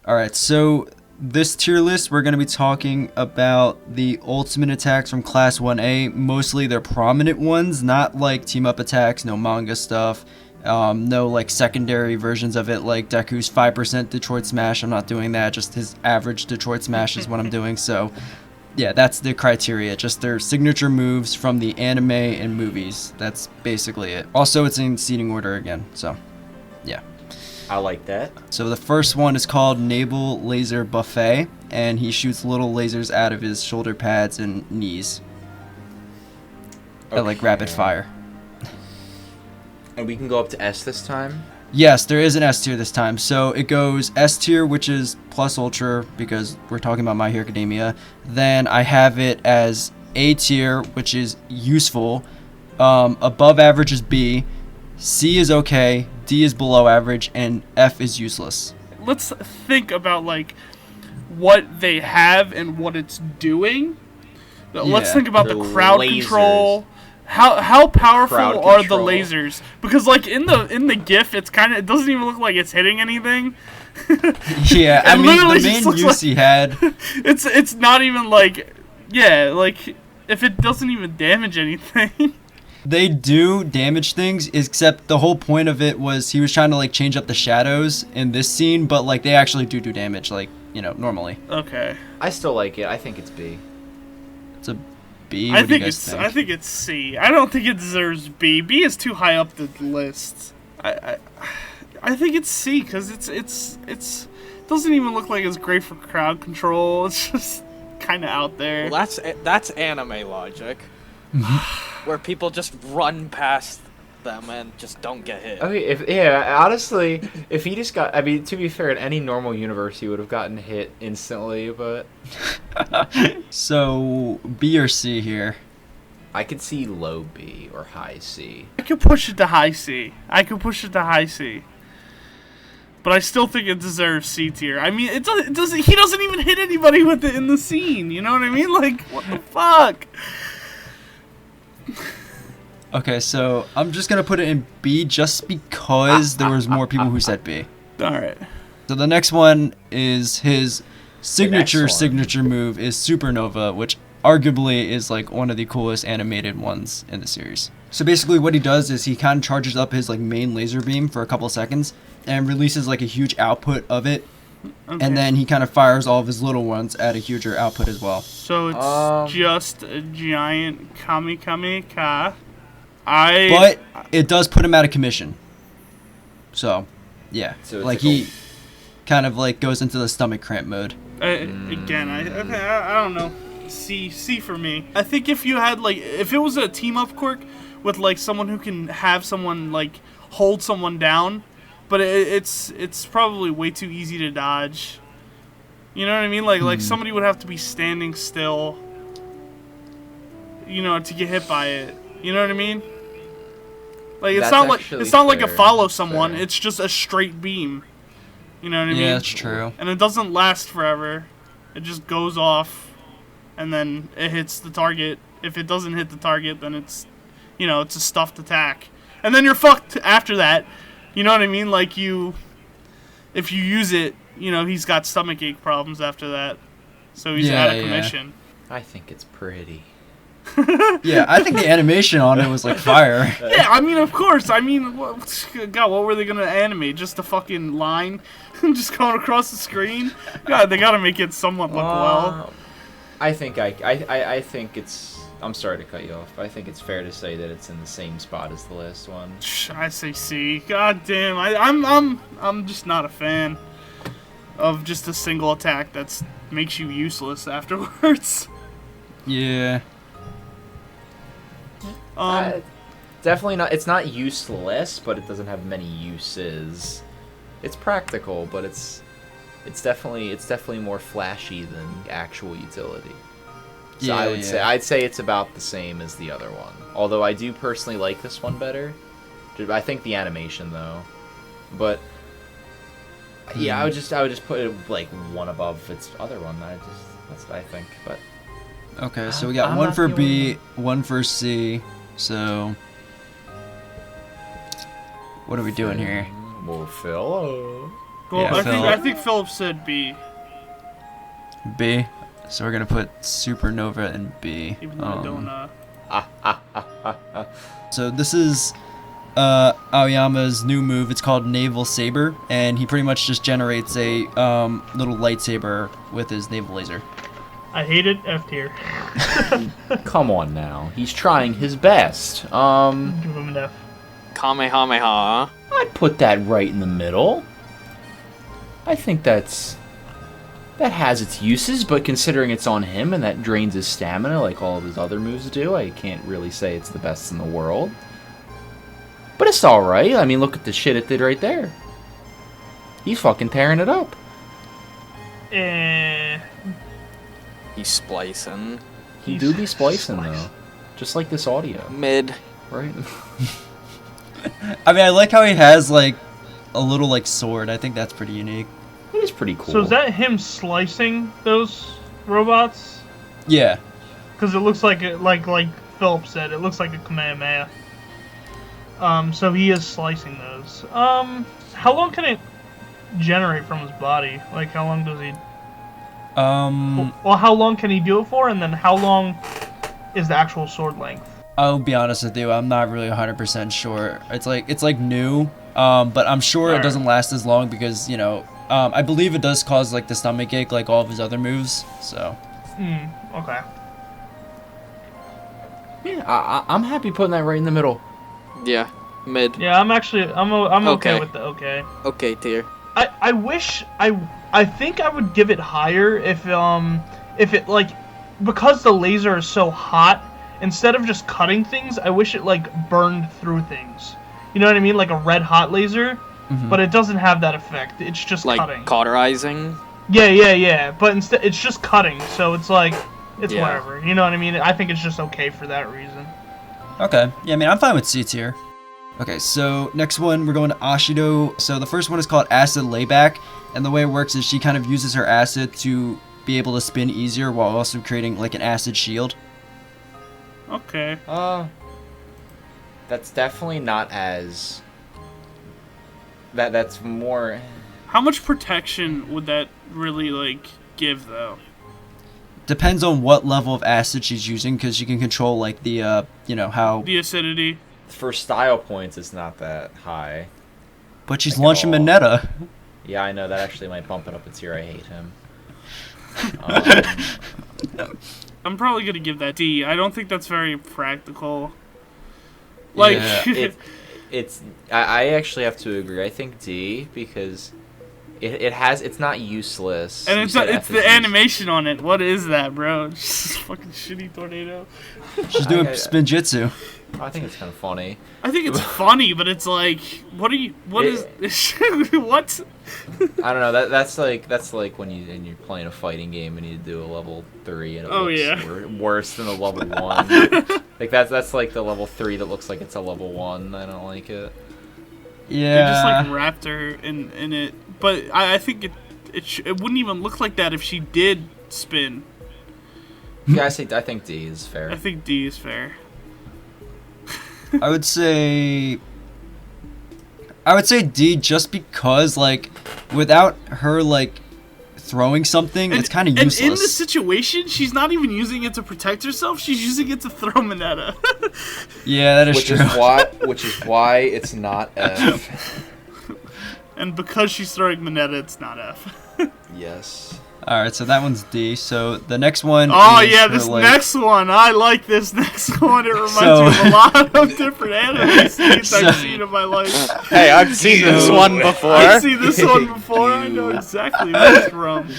All right, so this tier list, we're going to be talking about the ultimate attacks from Class 1A. Mostly they're prominent ones, not like team-up attacks, no manga stuff, no like secondary versions of it like Deku's 5% Detroit Smash. I'm not doing that, just his average Detroit Smash is what I'm doing. So yeah, that's the criteria, just their signature moves from the anime and movies. That's basically it. Also, it's in seating order again, so yeah. I like that. So the first one is called Naval Laser Buffet, and he shoots little lasers out of his shoulder pads and knees at like rapid fire. And we can go up to S this time? Yes, there is an S tier this time. So it goes S tier, which is plus ultra, because we're talking about My Hero Academia. Then I have it as A tier, which is useful. Above average is B. C is okay, D is below average, and F is useless. Let's think about like what they have and what it's doing. Let's think about the crowd control. How powerful are the lasers? Because like in the GIF, it doesn't even look like it's hitting anything. Yeah, I mean the main use he had. It's not even like like if it doesn't even damage anything. They do damage things, except the whole point of it was he was trying to like change up the shadows in this scene, but like they actually do damage, like, you know, normally. Okay. I still like it. I think it's B. It's a B. I think it's C. I don't think it deserves B. B is too high up the list. I think it's C because it's doesn't even look like it's great for crowd control. It's just kind of out there. Well, that's anime logic. Where people just run past them and just don't get hit. Okay, honestly, if he just got, I mean, to be fair, in any normal universe, he would have gotten hit instantly, but... So, B or C here? I could see low B or high C. I could push it to high C. But I still think it deserves C tier. I mean, it doesn't. He doesn't even hit anybody with it in the scene. You know what I mean? Like, what the fuck? Okay, so I'm just gonna put it in B just because there was more people who said B. Alright. So the next one is his signature move is Supernova, which arguably is like one of the coolest animated ones in the series. So basically what he does is he kind of charges up his like main laser beam for a couple seconds and releases like a huge output of it. Okay. And then he kind of fires all of his little ones at a huger output as well. So it's just a giant Kami-Kami-Ka. But it does put him out of commission. So, yeah. So like he kind of like goes into the stomach cramp mode. Again, I don't know. C for me. I think if you had like, if it was a team up quirk with like someone who can have someone like hold someone down, but it's probably way too easy to dodge. You know what I mean? Like somebody would have to be standing still, you know, to get hit by it. You know what I mean? Like it's not like a follow someone. Fair. It's just a straight beam. You know what I mean? Yeah, that's true. And it doesn't last forever. It just goes off, and then it hits the target. If it doesn't hit the target, then it's, you know, it's a stuffed attack, and then you're fucked after that. You know what I mean? Like if you use it, you know, he's got stomachache problems after that, so he's out of commission. I think it's pretty. Yeah, I think the animation on it was like fire. Yeah, I mean, of course. I mean, God, what were they gonna animate? Just a fucking line, just going across the screen? God, they gotta make it somewhat look well. I think I think it's. I'm sorry to cut you off, but I think it's fair to say that it's in the same spot as the last one. I say C. God damn, I'm just not a fan of just a single attack that makes you useless afterwards. Yeah. Definitely not. It's not useless, but it doesn't have many uses. It's practical, but it's definitely more flashy than actual utility. So yeah, I'd say it's about the same as the other one. Although I do personally like this one better. I think the animation though, but yeah, I would just put it like one above its other one. That's what I think. But okay, so we got one for B, one for C. So what are we doing here? Well, Phil, Well, Yeah, I think Philip said B. B. So we're gonna put Supernova in B. Even though I don't. So this is Aoyama's new move. It's called Naval Saber, and he pretty much just generates a little lightsaber with his naval laser. I hate it. F tier. Come on now. He's trying his best. Give him an F. Kamehameha. I'd put that right in the middle. I think that has its uses, but considering it's on him and that drains his stamina like all of his other moves do, I can't really say it's the best in the world. But it's alright. I mean, look at the shit it did right there. He's fucking tearing it up. He's splicing. He do be splicing, though. Just like this audio. Mid. Right? I mean, I like how he has like a little like sword. I think that's pretty unique. It is pretty cool. So is that him slicing those robots? Yeah. Because it looks like Philip said, it looks like a Kamehameha. So he is slicing those. How long can it generate from his body? Like, how long does he? Well, how long can he do it for? And then how long is the actual sword length? I'll be honest with you. I'm not really 100% sure. It's like new, but I'm sure it doesn't last as long because I believe it does cause like the stomach ache like all of his other moves. So. Okay. Yeah, I'm happy putting that right in the middle. Yeah. Mid. Yeah, I'm okay Okay. with the okay. Okay, tier. I wish I think I would give it higher if it like, because the laser is so hot, instead of just cutting things, I wish it like burned through things. You know what I mean? Like a red hot laser, but it doesn't have that effect. It's just Like cutting. cauterizing. Yeah. But instead, it's just cutting, so it's like it's Yeah. whatever. You know what I mean? I think it's just okay for that reason. Okay. Yeah, I mean, I'm fine with C tier. Okay, so next one, we're going to Ashido. So the first one is called Acid Layback, and the way it works is she kind of uses her acid to be able to spin easier while also creating like an acid shield. Okay. That's definitely not as... That's more... How much protection would that really like give though? Depends on what level of acid she's using, because you can control like the how. The acidity. For style points, it's not that high. But she's Like launching at all. Mineta. Yeah, I know, that actually might bump it up a tier. I hate him. I'm probably gonna give that D. I don't think that's very practical. Like, Yeah. I actually have to agree. I think D, because it's not useless. and You it's said it's F the is animation on it. What is that, bro? Just fucking shitty tornado. She's doing spinjitzu. I think it's kind of funny. I think it's funny, but it's like, what are you? What is what? I don't know. That's like when you're playing a fighting game and you do a level 3 and it Oh, looks yeah. worse than a level 1. Like that's like the level 3 that looks like it's a level 1. I don't like it. Yeah. They just like wrapped her in it, but I think it wouldn't even look like that if she did spin. Yeah, I think D is fair. I think D is fair. I would say D just because like without her like throwing something, it's kind of useless. And in this situation, she's not even using it to protect herself. She's using it to throw Mineta. Yeah, that is true. Which is why it's not F. And because she's throwing Mineta, it's not F. Yes. All right, so that one's D. So the next one. Oh is yeah, her, this like, next one. I like this next one. It reminds So- me of a lot of different anime scenes So- I've seen in my life. Hey, I've seen this one before. I've seen this one before. I know exactly where it's from.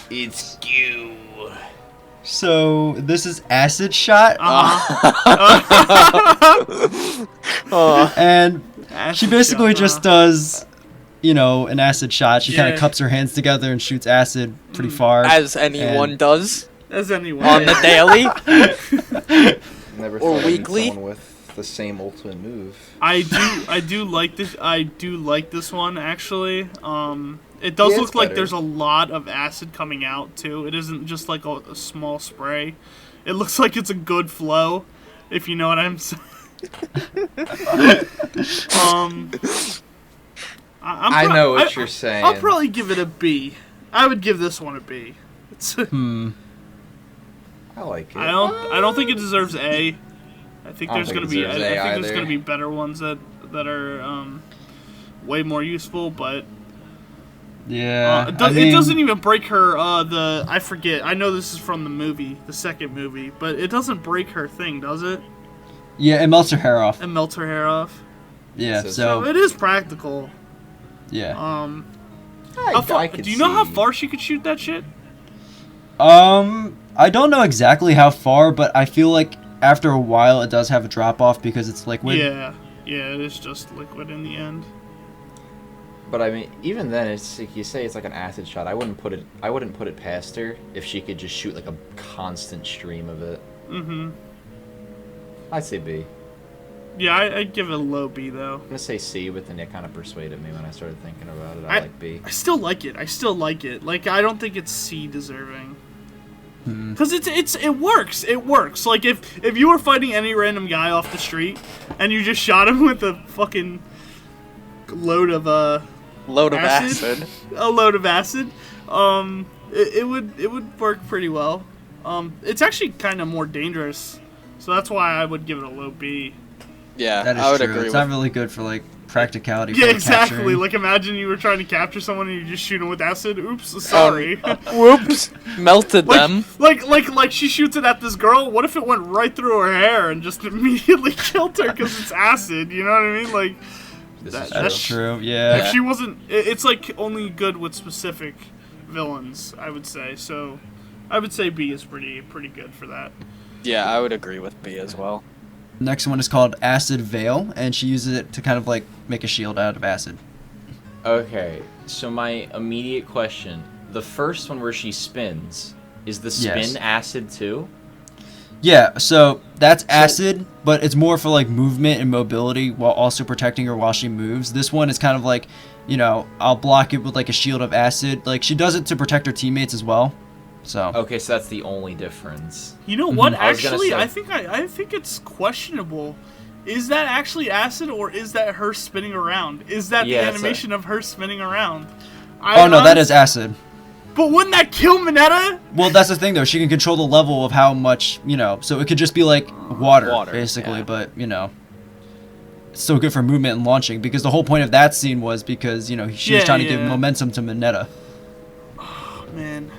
It's you. So this is Acid Shot, and she basically just does, an acid shot. She kind Yeah. of cups her hands together and shoots acid pretty far. As anyone And- does As anyone. on the daily. Never Or thought I'd meet weekly? someone with the same ultimate move. I do like this. I do like this one actually. It does Yeah, look it's like better. there's a lot of acid coming out too. It isn't just like a small spray. It looks like it's a good flow, if you know what I'm saying. I know what you're saying. I'll probably give it a B. I would give this one a B. It's I like it. I don't think it deserves A. I think I don't there's think gonna it be deserves A there's either. gonna be better ones that are way more useful, but Yeah. it I mean, doesn't even break her I forget. I know this is from the movie, the second movie, but it doesn't break her thing, does it? Yeah, it melts her hair off. It melts her hair off. Yeah, So- So so it is practical. yeah. Do you know how far she could shoot that shit? I don't know exactly how far, but I feel like after a while it does have a drop off because it's liquid. Yeah, it is just liquid in the end. But I mean, even then, it's like you say it's like an acid shot. I wouldn't put it past her if she could just shoot like a constant stream of it. Mm-hmm. I'd say B. Yeah, I'd give it a low B though. I'm gonna say C, but then it kind of persuaded me when I started thinking about it. I like B. I still like it. Like, I don't think it's C deserving. Because it works. It works. Like, if you were fighting any random guy off the street and you just shot him with a fucking load of acid. a load of acid, it would work pretty well. It's actually kind of more dangerous, so that's why I would give it a low B. Yeah, That is I would true. agree It's with not really good for like practicality. Yeah, for exactly. capturing. Like, imagine you were trying to capture someone and you just shoot him with acid. Oops, sorry. Whoops! Melted them. Like she shoots it at this girl. What if it went right through her hair and just immediately killed her because it's acid? You know what I mean? Like, This that- is That's true. true. Yeah. if she wasn't, it's like only good with specific villains, I would say. So, I would say B is pretty good for that. Yeah, I would agree with B as well. Next one is called Acid Veil, and she uses it to kind of like make a shield out of acid. Okay, so my immediate question: the first one where she spins, is the spin Yes. acid too? Yeah, so that's acid, but it's more for like movement and mobility while also protecting her while she moves. This one is kind of like, you know, I'll block it with like a shield of acid. Like she does it to protect her teammates as well. So Okay, so that's the only difference. You know what? I was gonna Actually, say- I think it's questionable. Is that actually acid or is that her spinning around? Is that Yeah, the it's animation of her spinning around? oh no, that is acid. But wouldn't that kill Mineta? Well, that's the thing though. She can control the level of how much, you know. So it could just be like water basically, yeah. but you know, it's still good for movement and launching because the whole point of that scene was because you know she was Yeah, trying to give yeah. momentum to Mineta. Man,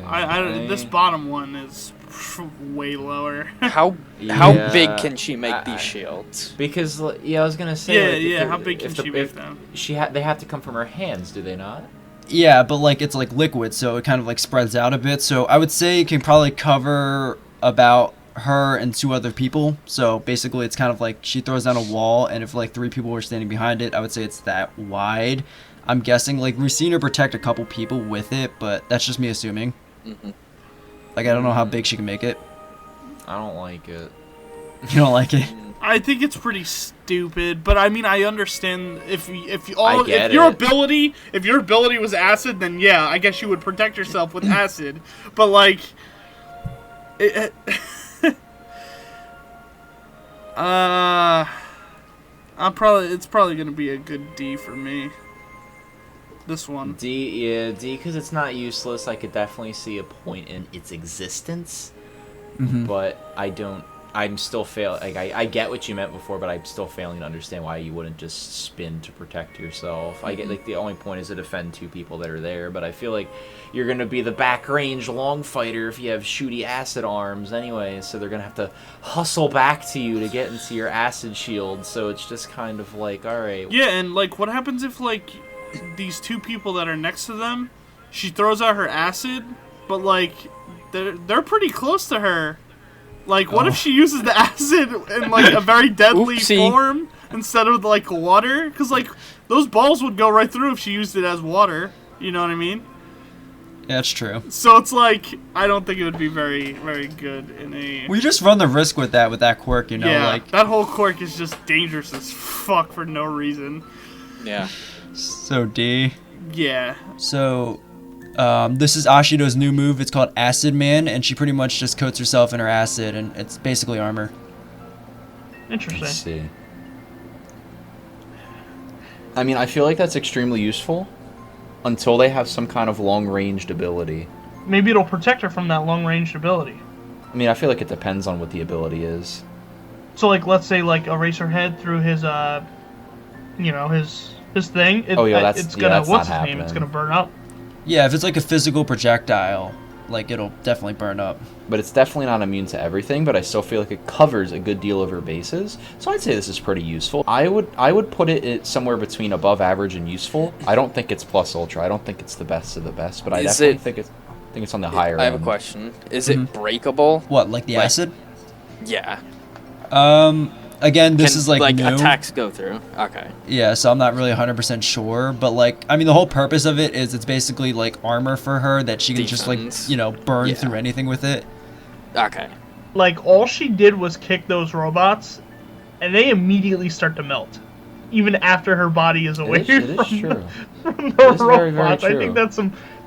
Okay. this bottom one is way lower. How Yeah, big can she make I- these shields? Because I was gonna say. Yeah, like, if yeah, it- how big can if the- she make if them? They have to come from her hands, do they not? Yeah, but like it's like liquid, so it kind of like spreads out a bit. So I would say it can probably cover about her and two other people. So basically, it's kind of like she throws down a wall, and if like three people were standing behind it, I would say it's that wide. I'm guessing like we've seen her protect a couple people with it, but that's just me assuming. Mm-hmm. Like I don't know how big she can make it. I don't like it. You don't like it? I think it's pretty stupid, but I mean, I understand if get your it. ability was acid, then yeah, I guess you would protect yourself with acid. But like, it's probably gonna be a good D for me. This one. D, because it's not useless. I could definitely see a point in its existence, but I'm still failing. Like I get what you meant before, but I'm still failing to understand why you wouldn't just spin to protect yourself. I get like the only point is to defend two people that are there, but I feel like you're gonna be the back range long fighter if you have shooty acid arms anyway. So they're gonna have to hustle back to you to get into your acid shield. So it's just kind of like, all right, Yeah, and like, what happens if like these two people that are next to them, she throws out her acid, but like they're pretty close to her. Like, what if she uses the acid in like a very deadly Oopsie. form instead of like water? Because like those balls would go right through if she used it as water. You know what I mean? Yeah, that's true. So it's like I don't think it would be very very good in a. We just run the risk with that quirk, you know, Yeah, like that whole quirk is just dangerous as fuck for no reason. Yeah. so D. Yeah. So, this is Ashido's new move. It's called Acid Man, and she pretty much just coats herself in her acid, and it's basically armor. let's Interesting. see. I mean, I feel like that's extremely useful until they have some kind of long-ranged ability. Maybe it'll protect her from that long-range ability. I mean, I feel like it depends on what the ability is. So, like, let's say, like, erase her head through his, his thing. Oh, yeah, that's it's gonna, that's what's not his name? It's happening. gonna burn up. Yeah, if it's like a physical projectile, like it'll definitely burn up. But it's definitely not immune to everything, but I still feel like it covers a good deal of her bases. So I'd say this is pretty useful. I would put it somewhere between above average and useful. I don't think it's plus ultra. I don't think it's the best of the best, but I definitely think it's on the higher I have end. a question. Is it breakable? What, like the Like- acid? Yeah. Again, this Can, is like new. attacks go through? Okay. Yeah, so I'm not really 100% sure, but like, I mean, the whole purpose of it is it's basically like armor for her that she can just like, Defense. burn Yeah. through anything with it. Okay. Like, all she did was kick those robots, and they immediately start to melt. Even after her body is away It is from true. from the It is very, very robots. I true. think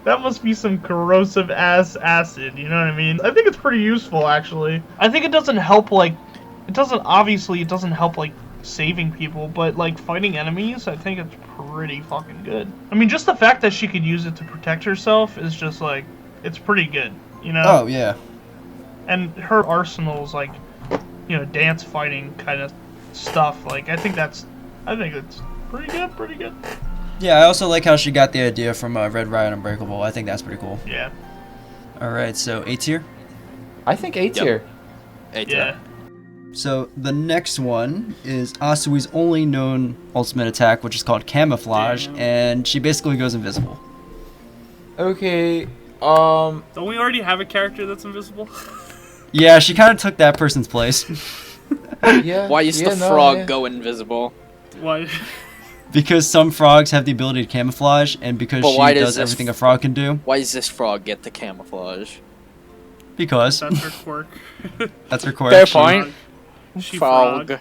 that must be some corrosive ass acid, you know what I mean? I think it's pretty useful, actually. I think it doesn't help, like, it doesn't help, like, saving people, but, like, fighting enemies, I think it's pretty fucking good. I mean, just the fact that she could use it to protect herself is just, like, it's pretty good, you know? Oh, yeah. And her arsenal's, like, dance fighting kind of stuff. Like, I think it's pretty good. Yeah, I also like how she got the idea from Red Riot Unbreakable. I think that's pretty cool. Yeah. Alright, so A tier. I think A tier. Yeah. So the next one is Asui's only known ultimate attack, which is called Camouflage, Damn. and she basically goes invisible. Okay. Don't we already have a character that's invisible? Yeah, she kind of took that person's place. Yeah. Why does the frog go invisible? Why? Because some frogs have the ability to camouflage, and because But she why does does this everything a frog can do. Why does this frog get the camouflage? Because That's her quirk. that's her quirk. Fair She- point. She Frog.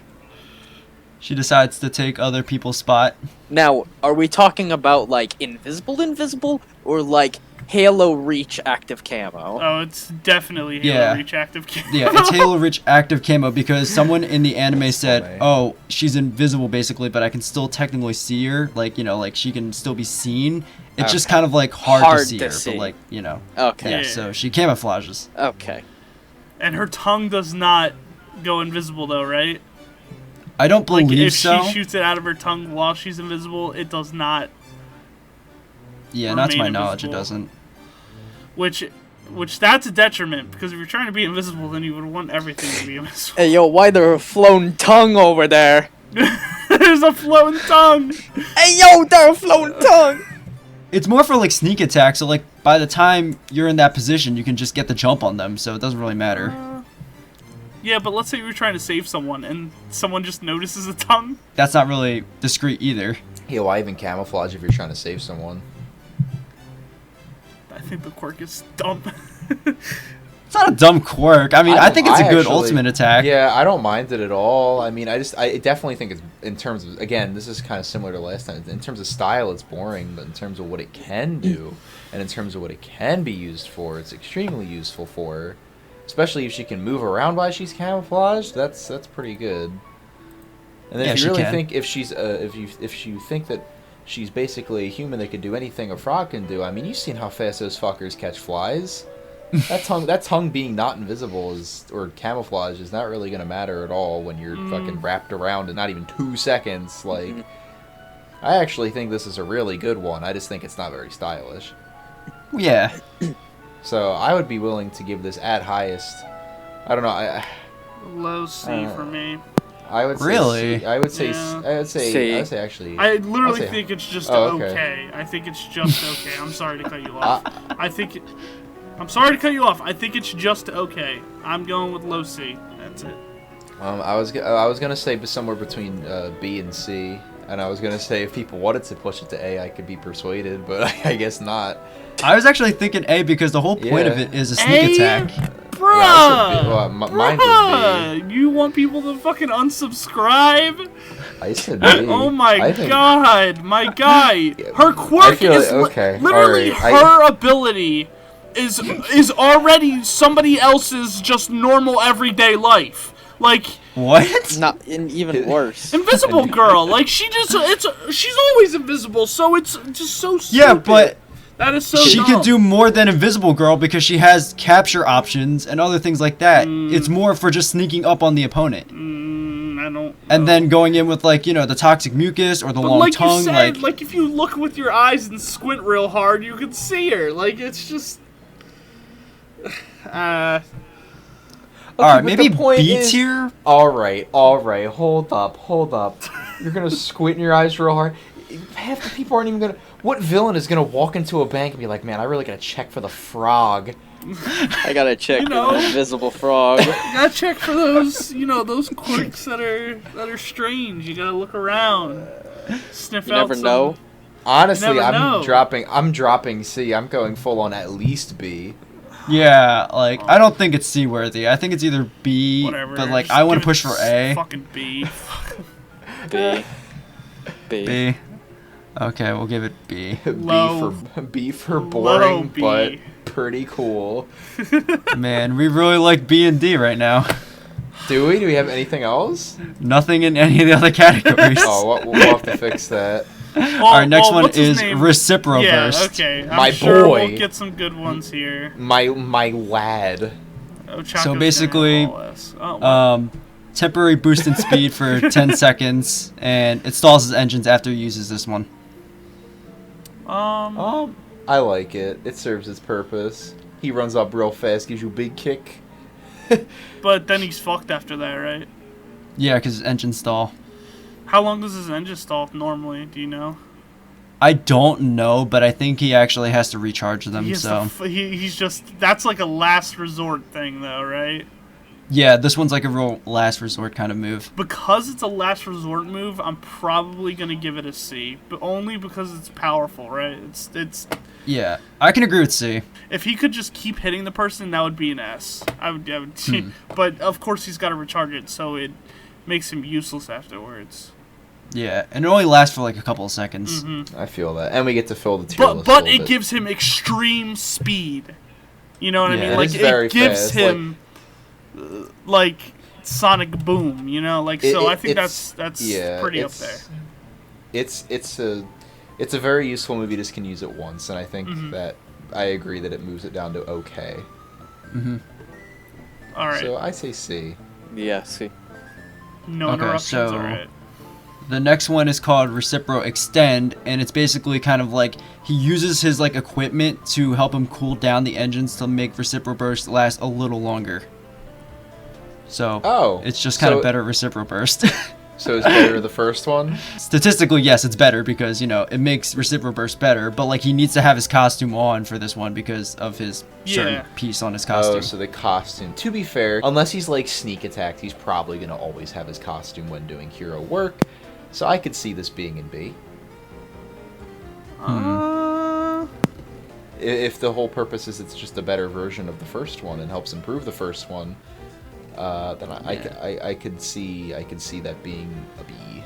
She decides to take other people's spot. Now, are we talking about, like, invisible, or, like, Halo Reach active camo? Oh, it's definitely Halo Yeah. Reach active camo. Yeah, it's Halo Reach active camo because someone in the anime said, "Oh, she's invisible basically, but I can still technically see her. Like, like she can still be seen. It's just kind of like hard to Hard see to her, see. but like, Okay. yeah. Yeah. So she camouflages. Okay. And her tongue does not go invisible, though, right? I don't Like, believe if so. she shoots it out of her tongue while she's invisible, it does not. Yeah, not to my remain knowledge, it invisible. doesn't. Which that's a detriment, because if you're trying to be invisible, then you would want everything to be invisible. Hey, yo, why there a flown tongue over there? There's a floating tongue! Hey, yo, there a flown tongue! It's more for like sneak attack. So like by the time you're in that position, you can just get the jump on them. So it doesn't really matter. Yeah, but let's say you were trying to save someone, and someone just notices a tongue. That's not really discreet either. Yeah, why even camouflage if you're trying to save someone? I think the quirk is dumb. It's not a dumb quirk. I mean, I think it's a good actually- ultimate attack. Yeah, I don't mind it at all. I mean, I definitely think it's, in terms of, again, this is kind of similar to last time. In terms of style, it's boring, but in terms of what it can do, and in terms of what it can be used for, it's extremely useful for her. Especially if she can move around while she's camouflaged, that's pretty good. And then Yeah, if she you really can. think, if you think that she's basically a human that could do anything a frog can do, I mean, you've seen how fast those fuckers catch flies. That tongue being not invisible or camouflage is not really gonna matter at all when you're fucking wrapped around in not even 2 seconds. Like, I actually think this is a really good one. I just think it's not very stylish. Yeah. So I would be willing to give this at highest. I don't know. Low C for me. I would say Really? C. I would say. Yeah. I would say. C. I would say actually. I literally I'll say- think it's just Oh, okay. okay. I think it's just okay. I'm sorry to cut you off. I'm sorry to cut you off. I think it's just okay. I'm going with low C. That's it. I was gonna say somewhere between B and C, and I was gonna say if people wanted to push it to A, I could be persuaded, but I guess not. I was actually thinking A because the whole point of Yeah. it is a sneak attack. Bruh! Yeah, I said B. Well, mine was Bruh! You want people to fucking unsubscribe? B. I said B. Oh my I think- god, my guy. Her quirk feel is like- okay, literally alright, her ability is already somebody else's just normal everyday life. Like What? Not even worse. Invisible Girl. Like she's always invisible, so it's just so stupid. Yeah, but that is so she dumb. can do more than Invisible Girl because she has capture options and other things like that. It's more for just sneaking up on the opponent. I don't. And know. then going in with like, you know, the toxic mucus or the But long like tongue. you said, like if you look with your eyes and squint real hard, you can see her. Like it's just. Alright, but maybe the point B is- tier? Alright, hold up. You're gonna squint in your eyes real hard. Half the people aren't even gonna... What villain is gonna walk into a bank and be like, man, I really gotta check for the frog? I gotta check You know. the invisible frog. You gotta check for those, those quirks that are strange. You gotta look around, sniff You out. never know. Honestly, never know. I'm dropping C. I'm going full on at least B. Yeah, like, I don't think it's C worthy. I think it's either B, Whatever. but like, just I want give to push it for A. Fucking B. B. B. B. Okay, we'll give it B. Low. B for Low boring, B. but pretty cool. Man, we really like B and D right now. Do we? Do we have anything else? Nothing in any of the other categories. Oh, we'll have to fix that. Our next one what's his is name? Reciproburst. Yeah, okay. I'm My sure boy. we'll get some good ones here. My lad. Ochako's So gonna basically, have all this. Oh, well. temporary boost in speed for 10 seconds, and it stalls his engines after he uses this one. I like it. It serves its purpose. He runs up real fast, gives you a big kick. But then he's fucked after that, right? Yeah, because his engine stall. How long does his engine stall normally? Do you know? I don't know, but I think he actually has to recharge them, He has so... he's just... That's like a last resort thing, though, right? Yeah, this one's like a real last resort kind of move. Because it's a last resort move, I'm probably going to give it a C. But only because it's powerful, right? It's... Yeah, I can agree with C. If he could just keep hitting the person, that would be an S. I would But, of course, he's got to recharge it, so it makes him useless afterwards. Yeah, and it only lasts for like a couple of seconds. Mm-hmm. I feel that. And we get to fill the tier list a But little it bit. gives him extreme speed. You know what I Yeah. mean? It Like, is very it gives fast, him... like Sonic Boom, like so. I think it's- that's yeah, pretty up it's- there. It's a very useful move. You just can use it once, and I think Mm-hmm. that I agree that it moves it down to okay. All right, So I say C. Yeah, see. no Okay, interruptions. so- All right. The next one is called Recipro Extend, and it's basically kind of like he uses his like equipment to help him cool down the engines to make Reciproburst last a little longer. So Oh, it's just kind so- of better Reciproburst. So it's better the first one. Statistically, yes, it's better because, it makes Reciproburst better, but like he needs to have his costume on for this one because of his certain Yeah. piece on his costume. Oh, so the costume. To be fair, unless he's like sneak attacked, he's probably gonna always have his costume when doing hero work. So I could see this being in B. If the whole purpose is it's just a better version of the first one and helps improve the first one, then I could see that being a B.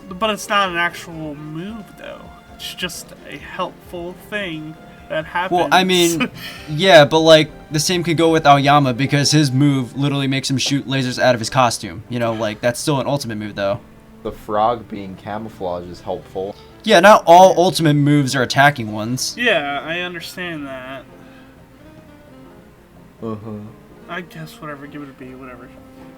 But it's not an actual move, though. It's just a helpful thing that happens. Well, I mean, yeah, but like the same could go with Aoyama because his move literally makes him shoot lasers out of his costume. Like that's still an ultimate move though. The frog being camouflage is helpful. Yeah, not all ultimate moves are attacking ones. yeah, I understand that. Uh-huh. I guess whatever. Give it a B. Whatever.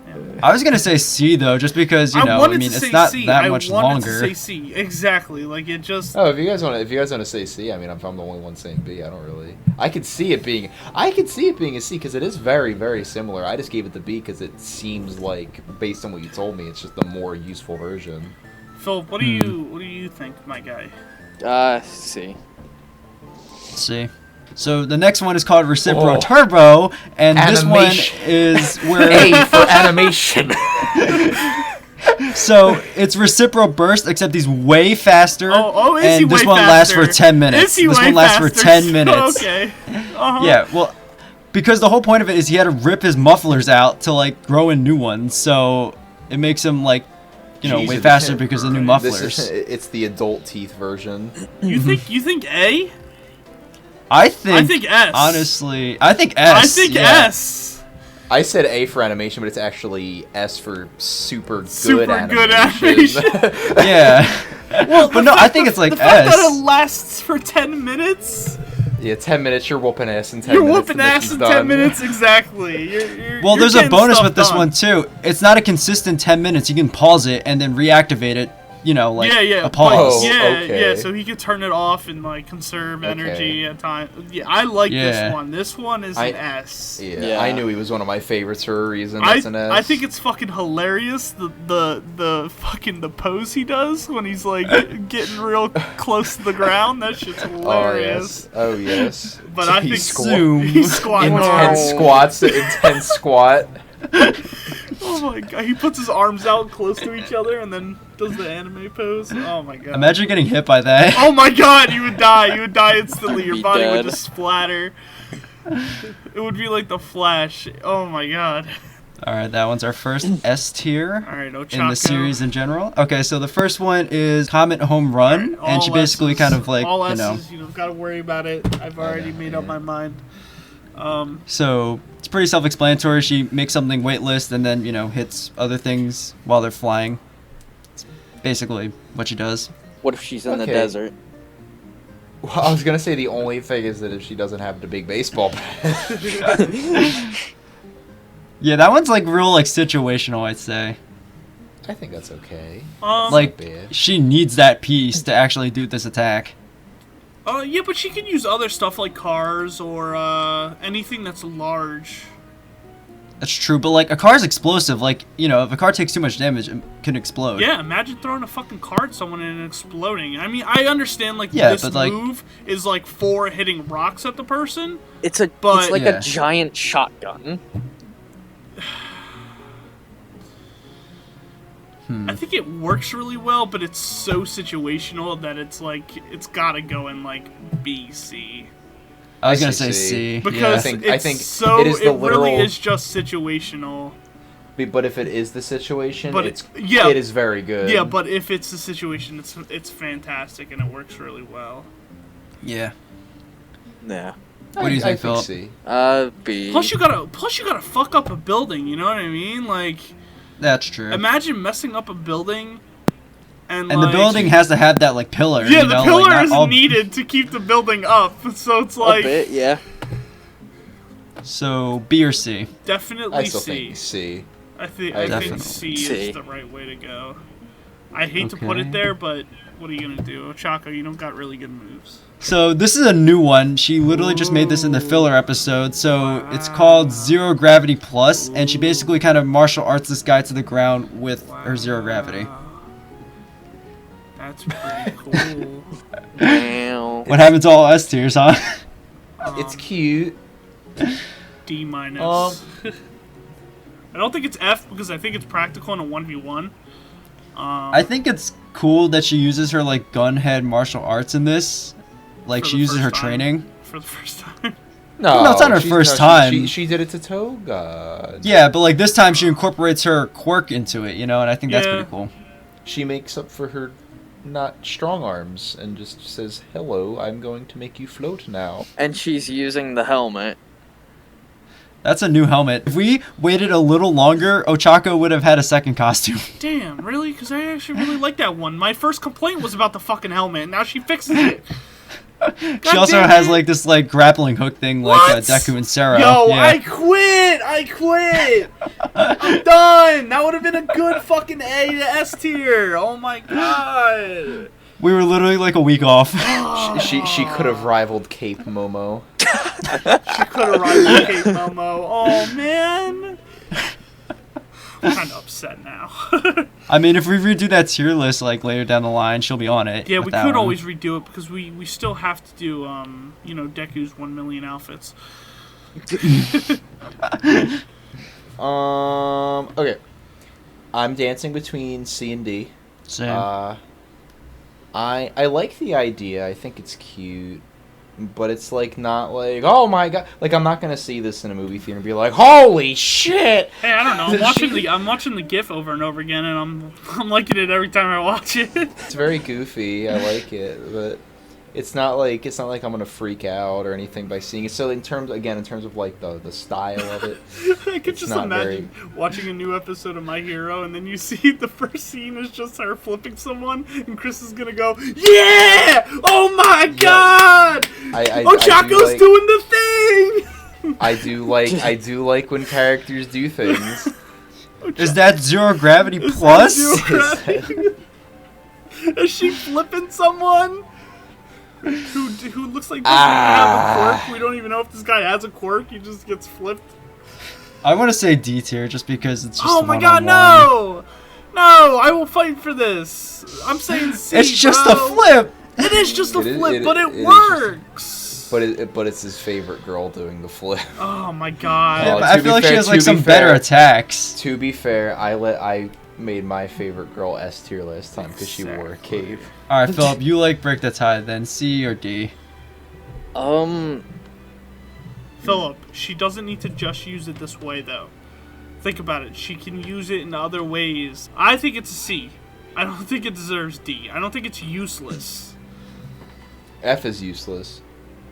Yeah. I was gonna say C though, just because I wanted to it's say not C. that much I wanted longer. to say C. Exactly. Like it just. Oh, if you guys want to say C, I mean, if I'm the only one saying B, I don't really. I could see it being a C because it is very, very similar. I just gave it the B because it seems like, based on what you told me, it's just the more useful version. Phil, what do you think, my guy? C. C. So the next one is called Recipro Oh. Turbo, and this one Animation. is where A for animation. so it's Recipro Burst, except he's way faster. Oh, is and he this way one lasts faster? for 10 minutes. Is he this way one lasts faster? for 10 minutes. Okay. Uh-huh. Yeah, well, because the whole point of it is he had to rip his mufflers out to like grow in new ones, so it makes him like, way Jesus. faster because of the new mufflers. It's the adult teeth version. You think A? I think S. honestly, I think S. I think yeah. S. I said A for animation, but it's actually S for super good Super animation. good animation. Yeah. Well, But no, I think it's like the fact that S. it lasts for 10 minutes. Yeah, 10 minutes, you're whooping ass in 10 You're minutes. whooping the ass mission's in done. 10 minutes, exactly. Well, you're there's a getting bonus stuff with this done. one too. It's not a consistent 10 minutes. You can pause it and then reactivate it. You know, like yeah, a pause. Oh, yeah, okay. so he could turn it off and like conserve energy Okay. at time. Yeah, I like Yeah. this one. This one is an S. Yeah, I knew he was one of my favorites for a reason. I That's an S. I think it's fucking hilarious the fucking the pose he does when he's like getting real close to the ground. That shit's hilarious. Oh yes. But I think Zoom. he's squatting Intense squats. Intense squat. Oh my god, he puts his arms out close to each other and then does the anime pose. Oh my god. Imagine getting hit by that. Oh my god, you would die. You would die instantly. Your Be body would dead. just splatter. It would be like the Flash. Oh my god. All right, that one's our first S tier Alright, Ochako. in the series in general. Okay, so the first one is Comet Home Run, All and she basically S's. kind of like, all you know. S's, you don't gotta worry about it. I've already made up my mind. So it's pretty self-explanatory. She makes something weightless and then, you know, hits other things while they're flying. It's basically what she does. What if she's in the Okay. desert? Well, I was gonna say the only thing is that if she doesn't have the big baseball bat. Yeah, that one's like real like situational, I'd say. I think that's okay. Like bad. she needs that piece to actually do this attack. Yeah, but she can use other stuff like cars or anything that's large. That's true, but like a car's explosive. Like, you know, if a car takes too much damage, it can explode. Yeah, imagine throwing a fucking car at someone and it exploding. I mean, I understand like Yeah, this but, like- move is like for hitting rocks at the person. It's But- like Yeah. a giant shotgun. I think it works really well, but it's so situational that it's like it's gotta go in like B, C. I was I gonna say say C. C. Because I it's think so it is the really literal- is just situational. But if it is the situation, But it's yeah. it is very good. Yeah, but if it's the situation, it's fantastic and it works really well. Yeah. Yeah. What do you think, Philip? C. B. Plus you gotta fuck up a building. You know what I mean? Like, That's true. imagine messing up a building, and And like, the building has to have that like pillar. Yeah, you the know? pillar like, not is all- needed to keep the building up. So it's A like bit, yeah. So B or C? definitely I still C. think C. I think Definitely. C C. is the right way to go. I hate to put Okay. it there, but what are you gonna do, Ochako? You don't got really good moves. So this is a new one. She literally just made this in the filler episode. So it's called Zero Gravity Plus, and she basically kind of martial arts this guy to the ground with her zero gravity. Wow. That's pretty cool. Wow. What happened to all S tiers, huh? It's cute. D minus. I don't think it's F because I think it's practical in a 1v1. I think it's cool that she uses her like gunhead martial arts in this. Like For she the uses her first time. training. For the first time. No, it's not her first time. She did it to Toga. Yeah, but like this time she incorporates her quirk into it, you know, and I think that's Yeah. pretty cool. She makes up for her not strong arms and just says, "Hello, I'm going to make you float now." And she's using the helmet. That's a new helmet. If we waited a little longer, Ochako would have had a second costume. Damn, really? Because I actually really like that one. My first complaint was about the fucking helmet, and now she fixes it. She also damn has it. like this like grappling hook thing like What? Deku and Sarah. Yo, yeah. I quit! I'm done! That would have been a good fucking A to S tier! Oh my god! We were literally like a week off. She could have rivaled Cape Momo. She could have rivaled Kate Momo. Oh man! I'm kind of upset now. I mean, if we redo that tier list like later down the line, she'll be on it. Yeah, with we that could one. always redo it because we still have to do, you know, Deku's 1 million outfits. Okay. I'm dancing between C and D. Same. I like the idea. I think it's cute, but it's like not like, oh my god, like I'm not gonna see this in a movie theater and be like, holy shit. Hey, I don't know. She- I'm watching the GIF over and over again, and I'm liking it every time I watch it. It's very goofy. I like it, but It's not like I'm gonna freak out or anything by seeing it. So in terms of like the style of it, I could it's just not imagine watching a new episode of My Hero, and then you see the first scene is just her flipping someone, and Chris is gonna go, "Yeah! Oh my God! Ochako's doing the thing!" I do like when characters do things. Is that zero gravity plus? Zero gravity? Is she flipping someone? Who looks like doesn't have a quirk? We don't even know if this guy has a quirk. He just gets flipped. I want to say D tier just because it's just Oh my God, no! No, I will fight for this. I'm saying C. It's just bro. a flip. It is just a flip, but it is works. But it's his favorite girl doing the flip. Oh my God. Yeah, Oh, but I to feel be like she fair- has to like be some fair- better attacks. To be fair, I made my favorite girl S tier last time because she wore a cape. All right, Philip, you like Break the Tide then? C or D? Philip, she doesn't need to just use it this way, though. Think about it. She can use it in other ways. I think it's a C. I don't think it deserves D. I don't think it's useless. F is useless.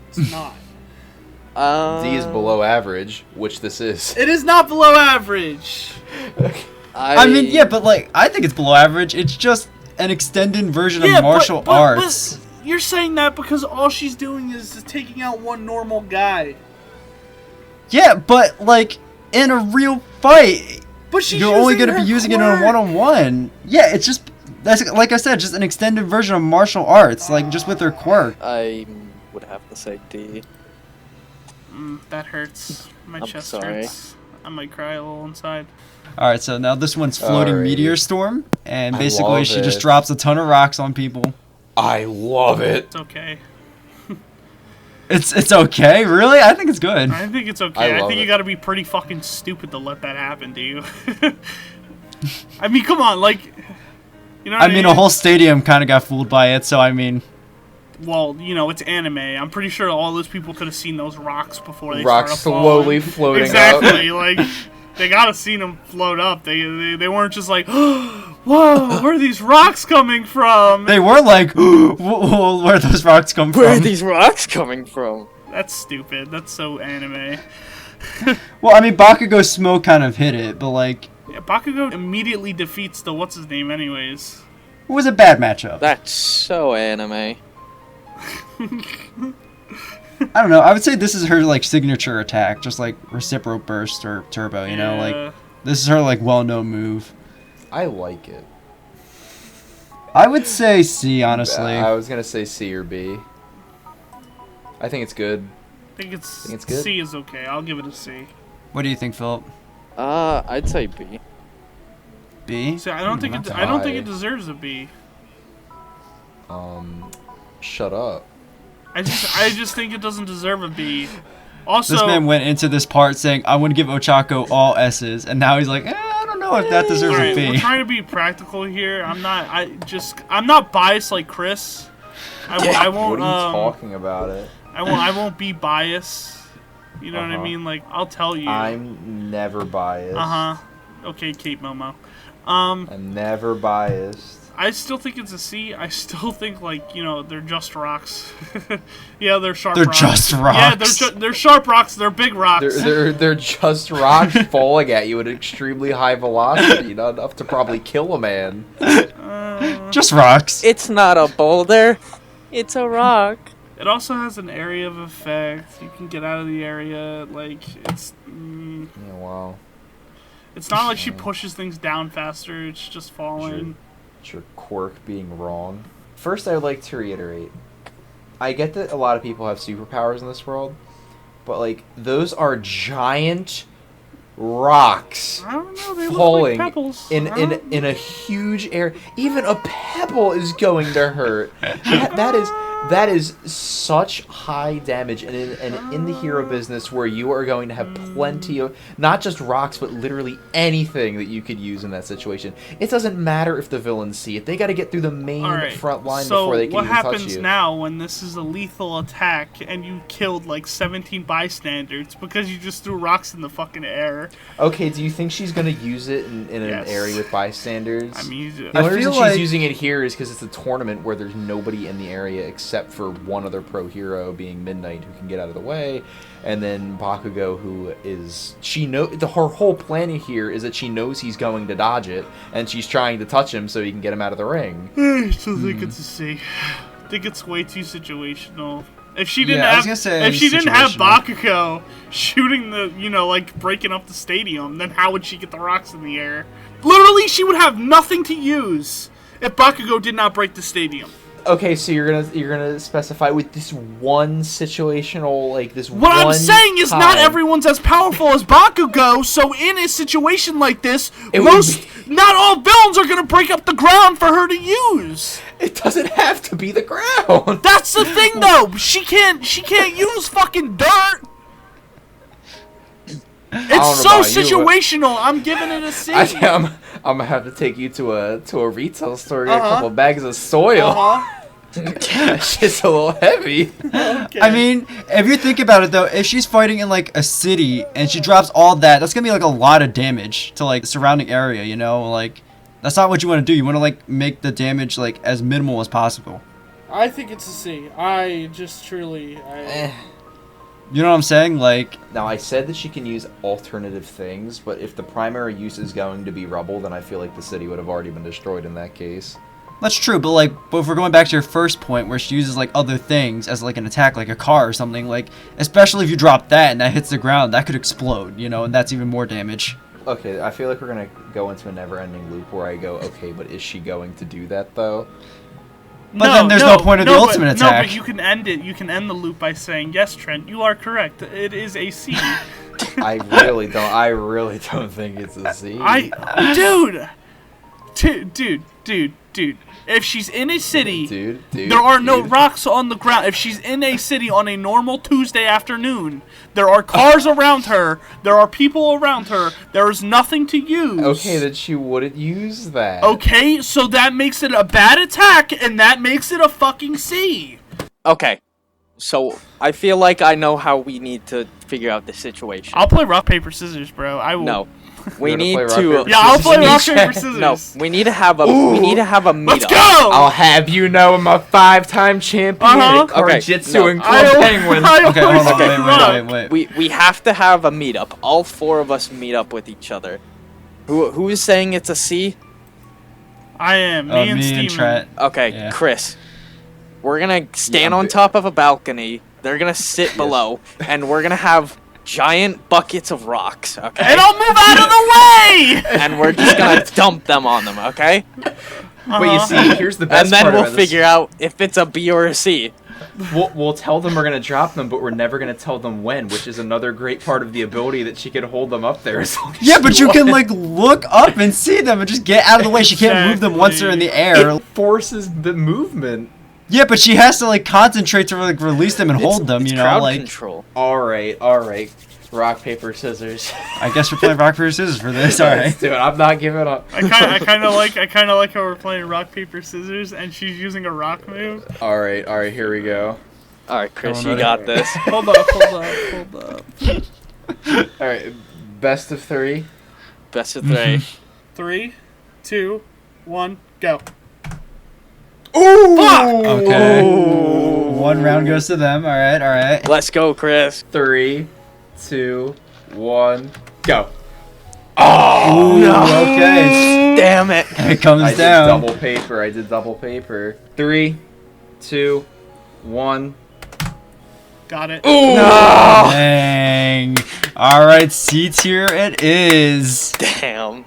It's not. D is below average, which this is. It is not below average. I mean, yeah, but like, I think it's below average. It's just an extended version of martial arts. But you're saying that because all she's doing is taking out one normal guy. Yeah, but like, in a real fight, But she's you're only going to be using it in a one-on-one. Yeah, it's just, that's like I said, just an extended version of martial arts, like just with her quirk. I would have to say D. That hurts. My I'm chest sorry. hurts. I might cry a little inside. All right, so now this one's Floating Alrighty. Meteor Storm, and I basically love she just it. drops a ton of rocks on people. I love it. It's okay. It's okay, really? I think it's good. I think it's okay. I I love think it. you gotta be pretty fucking stupid to let that happen to you. I mean, come on, like, you know what I mean, a whole stadium kind of got fooled by it, so I mean, Well, you know, it's anime. I'm pretty sure all those people could have seen those rocks before they Rocks started slowly falling. floating up. Exactly, like, they gotta seen them float up. They weren't just like, whoa, where are these rocks coming from? they were like, where are those rocks come Where are from? these rocks coming from? That's stupid. That's so anime. Well, I mean, Bakugo's smoke kind of hit it, but like, Yeah, Bakugo immediately defeats the what's his name, anyways. it was a bad matchup. That's so anime. I don't know. I would say this is her like signature attack, just like reciprocal burst or turbo. You know, like this is her like well-known move. I like it. I would say C, honestly. I was gonna say C or B. I think it's good. I think it's good. C is okay. I'll give it a C. What do you think, Philip? I'd say B. B? See, I don't think Not it. that I don't think high. it deserves a B. Shut up. I just think it doesn't deserve a B. Also, This man went into this part saying, I want to give Ochako all S's, and now he's like, I don't know if that deserves alright, a we're B. trying to be practical here. I'm not biased like Chris. I won't. What are you talking about it? I won't be biased. You know what I Uh-huh. mean? Like, I'll tell you. I'm never biased. Okay, Kate Momo. I'm never biased. I still think it's a C. I still think, like, you know, they're just rocks. Yeah, they're sharp They're rocks. just Yeah, rocks. they're sharp rocks. They're big rocks. They're just rocks falling at you at extremely high velocity, not enough to probably kill a man. Just rocks. It's not a boulder. It's a rock. It also has an area of effect. You can get out of the area. Like, it's... Yeah, wow. It's not like she pushes things down faster. It's just falling. It's your quirk being wrong. First, I would like to reiterate. I get that a lot of people have superpowers in this world, but, like, those are giant rocks I don't know. They falling look like pebbles. in a huge area. Even a pebble is going to hurt. That is such high damage, and in the hero business where you are going to have plenty of not just rocks, but literally anything that you could use in that situation. It doesn't matter if the villains see it; they got to get through the main front line before they can what even touch happens you. now when this is a lethal attack and you killed like 17 bystanders because you just threw rocks in the fucking air? Okay, do you think she's gonna use it in Yes. an area with bystanders? I mean, the only reason feel like- she's using it here is because it's a tournament where there's nobody in the area except except for one other pro hero being Midnight, who can get out of the way, and then Bakugo, who is her whole plan here is that she knows he's going to dodge it, and she's trying to touch him so he can get him out of the ring. I still think it's a C. I think it's way too situational. If she didn't Yeah, I was have, gonna say if she didn't have situational. Bakugo shooting the, like breaking up the stadium, then how would she get the rocks in the air? Literally, she would have nothing to use if Bakugo did not break the stadium. Okay, so you're gonna specify with this one situational, like this What one I'm saying is time. not everyone's as powerful as Bakugo, so in a situation like this, It would not all villains are gonna break up the ground for her to use. It doesn't have to be the ground. That's the thing, though. She can't use fucking dirt. It's so situational. I'm giving it a C. I'm gonna have to take you to a retail store, get a couple bags of soil. That shit's a little heavy. Okay. I mean, if you think about it though, if she's fighting in like a city and she drops all that, that's gonna be like a lot of damage to like the surrounding area, you know? Like, that's not what you want to do. You want to like make the damage like as minimal as possible. I think it's a C. I just truly. You know what I'm saying? Like, Now, I said that she can use alternative things, but if the primary use is going to be rubble, then I feel like the city would have already been destroyed in that case. that's true, but if we're going back to your first point where she uses like other things as like an attack, like a car or something, like, especially if you drop that and that hits the ground, that could explode, you know, and that's even more damage. Okay, I feel like we're gonna go into a never-ending loop where I go, okay, but is she going to do that though? But then there's no point of the ultimate No, attack. but you can end it. You can end the loop by saying, "Yes, Trent, you are correct. It is a C." I really don't think it's a C. Dude. If she's in a city, Dude, there are no rocks on the ground. If she's in a city on a normal Tuesday afternoon, there are cars around her. There are people around her. There is nothing to use. Okay, then she wouldn't use that. Okay, so that makes it a bad attack, and that makes it a fucking C. Okay, so I feel like I know how we need to figure out the situation. I'll play rock paper scissors, bro. I will. No, we You're gonna need play rock, to. paper, Yeah, I'll scissors, play and rock check. paper scissors. No, we need to have a. We need to have a meetup. Let's go. I'll have you know I'm a 5-time champion Uh-huh. at Card-Jitsu Okay, no. and Club Penguin. Okay, hold on, Rock. wait. We have to have a meetup. All four of us meet up with each other. Who is saying it's a C? I am. Me and Steven. Trent. Okay, Yeah. Chris. We're gonna stand Yeah, on top of a balcony. They're gonna sit below, and we're gonna have giant buckets of rocks. Okay. And I'll move out of the way! And we're just gonna dump them on them. Okay. But you see, here's the best And then part we'll about this. figure out if it's a B or a C. We'll tell them we're gonna drop them, but we're never gonna tell them when, which is another great part of the ability that she can hold them up there. As long as Yeah, she but you can wants. like look up and see them and just get out of the way. She can't move them once they're in the air. It forces the movement. Yeah, but she has to like concentrate to like release them and hold them. It's You know, crowd like control. All right. Rock, paper, scissors. I guess we're playing rock paper scissors for this. All right. Let's do it. I'm not giving up. I kind of like how we're playing rock paper scissors, and she's using a rock move. All right. Here we go. All right, Chris, Come you on, got this. Hold up. All right. Best of 3. Best of 3. 3, 2, 1, go. Ooh. Okay. One round goes to them. All right. Let's go, Chris. 3, 2, 1, go. Oh no. Okay. Damn it. It comes I did down. double paper. 3, 2, 1. Got it. Dang. All right, C tier it is. Damn.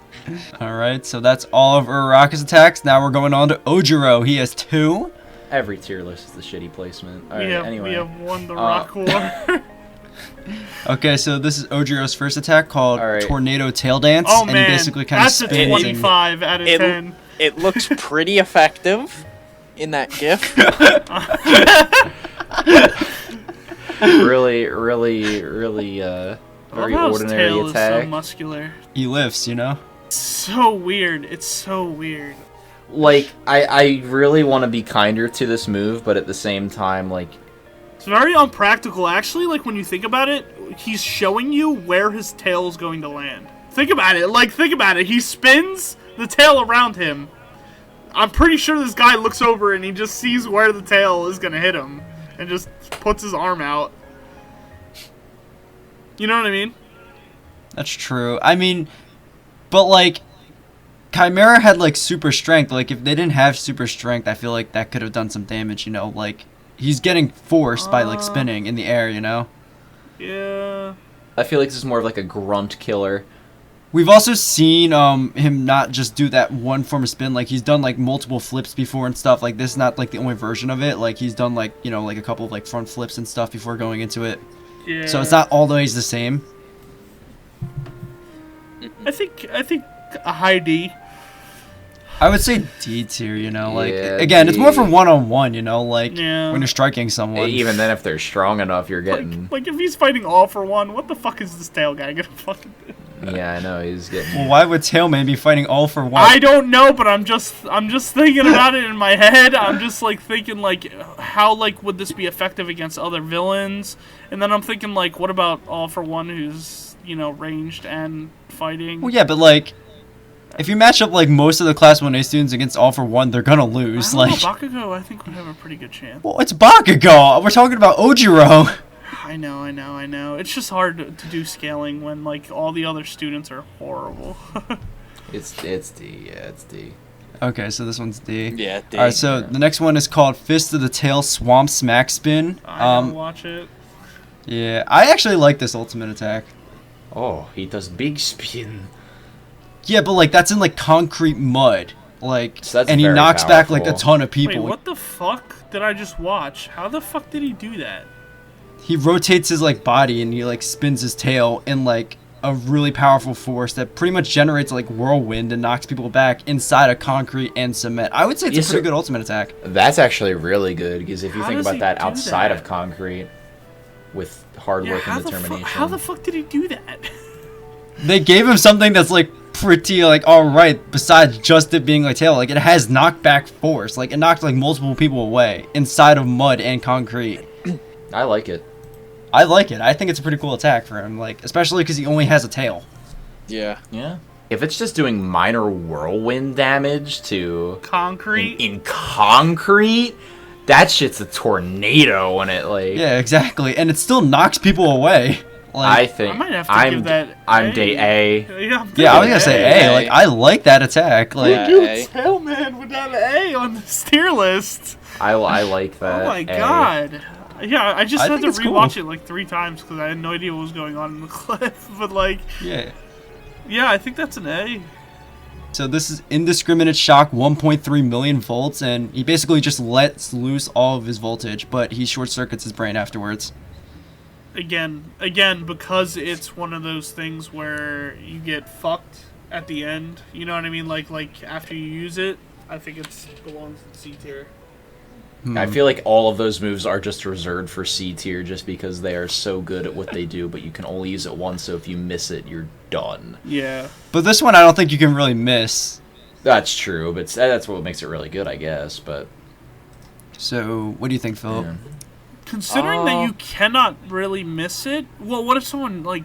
All right, so that's all of Uraraka's attacks. Now we're going on to Ojiro. He has 2. Every tier list is the shitty placement. All right. We Anyway. have won the rock war. Okay, so this is Ojiro's first attack called All right. Tornado Tail Dance, Oh and he man, basically kind of that's a spins. 25 out of 10. It looks pretty effective in that GIF. really, very His ordinary tail is so attack. muscular. He lifts, you know. So weird. It's so weird. Like, I really want to be kinder to this move, but at the same time, like, It's very unpractical. Actually, like, when you think about it, he's showing you where his tail is going to land. Think about it. He spins the tail around him. I'm pretty sure this guy looks over and he just sees where the tail is gonna hit him, and just puts his arm out. You know what I mean? That's true. I mean, but like, Chimera had like super strength. Like, if they didn't have super strength, I feel like that could have done some damage. You know, like he's getting forced by like spinning in the air. You know. Yeah. I feel like this is more of like a grunt killer. We've also seen him not just do that one form of spin. Like, he's done like multiple flips before and stuff. Like, this is not like the only version of it. Like, he's done like, you know, like a couple of like front flips and stuff before going into it. Yeah. So it's not always the same. I think a high D. I would say D tier, you know, like, Yeah, again, it's D. more for one-on-one, you know, like, Yeah. when you're striking someone. Even then, if they're strong enough, you're getting. Like if he's fighting all for one, what the fuck is this tail guy gonna fucking do? Yeah, I know he's getting. Well, why would Tailman be fighting all for one? I don't know, but I'm just thinking about it in my head. I'm just like thinking like how like would this be effective against other villains? And then I'm thinking like what about all for one who's, you know, ranged and fighting? Well, yeah, but, like, if you match up, like, most of the Class 1A students against all for one, they're gonna lose, I like... don't know, Bakugo I think would have a pretty good chance. Well, it's Bakugo! We're talking about Ojiro! I know. It's just hard to do scaling when like all the other students are horrible. It's D. Yeah, it's D. Okay, so this one's D. Yeah, D. Alright, so the next one is called Fist of the Tail Swamp Smack Spin. I don't watch it. Yeah, I actually like this ultimate attack. Oh, he does big spin. Yeah, but, like, that's in, like, concrete mud. Like, So that's and he very knocks back, like, a powerful. ton of Wait, people. what the fuck did I just watch? How the fuck did he do that? He rotates his, like, body and he, like, spins his tail in, like, a really powerful force that pretty much generates, like, whirlwind and knocks people back inside of concrete and cement. I would say it's Yes, a pretty sir. good ultimate attack. That's actually really good because if you How think does about he that do outside that? of concrete, with hard Yeah, work how and determination. how the fuck did he do that? They gave him something that's, like, pretty, like, alright, besides just it being, like, tail. Like, it has knockback force. Like, it knocked, like, multiple people away inside of mud and concrete. I like it. I like it. I think it's a pretty cool attack for him, like, especially because he only has a tail. Yeah. Yeah. If it's just doing minor whirlwind damage to Concrete. in concrete, that shit's a tornado when it like. Yeah, exactly. And it still knocks people away. I Like, think I might have to I'm give that I'm A. day A. Yeah, I'm yeah, I was thinking gonna say A. A. Like, I like that attack. Like, Yeah. Dude, A. Tailman would have A on the tier list. I like that. Oh my A. god. Yeah, I just I had think to it's cool. rewatch it like 3 times because I had no idea what was going on in the clip. But like, yeah. yeah, I think that's an A. So this is Indiscriminate Shock 1.3 million volts, and he basically just lets loose all of his voltage, but he short circuits his brain afterwards. Again, because it's one of those things where you get fucked at the end. You know what I mean? Like after you use it, I think it belongs in C tier. I feel like all of those moves are just reserved for C tier just because they are so good at what they do, but you can only use it once, so if you miss it, you're done. Yeah. But this one I don't think you can really miss. That's true, but that's what makes it really good, I guess, but... So, what do you think, Philip? Yeah. Considering that you cannot really miss it, well, what if someone like?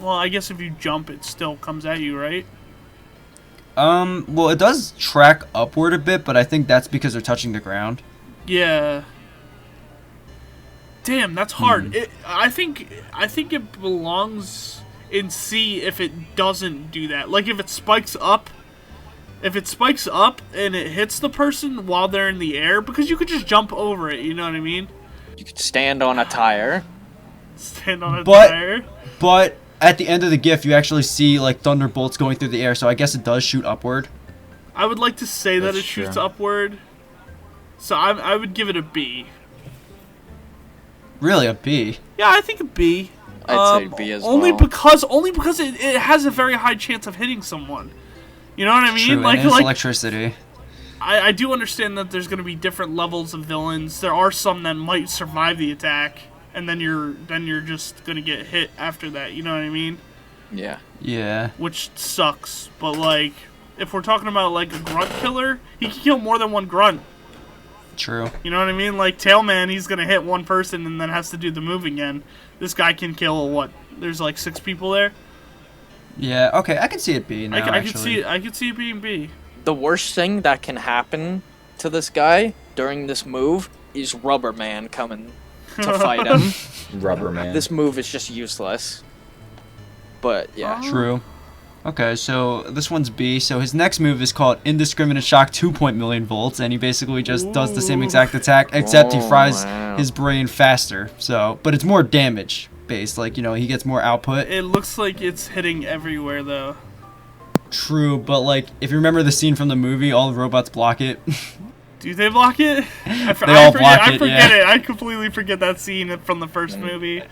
Well, I guess if you jump, it still comes at you, right? Well, it does track upward a bit, but I think that's because they're touching the ground. Yeah. Damn, that's hard. I think it belongs in C if it doesn't do that. Like if it spikes up and it hits the person while they're in the air, because you could just jump over it, you know what I mean? You could stand on a tire. Stand on a But- tire. But at the end of the GIF, you actually see like thunderbolts going through the air, so I guess it does shoot upward. I would like to say that That's it shoots true. upward. So I would give it a B. Really, a B. Yeah, I think a B. I'd say B as only well. because it has a very high chance of hitting someone. You know what I mean? True, Like and it's like electricity. I do understand that there's going to be different levels of villains. There are some that might survive the attack, and then you're just going to get hit after that. You know what I mean? Yeah. Yeah. Which sucks. But like, if we're talking about like a grunt killer, he can kill more than one grunt. True. You know what I mean? Like Tailman, he's going to hit one person and then has to do the move again. This guy can kill what? There's like 6 people there. Yeah. Okay, I can see it B now. I could actually. see it being B. the worst thing that can happen to this guy during this move is Rubber Man coming to fight him. Rubber Man. This move is just useless. But yeah. True. Okay, so this one's B. So his next move is called Indiscriminate Shock 2 million volts, and he basically just does the same exact attack, except he fries his brain faster. So, but it's more damage based. Like, you know, he gets more output. It looks like it's hitting everywhere, though. True, but like, if you remember the scene from the movie, all the robots block it. Do they block it? They all block it, I forget yeah. it. I completely forget that scene from the first movie.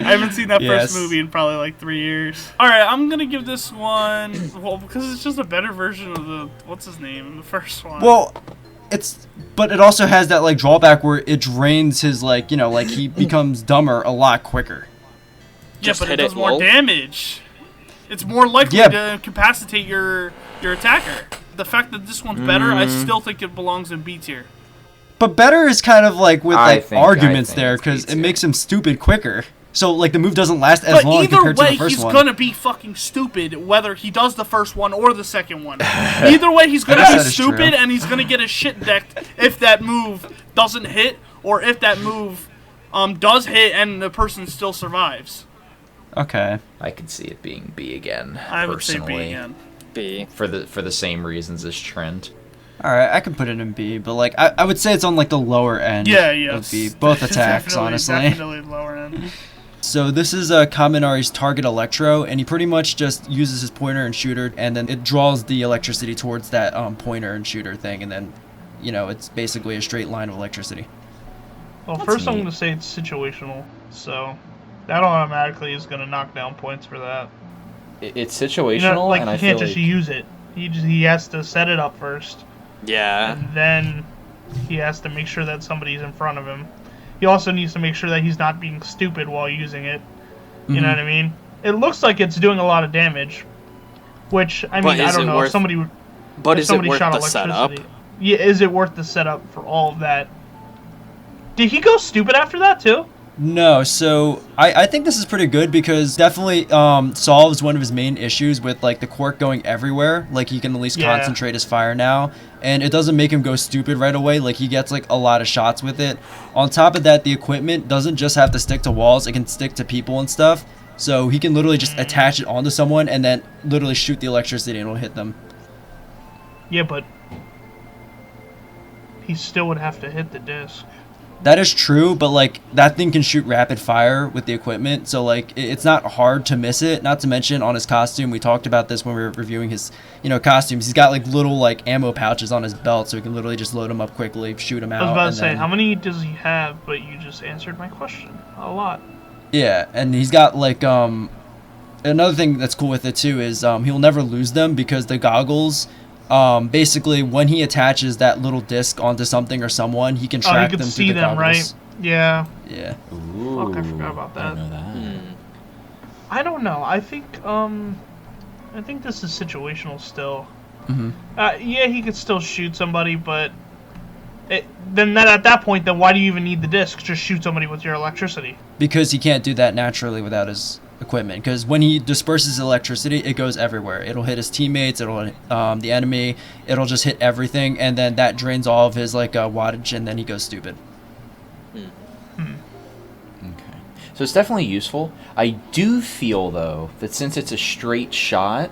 I haven't seen that Yes. first movie in probably like 3 years. Alright, I'm gonna give this one, well, because it's just a better version of the, what's his name, the first one. Well, but it also has that like drawback where it drains his like, you know, like he becomes dumber a lot quicker. yeah, just but hit it does it more low. damage. It's more likely Yeah. to incapacitate your attacker. The fact that this one's better, I still think it belongs in B tier. But better is kind of like with I like think arguments there it's because it B2. makes him stupid quicker. So like the move doesn't last as But long either compared to way, the first he's one. gonna be fucking stupid whether he does the first one or the second one. Either way, he's gonna guess be that is stupid true. and he's gonna get his shit decked if that move doesn't hit or if that move does hit and the person still survives. Okay. I could see it being B again. I would say personally, B again. B. for the same reasons as Trent. All right, I can put it in B, but like I would say it's on like the lower end Yeah, of yes. B. Both attacks, Definitely, honestly. Definitely lower end. So this is Kaminari's target electro, and he pretty much just uses his pointer and shooter, and then it draws the electricity towards that pointer and shooter thing, and then, you know, it's basically a straight line of electricity. Well, That's first I'm neat. going to say it's situational, so that automatically is going to knock down points for that. It's You situational, know, like and he I can't feel just like use it. He has to set it up first, Yeah. and then he has to make sure that somebody's in front of him. He also needs to make sure that he's not being stupid while using it. You know what I mean? It looks like it's doing a lot of damage, which I But mean, I is don't it know. worth- If somebody would. But if is it somebody worth shot the electricity. setup? Yeah, is it worth the setup for all of that? Did he go stupid after that too? No, so I think this is pretty good because definitely solves one of his main issues with like the quirk going everywhere. Like he can at least Yeah. concentrate his fire now, and it doesn't make him go stupid right away. Like he gets like a lot of shots with it. On top of that, the equipment doesn't just have to stick to walls; it can stick to people and stuff. So he can literally just attach it onto someone and then literally shoot the electricity and it'll hit them. Yeah, but he still would have to hit the disc. That is true, but like that thing can shoot rapid fire with the equipment, so like it's not hard to miss it. Not to mention on his costume, we talked about this when we were reviewing his, you know, costumes. He's got like little like ammo pouches on his belt, so he can literally just load them up quickly, shoot them out. I was about to and say, then- how many does he have? But you just answered my question. A lot. Yeah, and he's got like another thing that's cool with it too is he'll never lose them because the goggles. Basically, when he attaches that little disc onto something or someone, he can Oh, he track could them see through the them, goggles. right? Yeah. Yeah. Ooh, Fuck, I forgot about I that. know that. I don't know. I think this is situational still. Mhm. Yeah, he could still shoot somebody, but then at that point, then why do you even need the disc? Just shoot somebody with your electricity. Because he can't do that naturally without his equipment. Because when he disperses electricity, it goes everywhere. It'll hit his teammates. It'll hit the enemy. It'll just hit everything, and then that drains all of his like wattage, and then he goes stupid. Okay. So it's definitely useful. I do feel though that since it's a straight shot,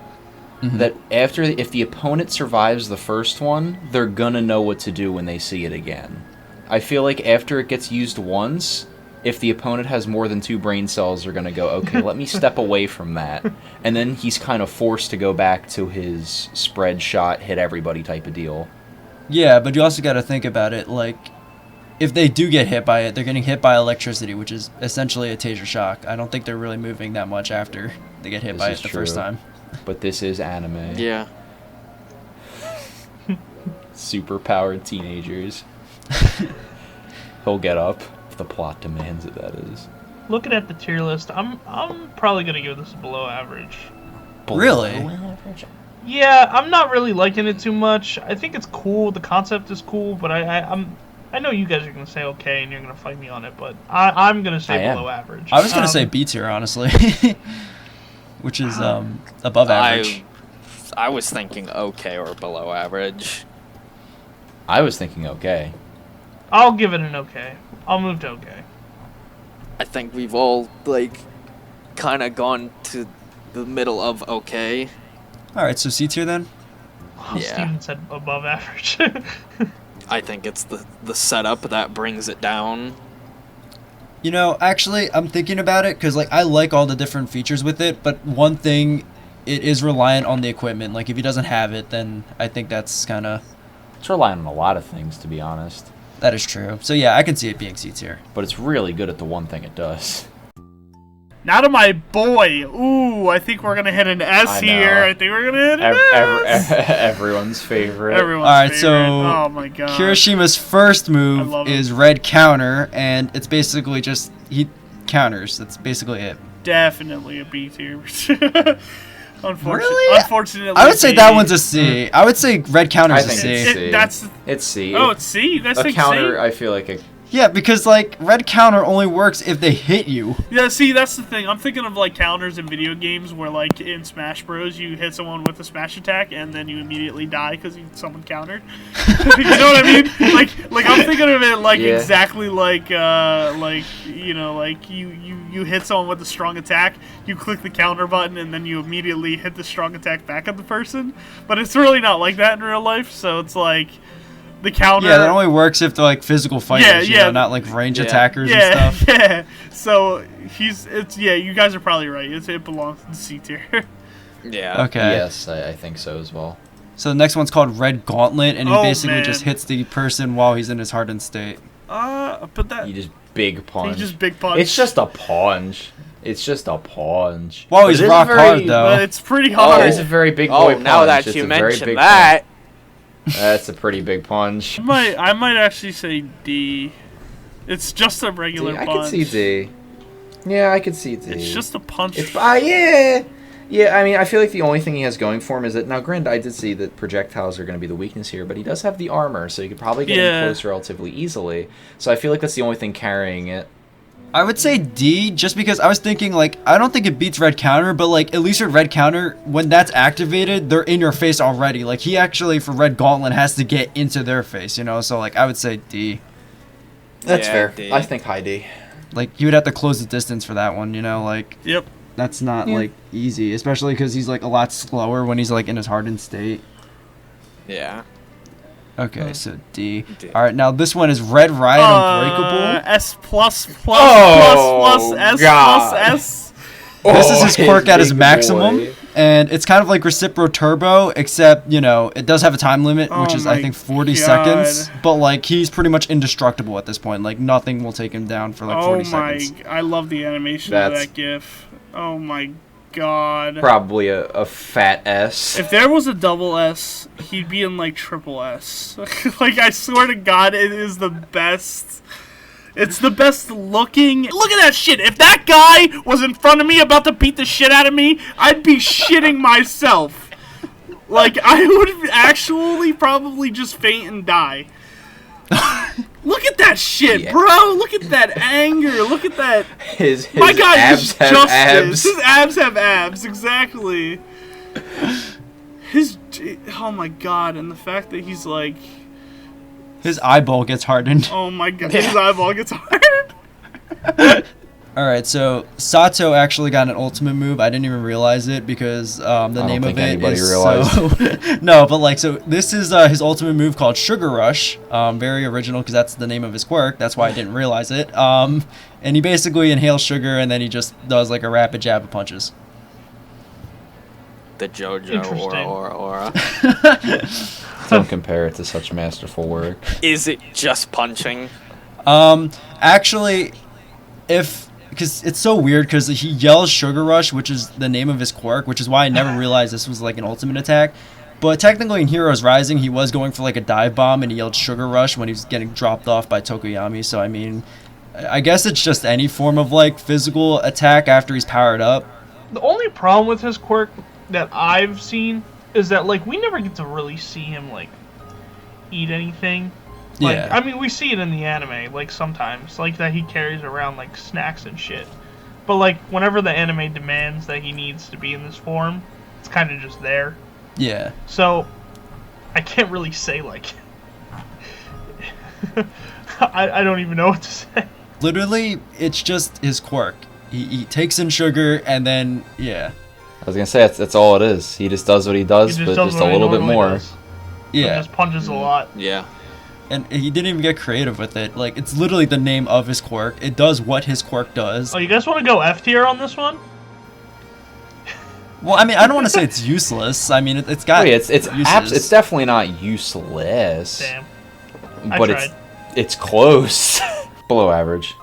that if the opponent survives the first one, they're gonna know what to do when they see it again. I feel like after it gets used once, if the opponent has more than 2 brain cells, they're gonna go, okay, let me step away from that, and then he's kind of forced to go back to his spread shot, hit everybody type of deal. Yeah, but you also got to think about it. Like, if they do get hit by it, they're getting hit by electricity, which is essentially a taser shock. I don't think they're really moving that much after they get hit This by is it the first true. time. But this is anime. Yeah. Super powered teenagers. He'll get up if the plot demands it, that is. Looking at the tier list, I'm probably gonna give this below average. Really? Yeah, I'm not really liking it too much. I think it's cool. The concept is cool, but I know you guys are gonna say okay, and you're gonna fight me on it, but I'm gonna say I am. below average. I was gonna say B tier, honestly, which is above average. I was thinking okay or below average. I was thinking okay. I'll give it an okay. I'll move to okay. I think we've all, like, kind of gone to the middle of okay. All right, so C tier then. Oh, Yeah. Steven said above average. I think it's the setup that brings it down. You know, actually, I'm thinking about it because, like, I like all the different features with it, but one thing, it is reliant on the equipment. Like, if he doesn't have it, then I think that's kind of... It's relying on a lot of things, to be honest. That is true. So, yeah, I can see it being C tier. But it's really good at the one thing it does. Now to my boy. Ooh, I think we're gonna hit an S I here. know. I think we're gonna hit an S. Everyone's favorite. Everyone's All right, favorite. so Oh my god. Kirishima's first I move love it. is red counter, and it's basically just he counters. That's basically it. Definitely a B tier. Really? Unfortunately, I would say B. that one's a C. I would say red counter I is a think C. it's C. That's It's C. oh, it's C. That's a like counter, C. I feel like Yeah, because like red counter only works if they hit you. Yeah, see, that's the thing. I'm thinking of like counters in video games where, like in Smash Bros, you hit someone with a smash attack and then you immediately die because someone countered. You know what I mean? Like I'm thinking of it like Yeah. exactly like you know, like you hit someone with a strong attack, you click the counter button and then you immediately hit the strong attack back at the person. But it's really not like that in real life. So it's like the counter. Yeah, that only works if they're like physical fighters, you yeah. know, not like range Yeah. attackers and Yeah, stuff. yeah. So you guys are probably right. It belongs in C tier. Yeah. Okay. yes, I think so as well. So the next one's called Red Gauntlet, and he Oh, basically man. just hits the person while he's in his hardened state. But that You just big punch. he just big punch. It's just a punch. It's just a punch. Well, But he's it is rock very- hard though. But it's pretty Oh, hard. it's a very big boy Oh, punch. now that It's you a very mention big that, punch. That's a pretty big punch. I might actually say D. It's just a regular I punch. could see D. Yeah, I could see D. It's just a punch. It's yeah. Yeah, I mean, I feel like the only thing he has going for him is that, now granted, I did see that projectiles are going to be the weakness here, but he does have the armor, so you could probably get him close relatively easily. So I feel like that's the only thing carrying it. I would say D, just because I was thinking, like, I don't think it beats Red Counter, but, like, at least with Red Counter, when that's activated, they're in your face already. Like, he actually, for Red Gauntlet, has to get into their face, you know? So, like, I would say D. That's Yeah, fair. D. I think high D. Like, you would have to close the distance for that one, you know? Like, Yep. that's not, Yeah. like, easy, especially because he's, like, a lot slower when he's, like, in his hardened state. yeah. Okay, so D. D. All right, now this one is Red Riot Unbreakable. S plus Oh, S God. plus S. This is his quirk at his big maximum, boy. and it's kind of like Recipro Turbo, except, you know, it does have a time limit, which Oh is, I my think, 40 God. seconds, but, like, he's pretty much indestructible at this point. Like, nothing will take him down for, like, 40 Oh my! seconds. I love the animation That's- of that GIF. Oh my God! Probably a fat S. If there was a double S, he'd be in like triple S. Like, I swear to God, it is the best. It's the best looking. Look at that shit. If that guy was in front of me about to beat the shit out of me, I'd be shitting myself. Like, I would actually probably just faint and die. Look at that shit, Yeah. bro. Look at that anger. Look at that. His My God, abs his have justice. abs. His abs have abs, exactly. Oh my God, and the fact that he's like, His eyeball gets hardened. oh my God, his eyeball gets hard. Alright, so Sato actually got an ultimate move. I didn't even realize it because the don't name of think it anybody is realized. so... No, but like, so this is his ultimate move called Sugar Rush. Very original because that's the name of his quirk. That's why I didn't realize it. And he basically inhales sugar and then he just does like a rapid jab of punches. The JoJo Interesting. aura. Don't compare it to such masterful work. Is it just punching? Actually, because it's so weird because he yells Sugar Rush, which is the name of his quirk, which is why I never realized this was like an ultimate attack. But technically in Heroes Rising, he was going for like a dive bomb and he yelled Sugar Rush when he was getting dropped off by Tokoyami. So I mean, I guess it's just any form of like physical attack after he's powered up. The only problem with his quirk that I've seen is that, like, we never get to really see him, like, eat anything. Like, Yeah. I mean, we see it in the anime, like, sometimes, like, that he carries around, like, snacks and shit. But, like, whenever the anime demands that he needs to be in this form, it's kind of just there. Yeah. So, I can't really say, like... I don't even know what to say. Literally, it's just his quirk. He takes in sugar, and then, yeah. I was gonna say that's all it is. He just does what he does, He but does just what a he little bit normally more. does. Yeah. Just punches a lot. Yeah. And he didn't even get creative with it. Like, it's literally the name of his quirk. It does what his quirk does. Oh, you guys want to go F tier on this one? Well, I mean, I don't want to say it's useless. I mean, it's got Wait, it's uses. definitely not useless. Damn. But I tried. it's close. Below average.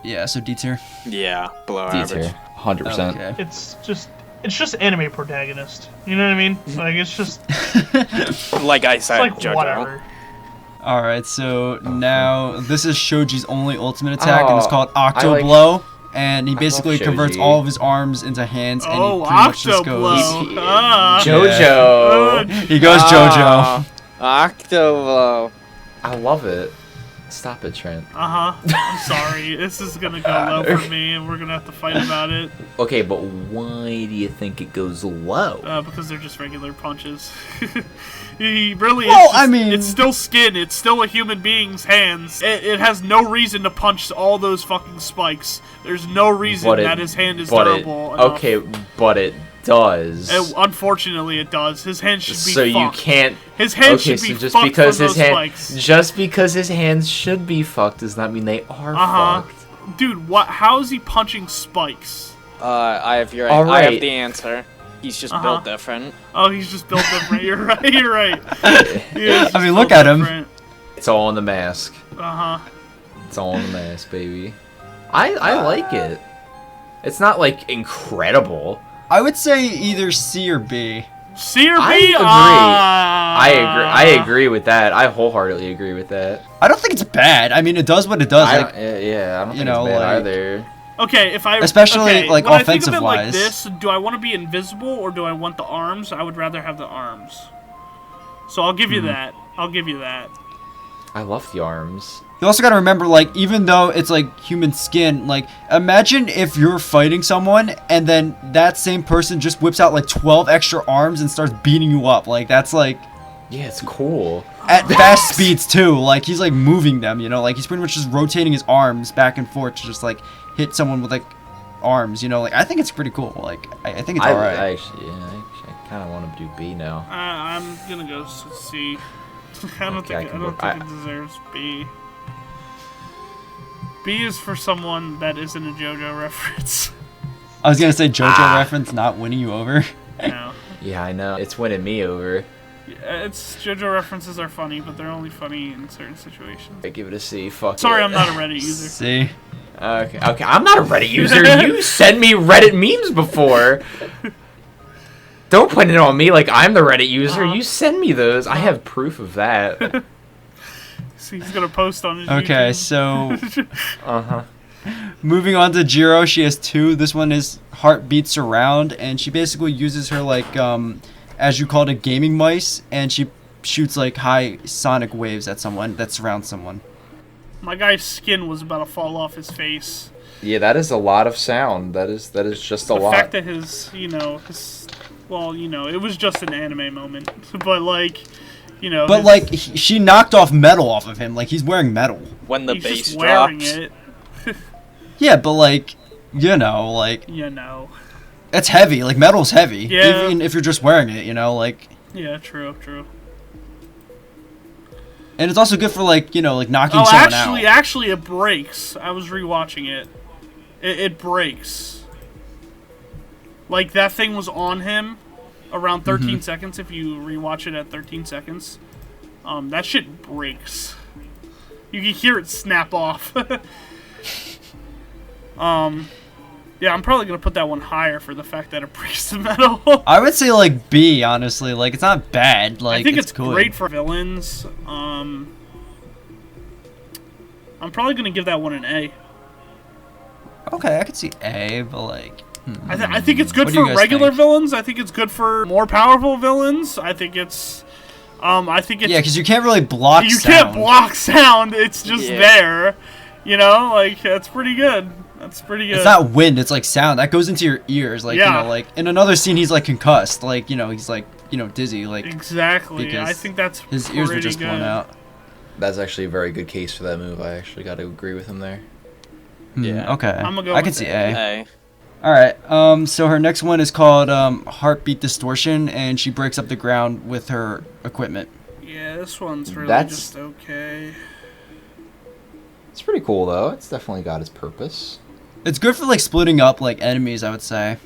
Yeah, so D tier. Yeah, below D average. tier. 100%. Okay. It's just anime protagonist. You know what I mean? Like, it's just Like I it's said, like JoJo. whatever. Alright, so now this is Shoji's only ultimate attack, and it's Oh, called I Octo like- Blow. And he basically Shoji. converts all of his arms into hands, and Oh, he pretty much just Octo goes. Blow. Ah. JoJo. He goes JoJo. Octoblow. I love it. Stop it, Trent. I'm sorry. This is gonna go low for me, and we're gonna have to fight about it. Okay, but why do you think it goes low? Because they're just regular punches. He really Well, is. I mean- it's still skin. It's still a human being's hands. It has no reason to punch all those fucking spikes. There's no reason But it- that his hand is but durable enough. okay, but it does. Unfortunately, it does. His hand should be So you fucked. can't. His hand Okay, should be so just fucked because from his those hand, spikes. just because his hands should be fucked does not mean they are fucked. Dude, what? How is he punching spikes? I have your. All I have right. the answer. He's just Uh-huh. built different. Oh, he's just built different. You're right. You're right. He is I mean, just look built at him. different. It's all in the mask. Uh-huh. It's all in the mask, baby. I like it. It's not like incredible. I would say either C or B. C or B? I agree. I agree with that. I wholeheartedly agree with that. I don't think it's bad. I mean, it does what it does. I Like, don't, yeah, I don't you think know, it's bad like- either. Okay, if I Especially, okay, like, when I think of it like offensive-wise. this, do I want to be invisible or do I want the arms? I would rather have the arms. So I'll give you that. I'll give you that. I love the arms. you also gotta remember, like, even though it's like human skin, like, imagine if you're fighting someone and then that same person just whips out like 12 extra arms and starts beating you up. Like, that's like Yeah, it's cool. at fast speeds too. Like, he's like moving them, you know, like he's pretty much just rotating his arms back and forth to just like hit someone with like arms, you know. Like, I think it's pretty cool. Like, I think it's alright. I actually, yeah, I kind of want to do B now. I'm gonna go C. I don't Okay, I think can I don't work- think it deserves B. B is for someone that isn't a JoJo reference. I was gonna say JoJo reference, not winning you over. No. Yeah, I know. It's winning me over. It's JoJo references are funny, but they're only funny in certain situations. I give it a C. Fuck Sorry, it. I'm not a Reddit user. See, Okay, I'm not a Reddit user. You send me Reddit memes before. Don't put it on me like I'm the Reddit user. You send me those. I have proof of that. So he's gonna post on his okay, YouTube. so moving on to Jiro, she has two. This one is Heartbeat Surround, and she basically uses her like as you called it, gaming mice, and she shoots like high sonic waves at someone that surrounds someone. My guy's skin was about to fall off his face. Yeah, that is a lot of sound. That is just a The lot. fact that his, well, it was just an anime moment, but like, But like she knocked off metal off of him. Like, he's wearing metal. When the he's bass just wearing drops. it. Yeah, but like, like it's heavy. Like, metal's heavy. Yeah. Even if you're just wearing it, like. Yeah, true. And it's also good for like like knocking Oh, someone out. actually, it breaks. I was rewatching it. It breaks. Like, that thing was on him around 13 seconds. If you rewatch it at 13 seconds, that shit breaks. You can hear it snap off. Yeah, I'm probably gonna put that one higher for the fact that it breaks the metal. I would say like B, honestly. Like, it's not bad. Like, I think it's good. great for villains. I'm probably gonna give that one an A. Okay, I could see A, but like. I think it's good What do you for guys regular think? villains. I think it's good for more powerful villains. I think it's. Yeah, because you can't really block you sound. can't block sound. It's just Yeah. there. Like, that's pretty good. That's pretty good. It's not wind, it's like sound. That goes into your ears. Like, Yeah. you know, like in another scene, he's like concussed. Like, you know, he's like, you know, dizzy. Like, Exactly. because I think that's his ears were pretty just blown good. out. That's actually a very good case for that move. I actually got to agree with him there. Yeah. Okay. I'm gonna go I can with see A. A. Hey. All right. So her next one is called Heartbeat Distortion, and she breaks up the ground with her equipment. Yeah, this one's really That's- just okay. It's pretty cool though. It's definitely got its purpose. It's good for like splitting up like enemies, I would say,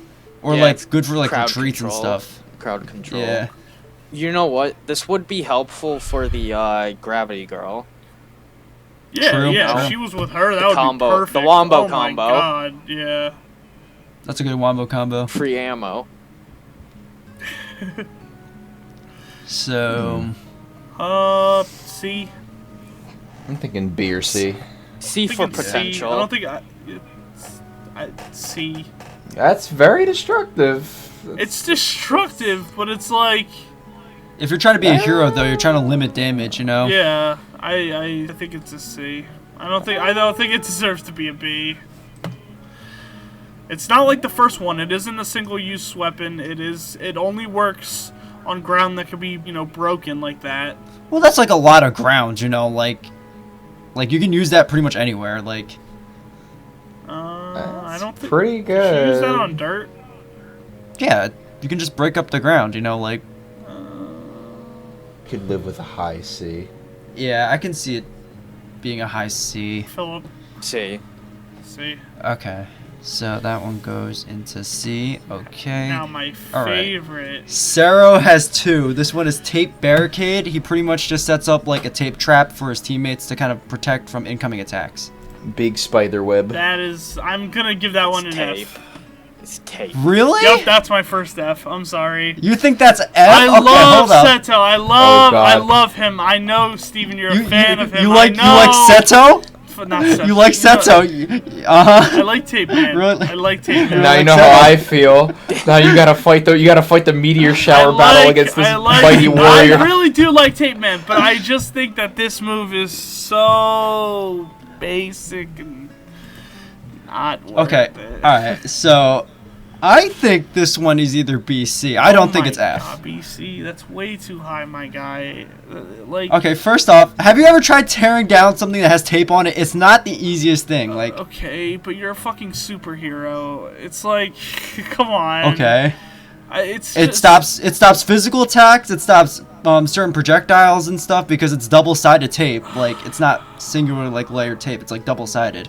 or Yeah, like it's good for like crowd retreats and control. stuff. Crowd control. Yeah. You know what? This would be helpful for the Gravity Girl. Yeah, True, yeah. true. If she was with her, that The would combo- be perfect. the wombo oh combo. My God, yeah. That's a good wombo combo. Free ammo. So, C. I'm thinking B or C. C for Thinking C. potential. I don't think C. That's very destructive. It's destructive, but it's like, if you're trying to be a hero though, you're trying to limit damage, you know. yeah. I think it's a C. I don't think it deserves to be a B. It's not like the first one. It isn't a single-use weapon. It only works on ground that could be, you know, broken like that. Well, that's like a lot of ground, you know. Like you can use that pretty much anywhere. Like, I don't think Pretty Did she use that good. on dirt? yeah, you can just break up the ground, you know. Like, Could live with a high C. yeah, I can see it being a high C. Philip, C. C. Okay, so that one goes into C. Okay. Now my All right. favorite. Sero has 2. This one is Tape Barricade. He pretty much just sets up like a tape trap for his teammates to kind of protect from incoming attacks. Big spider web. That is, I'm gonna give that one an Tape. F. It's tape. Really? Yep, that's my first F. I'm sorry. You think that's F? I Okay, love hold up. Seto. I God. love him. I know, Steven, you're You, a fan of him. you like I know. Seto? Not Seto. You like Seto? I Uh-huh. like Tape Man. Really? I like Tape Man. Now you know Seven. how I feel. Now you gotta fight the meteor shower battle against this mighty warrior. I really do like Tape Man, but I just think that this move is so basic and not worth Okay, it. alright, so I think this one is either B, C. I don't think it's F. God, BC, that's way too high, my guy. Like, Okay, first off, have you ever tried tearing down something that has tape on it? It's not the easiest thing. Like, okay, but you're a fucking superhero. It's like, come on. okay. It's It stops physical attacks, it stops certain projectiles and stuff because it's double-sided tape. Like, it's not singular like layered tape, it's like double-sided.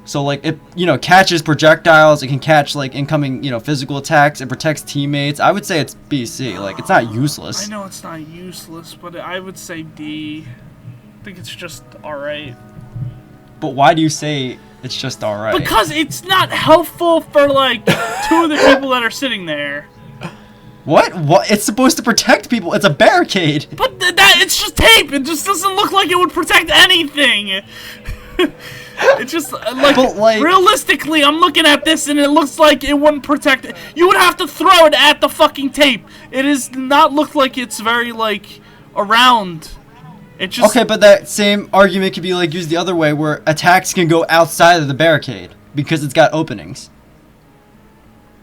So like it, you know, catches projectiles, it can catch like incoming, you know, physical attacks, it protects teammates. I would say it's BC. Like, it's not useless. I know it's not useless, but I would say D. I think it's just alright. But why do you say it's just alright? Because it's not helpful for like 2 of the people that are sitting there. What? It's supposed to protect people. It's a barricade. But that it's just tape. It just doesn't look like it would protect anything. It's just like, But, like- realistically, I'm looking at this and it looks like it wouldn't protect it. You would have to throw it at the fucking tape. It is not look like it's very like around. It just Okay, but that same argument could be like used the other way, where attacks can go outside of the barricade because it's got openings.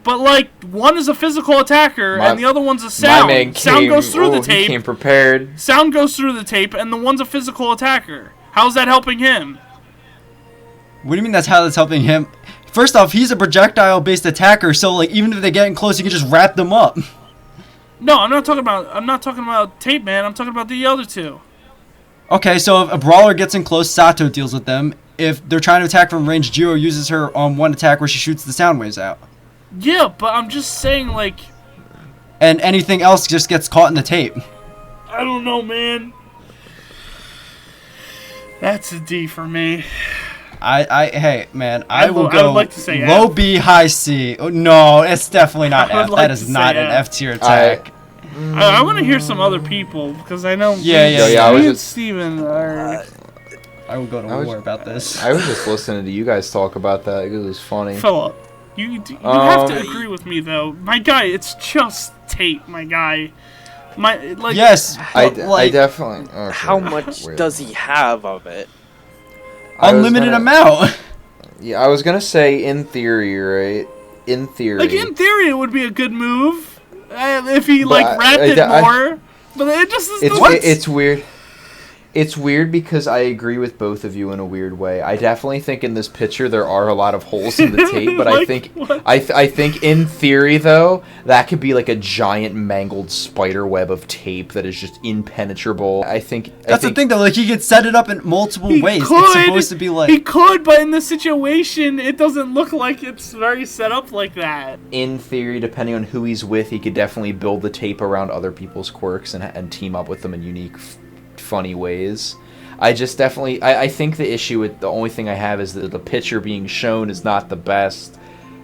But like one is a physical attacker and the other one's a My sound. man Sound goes through the He tape. came prepared. Sound goes through the tape, and the one's a physical attacker. How's that helping him? What do you mean that's how that's helping him? First off, he's a projectile-based attacker, so like even if they get in close, you can just wrap them up. No, I'm not talking about Tape Man. I'm talking about the other two. Okay, so if a brawler gets in close, Sato deals with them. If they're trying to attack from range, Jiro uses her on one attack where she shoots the sound waves out. Yeah, but I'm just saying, like, And anything else just gets caught in the tape. I don't know, man. That's a D for me. Hey, man, I I will would go like to say low F. B, high C. Oh, no, it's definitely not I would F. like That to is not say an F. F tier attack. I want to hear some other people because I know. Yeah, I was me and just- Steven are. I will go to I was- war about this. I was just listening to you guys talk about that. It was funny. Philip, you have to Um, agree with me though, my guy. It's just tape, my guy. Like Yes, I but, like, definitely. Okay, How much wait. does he have of it? unlimited amount. Yeah, I was gonna say in theory, right? In theory. Like, in theory, it would be a good move if he, But wrapped it more. But it just is it's weird. It's weird because I agree with both of you in a weird way. I definitely think in this picture there are a lot of holes in the tape, but I think I think in theory though that could be like a giant mangled spider web of tape that is just impenetrable. I think That's the thing though. Like he could set it up in multiple ways. Could, it's supposed to be like he could, but in this situation, it doesn't look like it's very set up like that. In theory, depending on who he's with, he could definitely build the tape around other people's quirks and team up with them in unique, funny ways. I just definitely I think the issue with the only thing I have is that the picture being shown is not the best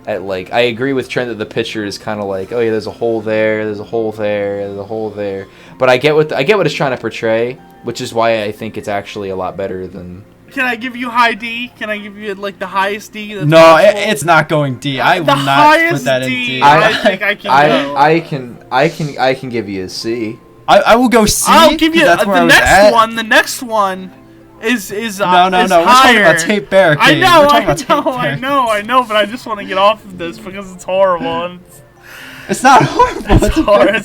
at like I agree with Trent that the picture is kind of like, oh yeah, there's a hole there, there's a hole there, there's a hole there, but I get what it's trying to portray, which is why I think it's actually a lot better than. Can I give you high D? Can I give you like the highest D? That's no, possible? it's not going D. I will the not put that in D. I think I can go. I can give you a C. I will go C. I'll give you that's where the I was next at. one. The next one is No. is We're talking higher. about tape barricade. I know, We're talking about tape I know, but I just want to get off of this because it's horrible. And it's not horrible. it's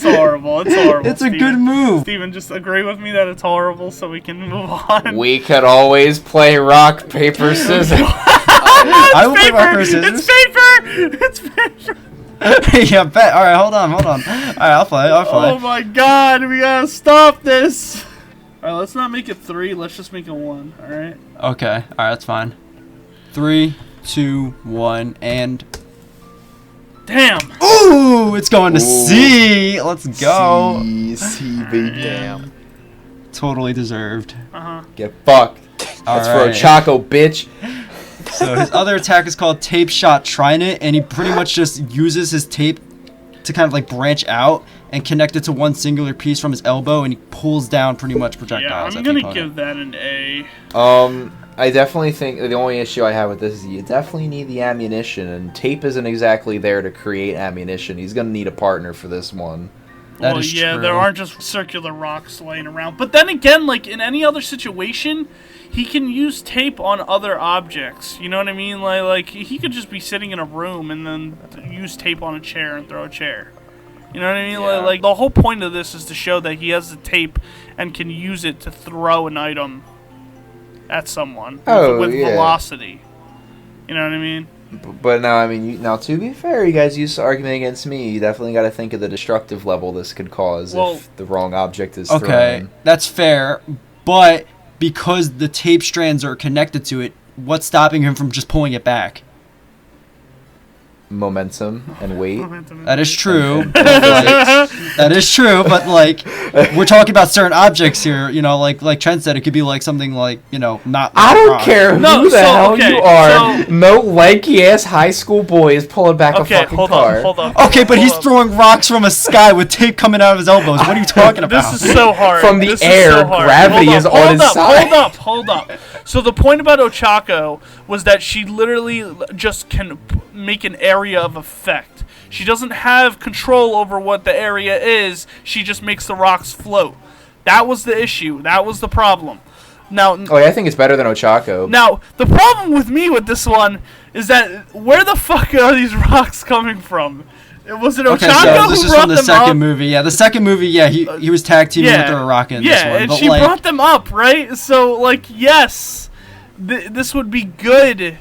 horrible. It's horrible. It's a good move. Steven, just agree with me that it's horrible so we can move on. We could always play rock, paper, scissors. I will play rock, paper, scissors. It's paper. Yeah, bet. All right, hold on. All right, I'll play. Oh my God, we gotta stop this. All right, let's not make it 3. Let's just make it 1. All right. Okay. All right, that's fine. 3, 2, 1, and. Damn. Ooh, it's going to C. Let's go. C, baby. Damn. Totally deserved. Get fucked. All That's right. for Ochako, bitch. So his other attack is called Tape Shot Trinit, and he pretty much just uses his tape to kind of like branch out and connect it to one singular piece from his elbow, and he pulls down pretty much projectiles. Yeah, I'm at the gonna opponent. give that an A. I definitely think the only issue I have with this is you definitely need the ammunition, and tape isn't exactly there to create ammunition. He's gonna need a partner for this one. That Well, is yeah, true. there aren't just circular rocks laying around. But then again, like in any other situation, he can use tape on other objects. You know what I mean? Like he could just be sitting in a room and then use tape on a chair and throw a chair. You know what I mean? Yeah. Like the whole point of this is to show that he has the tape and can use it to throw an item at someone with yeah. velocity. You know what I mean? But now, I mean, now to be fair, you guys used the argument against me. You definitely got to think of the destructive level this could cause if the wrong object is Okay, thrown. that's fair, but because the tape strands are connected to it, what's stopping him from just pulling it back? Momentum and weight. That is true. That is true, but like we're talking about certain objects here. You know, like Trent said, it could be like something like not. Like I don't rock. care No, who the so, hell okay, you are. so- No lanky ass high school boy is pulling back a Okay, fucking hold car. on, hold on. Okay, but hold he's on. throwing rocks from a sky with tape coming out of his elbows. What are you talking about? This is so hard. From the This air, is so hard. gravity Hold is up, on hold his up, side. Hold up. So the point about Ochako was that she literally just can make an area of effect. She doesn't have control over what the area is. She just makes the rocks float. That was the issue. That was the problem. Now, Oh, yeah, I think it's better than Ochako. now the problem with me with this one is that where the fuck are these rocks coming from? Was it Ochako Okay, so this who is brought from the them second up? movie. Yeah, the second movie. Yeah, he was tag teaming with her rock in this one. and But she like, brought them up, right? So, like, yes, this would be good,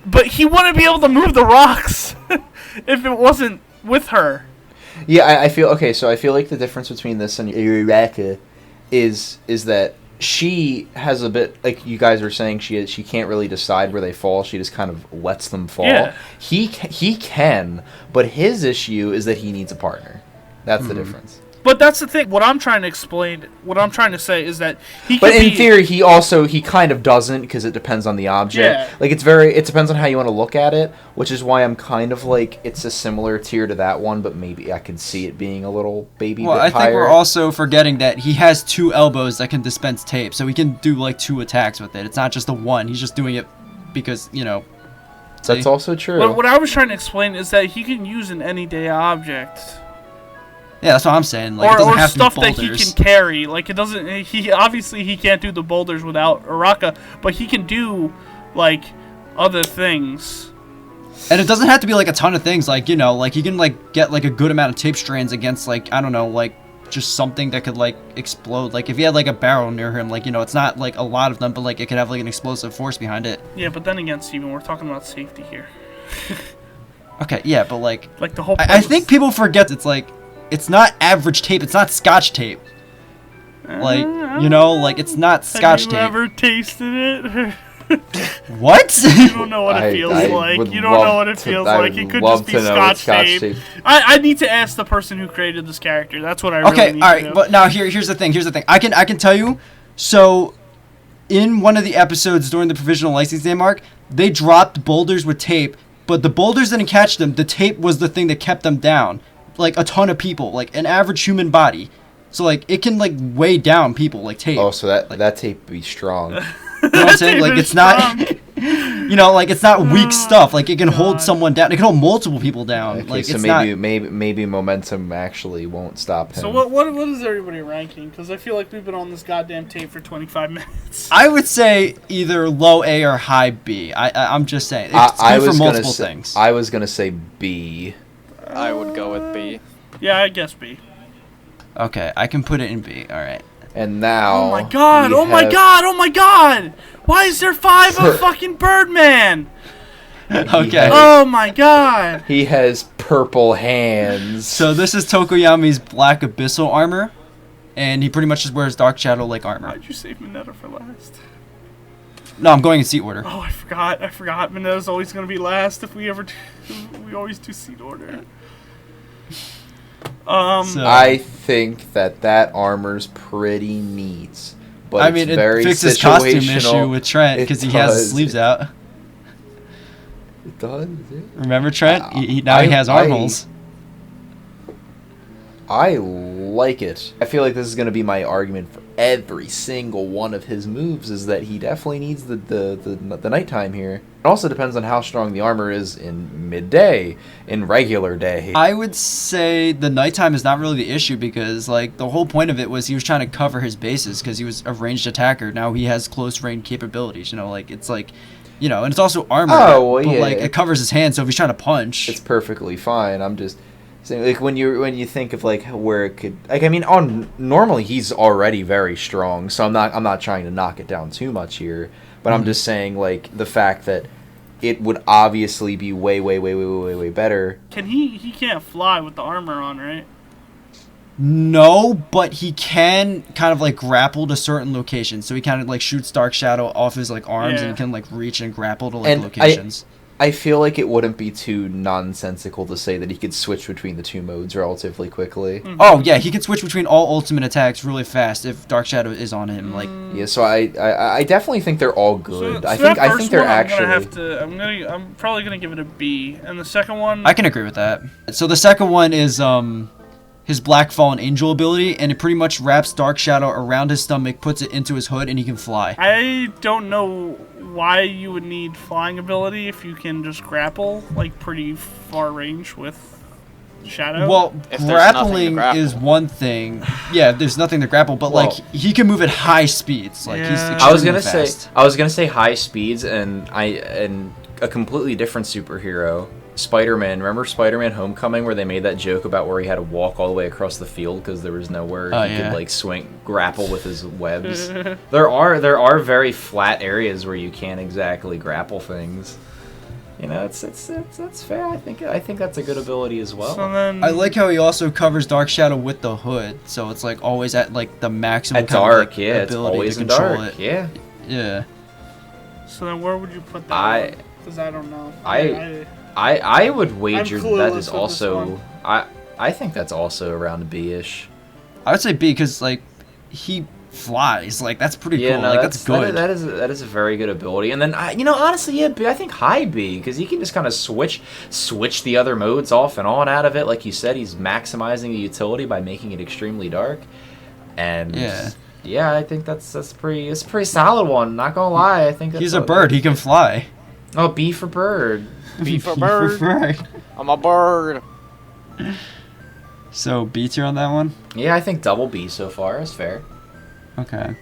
but he wouldn't be able to move the rocks if it wasn't with her. Yeah, I feel okay. So I feel like the difference between this and Eureka is that she has a bit like you guys were saying. She can't really decide where they fall. She just kind of lets them fall. Yeah. He can, but his issue is that he needs a partner. That's the difference. But that's the thing. What I'm trying to explain, what I'm trying to say is that he But could in be, theory, he kind of doesn't because it depends on the object. Yeah. Like it depends on how you want to look at it, which is why I'm kind of like it's a similar tier to that one, but maybe I could see it being a little baby well, bit I think higher. we're also forgetting that he has 2 elbows that can dispense tape, so he can do like 2 attacks with it. It's not just the one. He's just doing it because That's also true. What I was trying to explain is that he can use an anyday object. Yeah, that's what I'm saying. Like, it doesn't or have stuff to be that he boulders. can carry. Like it doesn't. He obviously he can't do the boulders without Araka, but he can do like other things. And it doesn't have to be like a ton of things. Like, you know, like you can like get like a good amount of tape strands against like, I don't know, like just something that could like explode. Like if he had like a barrel near him, like, you know, it's not like a lot of them, but like it could have like an explosive force behind it. Yeah, but then again, Steven, we're talking about safety here. Okay, yeah, but like The whole. I think people forget it's like it's not average tape, it's not Scotch tape. Like, you know, like it's not Scotch Have you tape. ever tasted it? What? You don't know what it feels like. You don't know what it feels like. It could just be Scotch tape. I need to ask the person who created this character. That's what I really Okay, need all to right, know. but now here's the thing. I can tell you. So, in one of the episodes during the provisional licensing arc, they dropped boulders with tape, but the boulders didn't catch them. The tape was the thing that kept them down. Like a ton of people, like an average human body. So like it can like weigh down people like tape. Oh, so that tape would be strong. You know what I'm saying? Like it's not, you know, like it's not weak stuff. Like it can hold someone down. It can hold multiple people down. Okay, like so it's maybe momentum actually won't stop him. So what is everybody ranking? Because I feel like we've been on this goddamn tape for 25 minutes. I would say either low A or high B. I'm just saying it's good for multiple things. I was gonna say B. I would go with B. Yeah, I guess B. Okay, I can put it in B. All right. And now. Oh my god! Oh my god! Oh my god! Why is there 5 of fucking Birdman? Okay. Oh my god! He has purple hands. So this is Tokoyami's Black Abyssal armor, and he pretty much just wears Dark Shadow like armor. Why'd you save Mineta for last? No, I'm going in seat order. Oh, I forgot. Mineta's always gonna be last if we ever do. We always do seat order. So, I think that armor's pretty neat, but I mean, it's very it fixes costume situational. issue with Trent because he has his sleeves out. It does. Yeah. Remember Trent? Now he has armholes. I like it. I feel like this is going to be my argument for every single one of his moves, is that he definitely needs the nighttime here. It also depends on how strong the armor is in midday, in regular day. I would say the nighttime is not really the issue because, like, the whole point of it was he was trying to cover his bases because he was a ranged attacker. Now he has close range capabilities, you know, like, it's like, you know, and it's also armor, but, yeah. like, it covers his hand, so if he's trying to punch... It's perfectly fine. I'm just saying, like, when you think of, like, where it could... Like, I mean, normally he's already very strong, so I'm not trying to knock it down too much here. But I'm just saying, like, the fact that it would obviously be way better. He can't fly with the armor on, right? No, but he can kind of, like, grapple to certain locations. So he kind of, like, shoots Dark Shadow off his, like, arms and can, like, reach and grapple to, like, And locations. I feel like it wouldn't be too nonsensical to say that he could switch between the two modes relatively quickly. Oh, yeah, he can switch between all ultimate attacks really fast if Dark Shadow is on him. Like, Yeah, so I definitely think they're all good. So I that think first they're one, actually. I'm probably gonna give it a B, and the second one. I can agree with that. So the second one is his Black Fallen Angel ability, and it pretty much wraps Dark Shadow around his stomach, puts it into his hood, and he can fly. I don't know why you would need flying ability if you can just grapple like pretty far range with Shadow. Well, If there's nothing to grappling grapple. is one thing. Yeah, there's nothing to grapple, but Well- like he can move at high speeds. Like he's Yeah. extremely fast. I was gonna say high speeds and a completely different superhero. Spider-Man. Remember Spider-Man Homecoming where they made that joke about where he had to walk all the way across the field because there was nowhere he yeah. could like grapple with his webs. There are very flat areas where you can't exactly grapple things. You know, it's that's fair. I think that's a good ability as well. So then I like how he also covers Dark Shadow with the hood, so it's like always at like the maximum At kind of, dark, like, yeah, it's ability always to in control dark. it. Yeah. Yeah. So then where would you put that? Because I don't know. I would wager I'm that clueless is with this also one. I think that's also around B-ish. I would say B because like he flies. Like that's pretty Yeah, cool. no, Like that's good. That is a very good ability. And then honestly, yeah, B, I think high B because he can just kind of switch the other modes off and on out of it. Like you said, he's maximizing the utility by making it extremely dark. And yeah, I think it's a pretty solid one. Not gonna lie, I think He's a bird. He can fly. Oh, B for bird. B for bird. bird. I'm a bird. So B tier on that one. Yeah, I think double B so far is fair. Okay.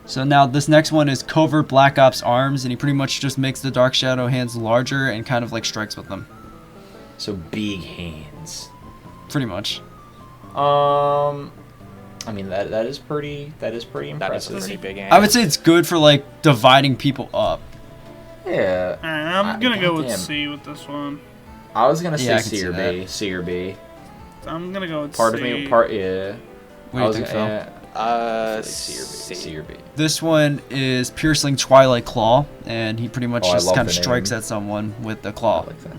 So now this next one is Covert Black Ops Arms, and he pretty much just makes the Dark Shadow hands larger and kind of like strikes with them. So big hands. Pretty much. I mean that is pretty impressive. That is a pretty big hand. I would say it's good for like dividing people up. Yeah. Alright, I'm gonna go with goddamn. C with this one. I was gonna say Yeah, I could C see or that. B. C or B. I'm gonna go with Part C. of me, yeah. What do you think, Phil? C or B. C. This one is Piercing Twilight Claw, and he pretty much Oh, I just love kind of the strikes name. at someone with the I claw. like that.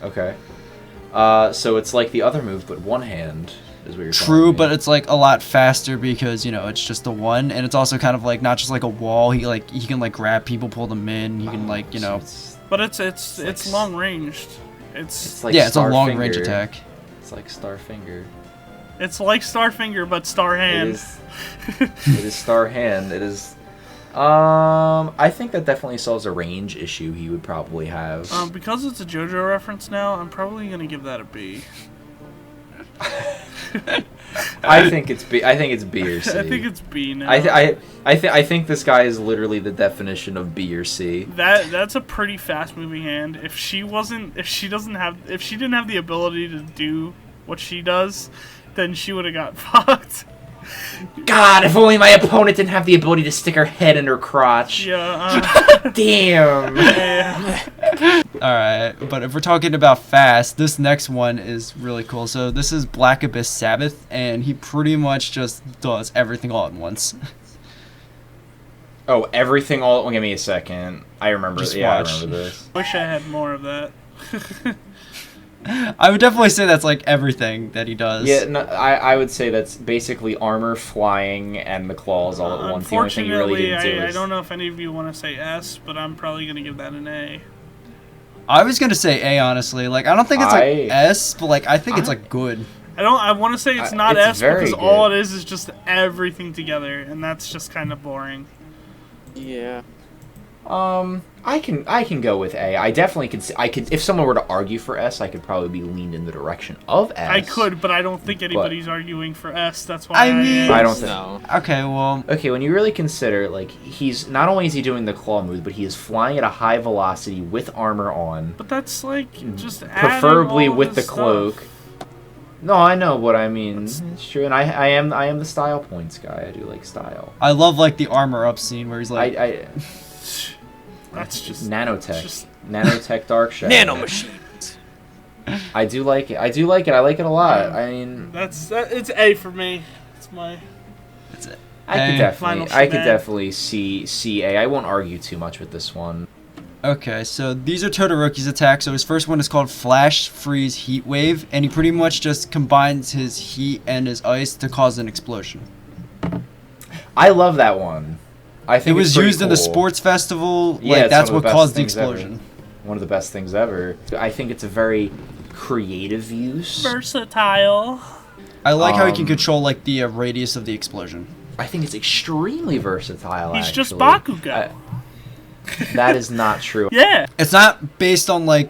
Okay. So it's like the other move, but one hand is what you're telling True, me. but it's like a lot faster because, you know, it's just a one, and it's also kind of like not just like a wall. He can like grab people, pull them in. He can like, you So know, But it's like long ranged. it's like yeah, it's a long Starfinger. range attack. It's like Starfinger. It's like Starfinger but Star Hand. It is. It is Star Hand. It is. I think that definitely solves a range issue he would probably have. Because it's a JoJo reference now, I'm probably gonna give that a B. I think it's B. I think it's B or C. I think it's B now. I think this guy is literally the definition of B or C. That's a pretty fast moving hand. If she didn't have the ability to do what she does, then she would have got fucked. God, if only my opponent didn't have the ability to stick her head in her crotch. Yeah. Damn. Yeah. Alright, but if we're talking about fast, this next one is really cool. So this is Black Abyss Sabbath, and he pretty much just does everything all at once. Oh, everything all. Give me a second. I remember. Just Yeah, watch. I remember this. Wish I had more of that. I would definitely say that's like everything that he does. Yeah, no, I would say that's basically armor, flying, and the claws all at once. The only thing you really Unfortunately, didn't do I is... don't know if any of you want to say S, but I'm probably gonna give that an A. I was gonna say A, honestly. Like, I don't think it's like I- S, but like I think it's like good. I want to say it's not it's S very because all good. it is just everything together, and that's just kind of boring. Yeah. I can go with A. I definitely could. I could. If someone were to argue for S, I could probably be leaned in the direction of S. I could, but I don't think anybody's arguing for S. That's why I mean- I don't think. No. Okay, well, Okay, when you really consider, like, he's not only is he doing the claw move, but he is flying at a high velocity with armor on, But that's like just adding preferably all with this the cloak. stuff. No, I know what I mean. It's true, and I am the style points guy. I do like style. I love like the armor up scene where he's like, I That's just nanotech, just- nanotech dark shadow. Nano machines. I do like it. I like it a lot. I mean, it's A for me. It's my I Final could shebang. definitely see A. I won't argue too much with this one. okay, so these are Todoroki's attacks. So his first one is called Flash Freeze Heat Wave, and he pretty much just combines his heat and his ice to cause an explosion. I love that one. I think It was it's pretty used in the cool. sports festival. Yeah, Like it's that's one of what the best caused the things ever. explosion. One of the best things ever. I think it's a very creative use. versatile. I like how he can Um, control like the radius of the explosion. I think it's extremely versatile. He's just actually. Bakugo. That is not true. Yeah. It's not based on like,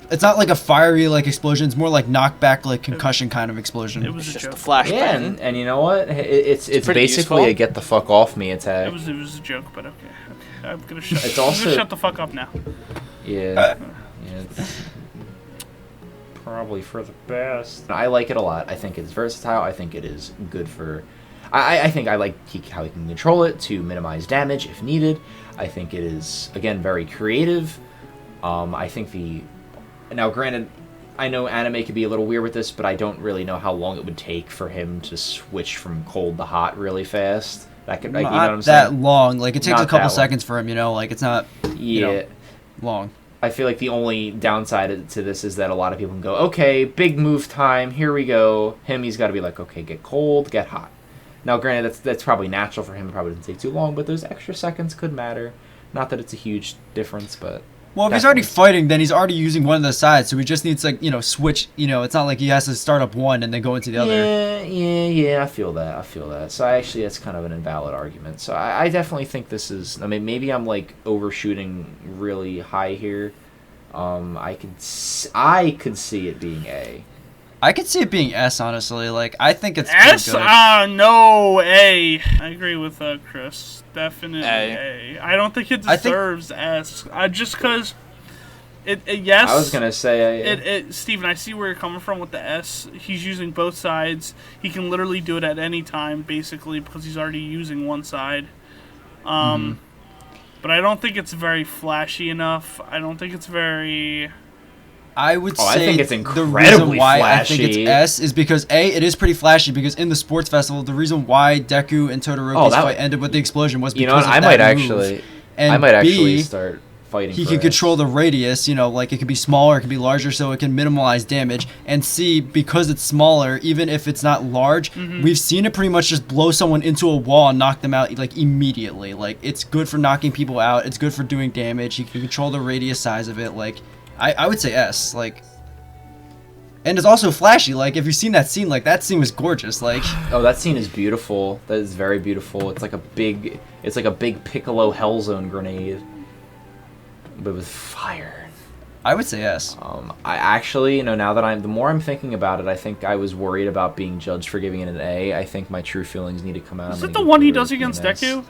it's not like a fiery like explosion. It's more like knockback, like concussion kind of explosion. It was It's a just joke. a flashbang. Yeah, and you know what? It's pretty basically useful. a get the fuck off me attack. It was a joke, but okay. I'm gonna shut. It's I'm also- gonna shut the fuck up now. Yeah. Yeah, it's probably for the best. I like it a lot. I think it's versatile. I think it is good for... I think I like how he can control it to minimize damage if needed. I think it is, again, very creative. I think the... Now, granted, I know anime could be a little weird with this, but I don't really know how long it would take for him to switch from cold to hot really fast. That could, like, you know what I'm Not that saying? long. Like it takes Not a couple that long. seconds for him. You know, like it's not Yeah. know. long. I feel like the only downside to this is that a lot of people can go, okay, big move time, here we go. He's got to be like, okay, get cold, get hot. Now, granted, that's probably natural for him. It probably doesn't take too long, but those extra seconds could matter. Not that it's a huge difference, but... Well, if he's already fighting, then he's already using one of the sides, so he just needs like switch. It's not like he has to start up one and then go into the other. Yeah, I feel that. So actually, that's kind of an invalid argument. So I definitely think this is... I mean, maybe I'm like overshooting really high here. I could see it being A. I could see it being S, honestly. Like, I think it's S? pretty good. No, A. I agree with Chris. Definitely A. A. I don't think it I think- deserves S. Just because yes. I was gonna say Steven, I see where you're coming from with the S. He's using both sides. He can literally do it at any time, basically, because he's already using one side. But I don't think it's very flashy enough. I don't think it's very... I would say I think it's the reason incredibly why I think flashy. it's S is because A, it is pretty flashy, because in the sports festival, the reason why Deku and Todoroki's fight ended with the explosion was because You know what? of I that might move. actually. And I might B, actually start fighting. he for can S. control the radius, like it could be smaller, it could be larger, so it can minimize damage. And C, because it's smaller, even if it's not large, we've seen it pretty much just blow someone into a wall and knock them out like immediately. Like, it's good for knocking people out, it's good for doing damage, he can control the radius size of it. Like, I would say S, like. And it's also flashy. Like, if you've seen that scene, like, that scene was gorgeous. Like, Oh, that scene is beautiful. That is very beautiful. It's like a big Piccolo Hellzone grenade, but with fire. I would say yes. I actually, now that the more I'm thinking about it, I think I was worried about being judged for giving it an A. I think my true feelings need to come out. Is I'm it gonna the give one he Todoroki does an against S. Deku?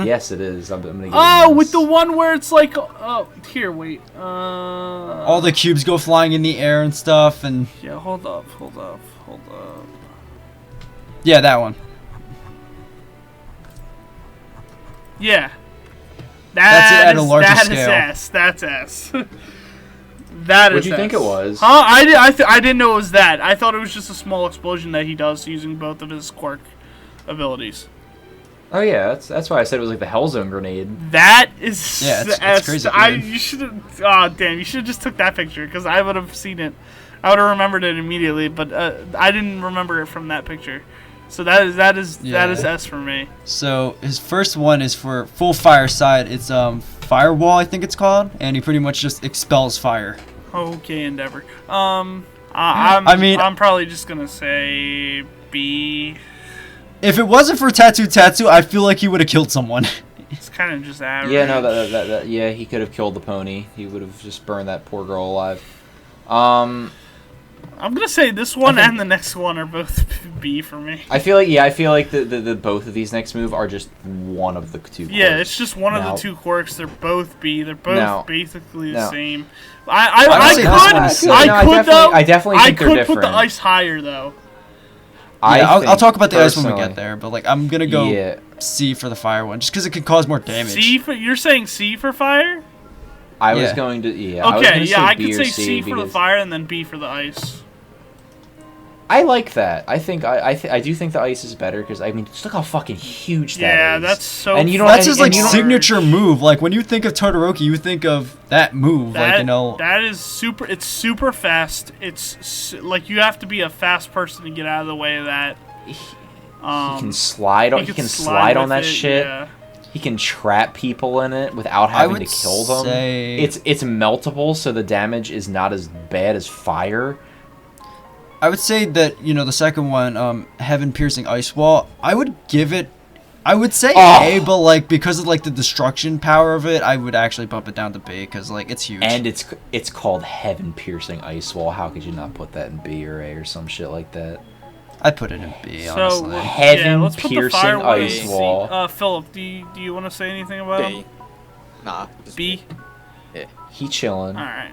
Yes, it is. I'm gonna give it Oh, an with S. the one where it's like... Oh, here, wait. All the cubes go flying in the air and stuff, and Yeah, hold up. yeah, that one. Yeah. That's it at a larger that scale. Is S. That's S. That is What'd you think S. it was? Huh? I didn't know it was that. I thought it was just a small explosion that he does using both of his quirk abilities. Oh yeah, that's why I said it was like the Hellzone grenade. That is Yeah, it's S. crazy, dude. You should have. Oh damn! You should have just took that picture because I would have seen it. I would have remembered it immediately, but I didn't remember it from that picture. So that is Yeah. S for me. So his first one is for full fire side. It's Firewall, I think it's called, and he pretty much just expels fire. Okay, Endeavor. I'm probably just gonna say B. If it wasn't for Tatsu, I feel like he would have killed someone. It's kind of just average. Yeah, no, that yeah, he could have killed the pony. He would have just burned that poor girl alive. I'm gonna say this one and the next one are both B for me. I feel like the both of these next move are just one of the two. Yeah, quirks. it's just one of Now- the two quirks. They're both B. They're both Now- basically the now- same. I would say this one is C. I definitely think they're could put the different. ice higher though. Yeah, I'll think talk about the ice when we personally- get there, but like I'm gonna go Yeah. C for the fire one, just because it could cause more damage. You're saying C for fire? I was Yeah. going to I was Okay, gonna yeah, say I B could or say C for the because fire and then B for the ice. I like that. I think I do think the ice is better because I mean just look how fucking huge that is. Yeah, that's so. And you don't- That's his like and you don't- signature move. Like when you think of Todoroki, you think of that move. That is super. It's super fast. Like you have to be a fast person to get out of the way of that. He can slide on. He can slide on with that it, shit. Yeah. He can trap people in it without I having would to kill them. say- It's meltable, so the damage is not as bad as fire. I would say that the second one, Heaven Piercing Ice Wall. I would give it. I would say A, but like because of like the destruction power of it, I would actually bump it down to B because like it's huge. And it's called Heaven Piercing Ice Wall. How could you not put that in B or A or some shit like that? I'd put it in B, So honestly. Heaven let's put the piercing fire one in ice C. wall. Philip, do you want to say anything about B. him? Nah. Just B. He chilling. All right.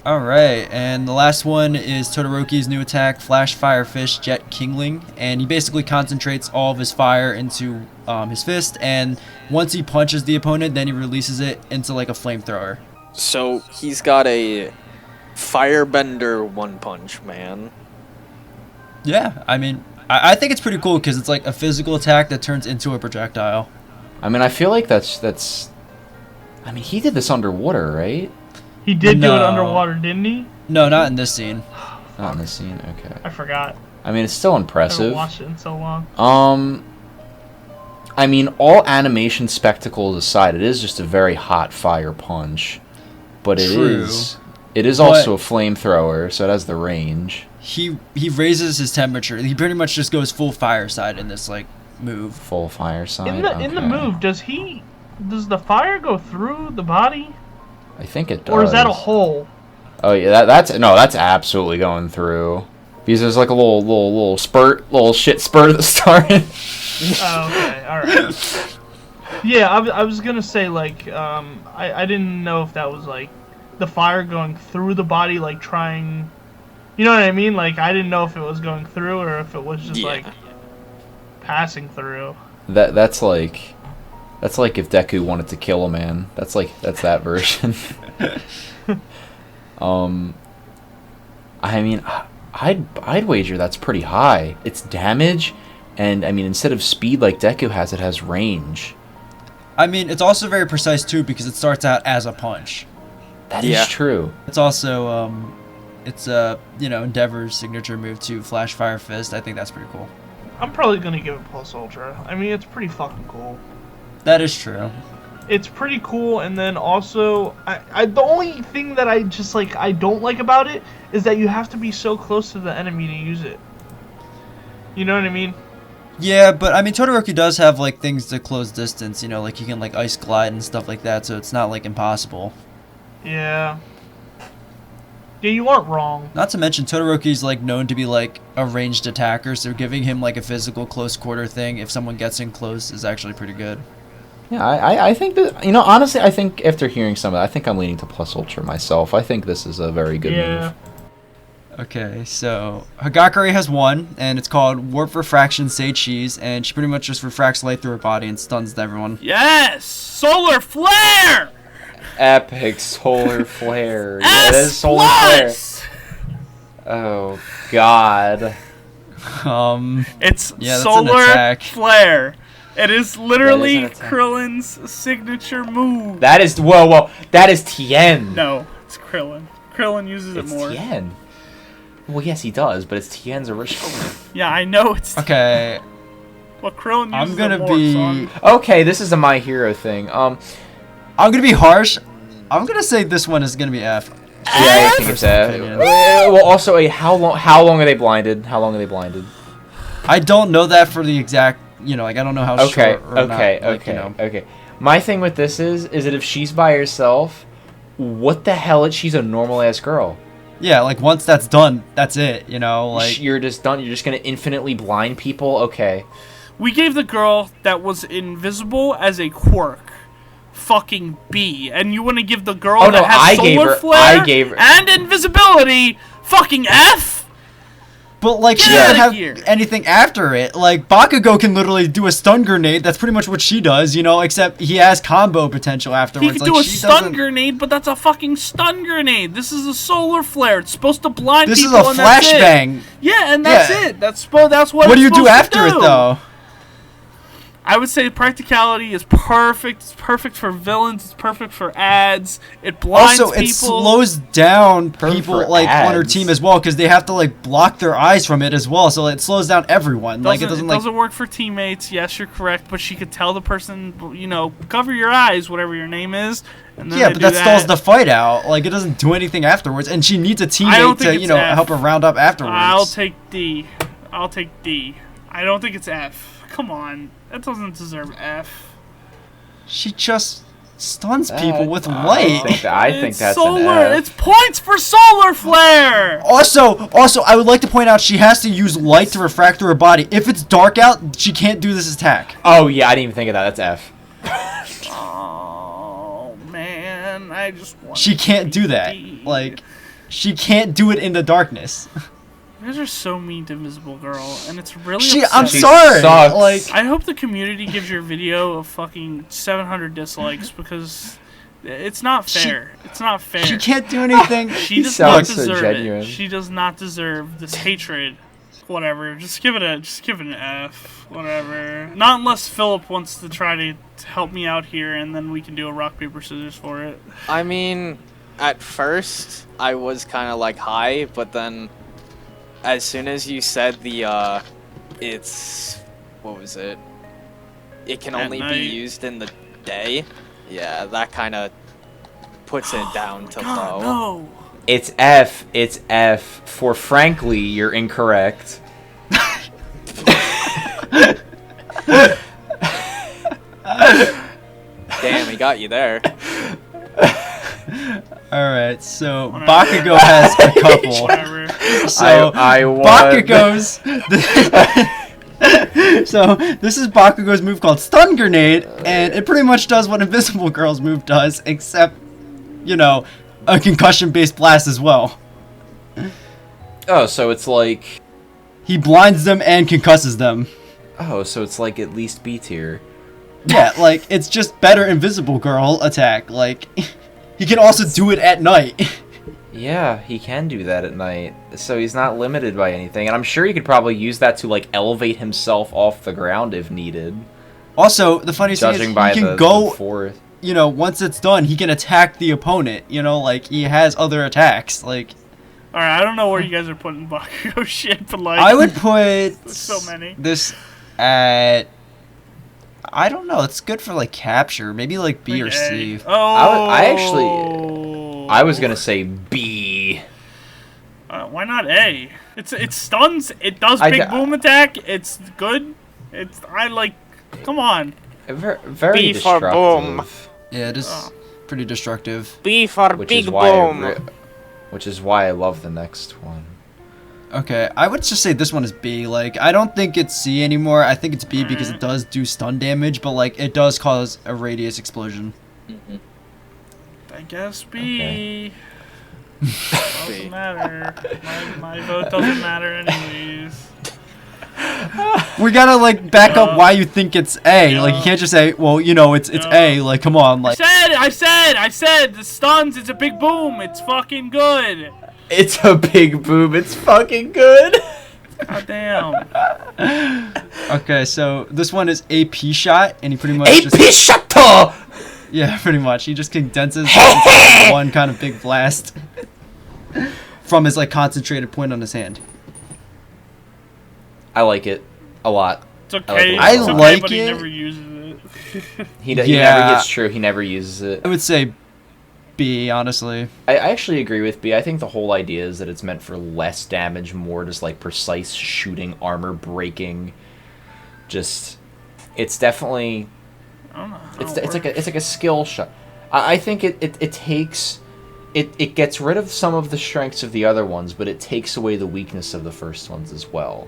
Alright, and the last one is Todoroki's new attack, Flash Fire Fish Jet Kingling, and he basically concentrates all of his fire into his fist, and once he punches the opponent, then he releases it into like a flamethrower. So he's got a firebender one punch, man. Yeah, I mean, I think it's pretty cool because it's like a physical attack that turns into a projectile. I mean, I feel like that's. I mean, he did this underwater, right? He did do it No. underwater, didn't he? No, not in this scene. Not in the scene. Okay. I forgot. I mean, it's still I haven't impressive. watched it in so long. I mean, all animation spectacles aside, it is just a very hot fire punch, but it True. is But- also a flamethrower, so it has the range. He raises his temperature. He pretty much just goes full fire side in this like move. Full fire side. In the okay. move, does the fire go through the body, I think it does. or is that a hole? Oh yeah, that's absolutely going through. Because there's like a little shit spurt at the start. Oh, okay, alright. Yeah, I was gonna say, like, I didn't know if that was, like, the fire going through the body, like, trying... You know what I mean? Like, I didn't know if it was going through or if it was just, like, passing through. That's like if Deku wanted to kill a man. That's that version. I mean, I'd wager that's pretty high. It's damage, and I mean, instead of speed like Deku has, it has range. I mean, it's also very precise too because it starts out as a punch. That is true. It's also Endeavor's signature move to Flash Fire Fist. I think that's pretty cool. I'm probably gonna give it Plus Ultra. I mean, it's pretty fucking cool. That is true. It's pretty cool, and then also, the only thing that I just, like, I don't like about it is that you have to be so close to the enemy to use it. You know what I mean? Yeah, but I mean, Todoroki does have, like, things to close distance, you know, like, he can, like, ice glide and stuff like that, so it's not, like, impossible. Yeah. Yeah, you aren't wrong. Not to mention, Todoroki's, like, known to be, like, a ranged attacker, so giving him, like, a physical close quarter thing, if someone gets in close, is actually pretty good. Yeah, I think that, you know, honestly, I think after hearing some of that, I think I'm leaning to Plus Ultra myself. I think this is a very good move. Okay, so Hagakure has one, and it's called Warp Refraction Say Cheese, and she pretty much just refracts light through her body and stuns everyone. Yes! Solar Flare! Epic Solar Flare. Yeah, it is Solar Flare. Oh, God. It's yeah, Solar Flare. It is literally Krillin's signature move. That is, whoa, that is Tien. No, it's Krillin. Krillin uses it more. It's Tien. Well, yes, he does, but it's Tien's original. Yeah, I know it's Tien. Okay. Well, Krillin uses I'm gonna it more, be... Okay, this is a My Hero thing. I'm gonna be harsh. I'm gonna say this one is gonna be F. Yeah, I think it's F. Well, also, how long are they blinded? How long are they blinded? I don't know that for the exact... You know, like, I don't know how short or not. Like, you know. Okay. My thing with this is that if she's by herself, what the hell? She's a normal-ass girl. Yeah, like, once that's done, that's it, you know? Like, you're just done. You're just gonna infinitely blind people? Okay. We gave the girl that was invisible as a quirk fucking B, and you want to give the girl that has solar flare and invisibility fucking F? But, like, she doesn't have anything after it. Like, Bakugo can literally do a stun grenade. That's pretty much what she does, you know, except he has combo potential afterwards. He can do a stun grenade, but that's a fucking stun grenade. This is a solar flare. It's supposed to blind people. This is a flashbang. Yeah, and that's it. That's what What do you do after it, though? I would say practicality is perfect. It's perfect for villains. It's perfect for ads. It blinds people. Also, it slows down people like on her team as well because they have to like block their eyes from it as well. So it slows down everyone. Like it doesn't work for teammates. Yes, you're correct. But she could tell the person, you know, cover your eyes, whatever your name is. And then yeah, but that stalls the fight out. Like it doesn't do anything afterwards. And she needs a teammate to help her round up afterwards. I'll take D. I don't think it's F. Come on. That doesn't deserve F. She just stuns people with light. I think that's solar. an F. It's points for solar flare. Also, I would like to point out she has to use light to refract through her body. If it's dark out, she can't do this attack. Oh yeah, I didn't even think of that. That's F. Oh man, I just want. She can't do that. Like, she can't do it in the darkness. You guys are so mean to Invisible Girl, and it's really upsetting. I'm sorry. Like, I hope the community gives your video a fucking 700 dislikes because it's not fair. It's not fair. She can't do anything. She does not deserve it. She does not deserve this hatred. Whatever. Just give it an F. Whatever. Not unless Philip wants to try to help me out here, and then we can do a rock paper scissors for it. I mean, at first I was kind of like high, but then. As soon as you said it's, what was it? It can only be used in the day. Yeah, that kind of puts it down to low. No. It's F. It's F. For frankly, you're incorrect. Damn, he got you there. Alright, so Whatever. Bakugo has a couple. Whatever. So I won. Bakugo's so this is Bakugo's move called Stun Grenade, and it pretty much does what Invisible Girl's move does, except, you know, a concussion-based blast as well. Oh, so it's like... He blinds them and concusses them. Oh, so it's like at least B tier. Yeah, like, it's just better Invisible Girl attack. Like, he can also do it at night. Yeah, he can do that at night, so he's not limited by anything. And I'm sure he could probably use that to, like, elevate himself off the ground if needed. Also, the funny thing is, Judging he by can the go, fourth. you know, once it's done, he can attack the opponent. You know, like, he has other attacks. Like, Alright, I don't know where you guys are putting Bakugo shit, but like... I would put so many. this at... I don't know, it's good for, like, capture. Maybe, like, B or Like C. A. Oh! I was gonna say B. Why not A? It stuns. It does I big d- boom attack. It's good. Come on. Very B for destructive. boom. Yeah, it is Oh. pretty destructive. B for Which big is why boom. which is why I love the next one. Okay, I would just say this one is B. Like, I don't think it's C anymore. I think it's B because it does do stun damage, but, like, it does cause a radius explosion. I guess B. Okay. Doesn't matter. My vote doesn't matter anyways. We gotta, like, back up Yeah. why you think it's A. Like, you can't just say, well, you know, it's Yeah. A. Like, come on, like... I said, the stuns. It's a big boom. It's fucking good. It's a big boom. It's fucking good. God damn. Okay, so this one is AP shot, and he pretty much AP just... Shatter! Yeah, pretty much. He just condenses into one kind of big blast from his, like, concentrated point on his hand. I like it a lot. It's okay. I It's okay, like but he it. never uses it. He Yeah. never gets true. He never uses it. I would say B, honestly. I actually agree with B. I think the whole idea is that it's meant for less damage, more just like precise shooting, armor breaking. Just, it's definitely, I don't know. it's like a skill shot. I think it takes, it gets rid of some of the strengths of the other ones, but it takes away the weakness of the first ones as well.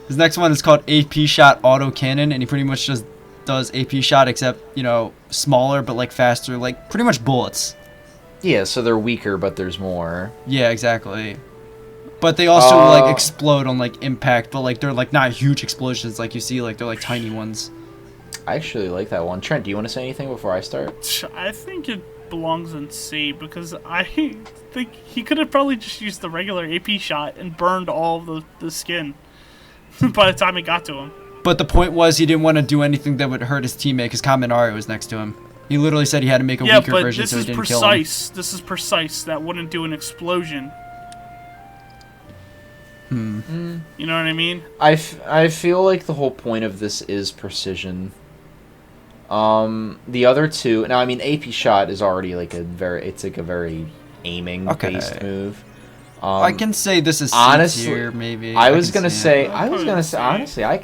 His next one is called AP shot auto cannon, and he pretty much just does AP shot, except, you know, smaller but, like, faster, like, pretty much bullets. Yeah, so they're weaker, but there's more. Yeah, exactly. But they also, like, explode on, like, impact, but, like, they're, like, not huge explosions like you see, like, they're, like, tiny ones. I actually like that one. Trent, do you want to say anything before I start? I think it belongs in C because I think he could have probably just used the regular AP shot and burned all of the skin by the time it got to him. But the point was he didn't want to do anything that would hurt his teammate because Kaminari was next to him. He literally said he had to make a Yeah, weaker but version this so he is didn't kill him. precise. This is precise. That wouldn't do an explosion. You know what I mean? I feel like the whole point of this is precision. The other two, now I mean AP shot is already like a very aiming based Okay. move. I can say this is C honestly, tier, maybe. I was can gonna see say it. I was gonna say C. honestly I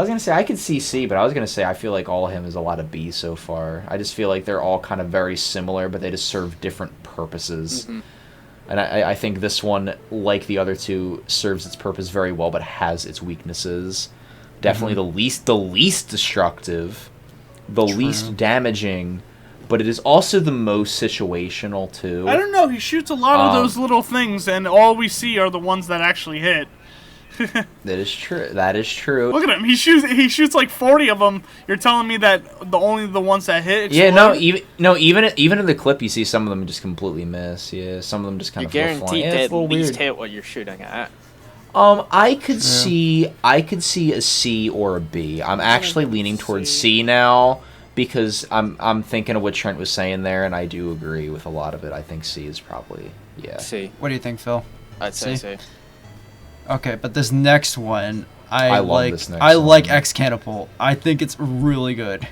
was gonna say I could see C, but I was gonna say I feel like all of him is a lot of B so far. I just feel like they're all kind of very similar, but they just serve different purposes. And I think this one, like the other two, serves its purpose very well, but has its weaknesses. Definitely the least destructive, the least damaging, but it is also the most situational too. I don't know. He shoots a lot of those little things, and all we see are the ones that actually hit. That is true. That is true. Look at him. He shoots like 40 of them. You're telling me that only the ones that hit explode? Yeah, even in the clip, you see some of them just completely miss. Yeah, some of them just kind You of fall flying. guarantee Yeah, they it's at a little least weird. hit what you're shooting at. I could see a C or a B. I'm actually leaning towards C now because I'm thinking of what Trent was saying there, and I do agree with a lot of it. I think C is probably C. What do you think, Phil? I'd say C? C. Okay, but this next one, I love like. this next I like one. X Catapult. I think it's really good.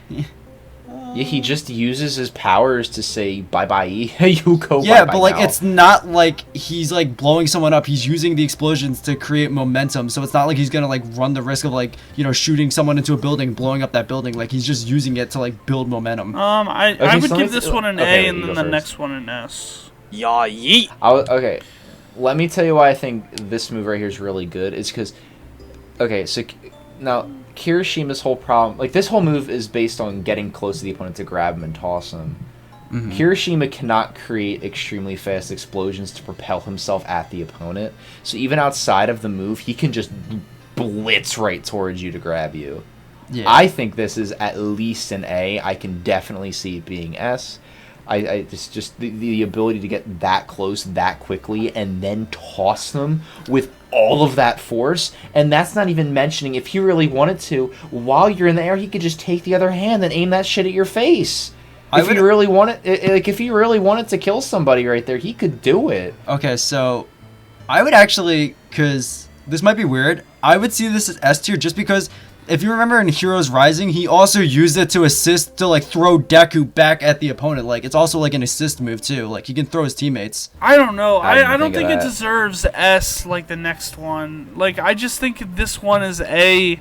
Yeah, he just uses his powers to say bye-bye. You go Yeah, bye-bye but like now. it's not like he's like blowing someone up. He's using the explosions to create momentum. So it's not like he's gonna like run the risk of like, you know, shooting someone into a building, blowing up that building. Like he's just using it to like build momentum. I Okay, would so give let's- this one an okay, A you and go then the first. next one an S. Yeah, yeet. Okay, let me tell you why I think this move right here is really good. It's because, okay, so now Kirishima's whole problem, like this whole move is based on getting close to the opponent to grab him and toss him. Kirishima cannot create extremely fast explosions to propel himself at the opponent. So even outside of the move, he can just blitz right towards you to grab you. Yeah. I think this is at least an A. I can definitely see it being S. Just the ability to get that close that quickly and then toss them with all of that force, and that's not even mentioning if he really wanted to, while you're in the air, he could just take the other hand and aim that shit at your face. If he really wanted, like if he really wanted to kill somebody right there, he could do it. Okay, so I would actually, because this might be weird, I would see this as S tier just because if you remember in Heroes Rising, he also used it to assist to like throw Deku back at the opponent. Like it's also like an assist move too. Like he can throw his teammates. I don't know. I didn't I don't think think of it that. deserves S like the next one. Like I just think this one is A.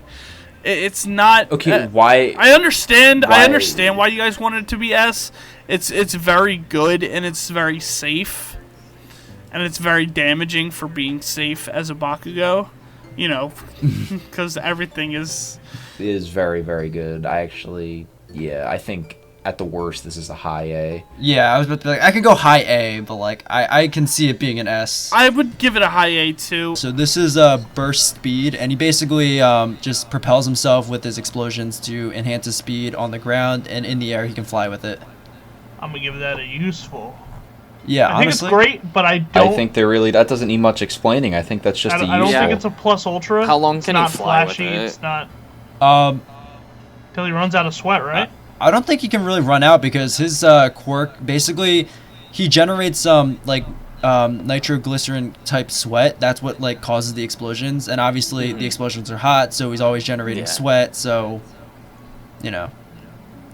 It's not. Okay, why? I understand. Why- I understand why you guys wanted it to be S. It's very good and it's very safe, and it's very damaging for being safe as a Bakugo. You know, because everything is. It is very, very good. I think at the worst this is a high A. Yeah, I was about to be like, I could go high A, but like I can see it being an S. I would give it a high A too. So this is burst speed, and he basically just propels himself with his explosions to enhance his speed on the ground, and in the air he can fly with it. I'm gonna give that a useful. Yeah, I think honestly. it's great, but I don't. I think that doesn't need much explaining. I think that's just I don't, a I don't useful. think it's a plus ultra. How long It's can he not fly with flashy. it? It's not Um, till he runs out of sweat, right? I don't think he can really run out because his quirk basically he generates some like nitroglycerin type sweat. That's what like causes the explosions, and obviously the explosions are hot, so he's always generating Yeah. sweat. So, you know,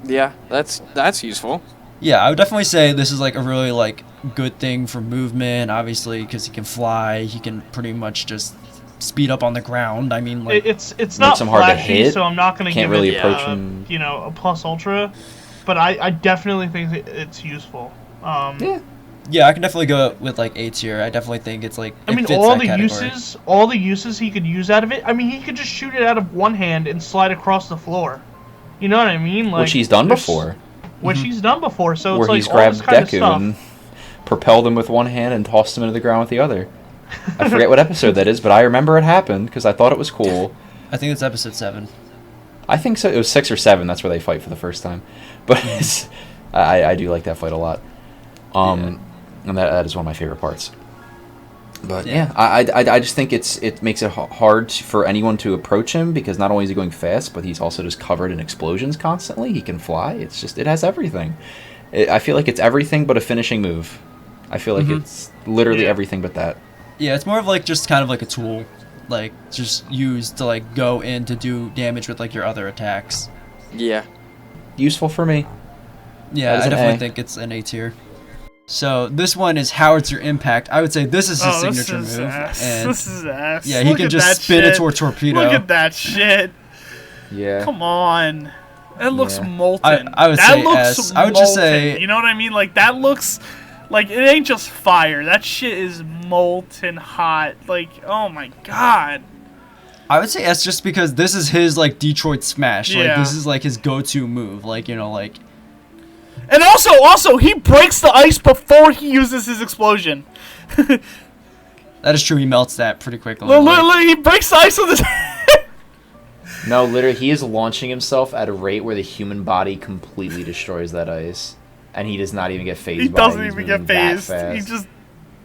Yeah, that's useful. yeah, I would definitely say this is like a really like good thing for movement. Obviously, because he can fly, he can pretty much just speed up on the ground. I mean, like It's not him hard to flashy, hit. so I'm not gonna Can't give really it approach him. a plus ultra. But I definitely think that it's useful. yeah, I can definitely go with like A tier. I definitely think it's like I it mean, fits all that the category. uses he could use out of it. I mean, he could just shoot it out of one hand and slide across the floor. You know what I mean? Like which he's done there's- before, Which he's done before. So it's where like he's all grabbed this kind of Deku stuff. and propelled him with one hand and tossed him into the ground with the other. I forget what episode that is, but I remember it happened because I thought it was cool. I think it's episode 7. I think so. It was 6 or 7. That's where they fight for the first time. But I do like that fight a lot. And that is one of my favorite parts. But yeah, I just think it makes it hard for anyone to approach him because not only is he going fast, but he's also just covered in explosions constantly. He can fly. It's just it has everything. I feel like it's everything but a finishing move. I feel like it's literally Yeah. everything but that. Yeah, it's more of like just kind of like a tool, like just used to like go in to do damage with like your other attacks. Yeah. Useful for me. Yeah, That is I an definitely A. think it's an A tier. So this one is Howard's your impact. I would say this is his Oh, this signature is move, ass. and This is ass. yeah, he Look can at just that spin shit. it to a torpedo. Look at that shit. Yeah. Come on. That looks Yeah. molten. I would that say looks S. I would just molten. say- You know what I mean? Like, that looks... Like, it ain't just fire. That shit is molten hot. Like, oh my god. I would say S just because this is his like Detroit Smash. Like Yeah. this is like his go-to move. Like you know, like And also, he breaks the ice before he uses his explosion. that is true. He melts that pretty quickly. Look, like- look, he breaks the ice with his... No, literally, he is launching himself at a rate where the human body completely destroys that ice, and he does not even get phased. He by it. doesn't He's even get moving that phased. fast. He just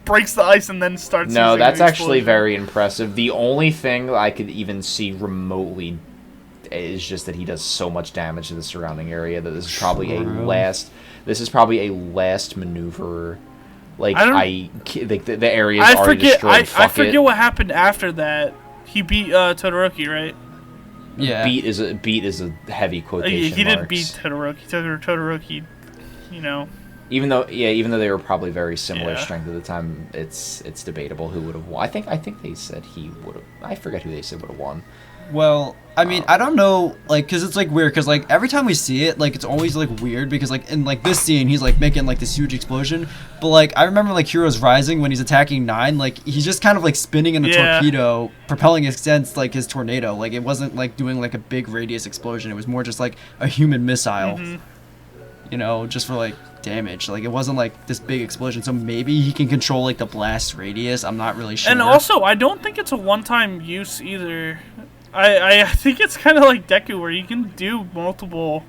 breaks the ice and then starts No, using that's the actually explosion. very impressive. The only thing I could even see remotely is just that he does so much damage to the surrounding area that this is probably True. This is probably a last maneuver. Like I don't- the area is I already forget. destroyed. I Fuck forget it. what happened after that. He beat Todoroki, right? Yeah. Beat is a heavy quotation He did marks. beat Todoroki. Todoroki, you know. Even though they were probably very similar Yeah. strength at the time, it's debatable who would have won. I think they said he would have. I forget who they said would have won. Well, I mean, I don't know, like, because it's, like, weird, because, like, every time we see it, like, it's always, like, weird, because, like, in, like, this scene, he's, like, making, like, this huge explosion, but, like, I remember, like, Heroes Rising, when he's attacking 9, like, he's just kind of, like, spinning in a Yeah. torpedo, propelling against, like, his tornado, like, it wasn't, like, doing, like, a big radius explosion, it was more just, like, a human missile, you know, just for, like, damage, like, it wasn't, like, this big explosion, so maybe he can control, like, the blast radius, I'm not really sure. And also, I don't think it's a one-time use either. I think it's kind of like Deku, where you can do multiple.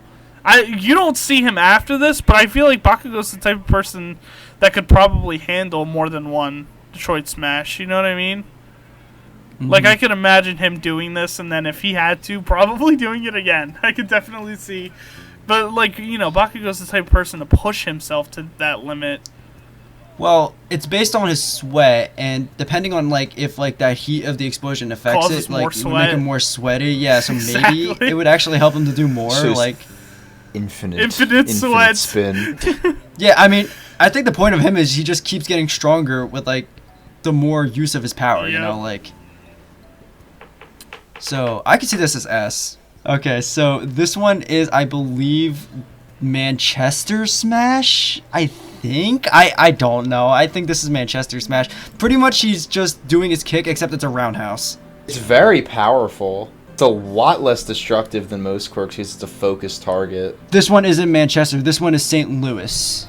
You don't see him after this, but I feel like Bakugo's the type of person that could probably handle more than one Detroit Smash. You know what I mean? Like, I could imagine him doing this, and then if he had to, probably doing it again. I could definitely see. But, like, you know, Bakugo's the type of person to push himself to that limit. Well, it's based on his sweat, and depending on, like, if, like, that heat of the explosion affects Causes it, more like, it would make sweat. him more sweaty. Yeah, so Exactly. maybe it would actually help him to do more. So it's like, Infinite sweat. spin. yeah, I mean, I think the point of him is he just keeps getting stronger with, like, the more use of his power, you Yep. know, like. So, I can see this as S. Okay, so this one is, I believe, Manchester Smash, I think. I don't know. I think this is Manchester Smash. Pretty much he's just doing his kick, except it's a roundhouse. It's very powerful. It's a lot less destructive than most quirks because it's a focused target. This one isn't Manchester. This one is St. Louis.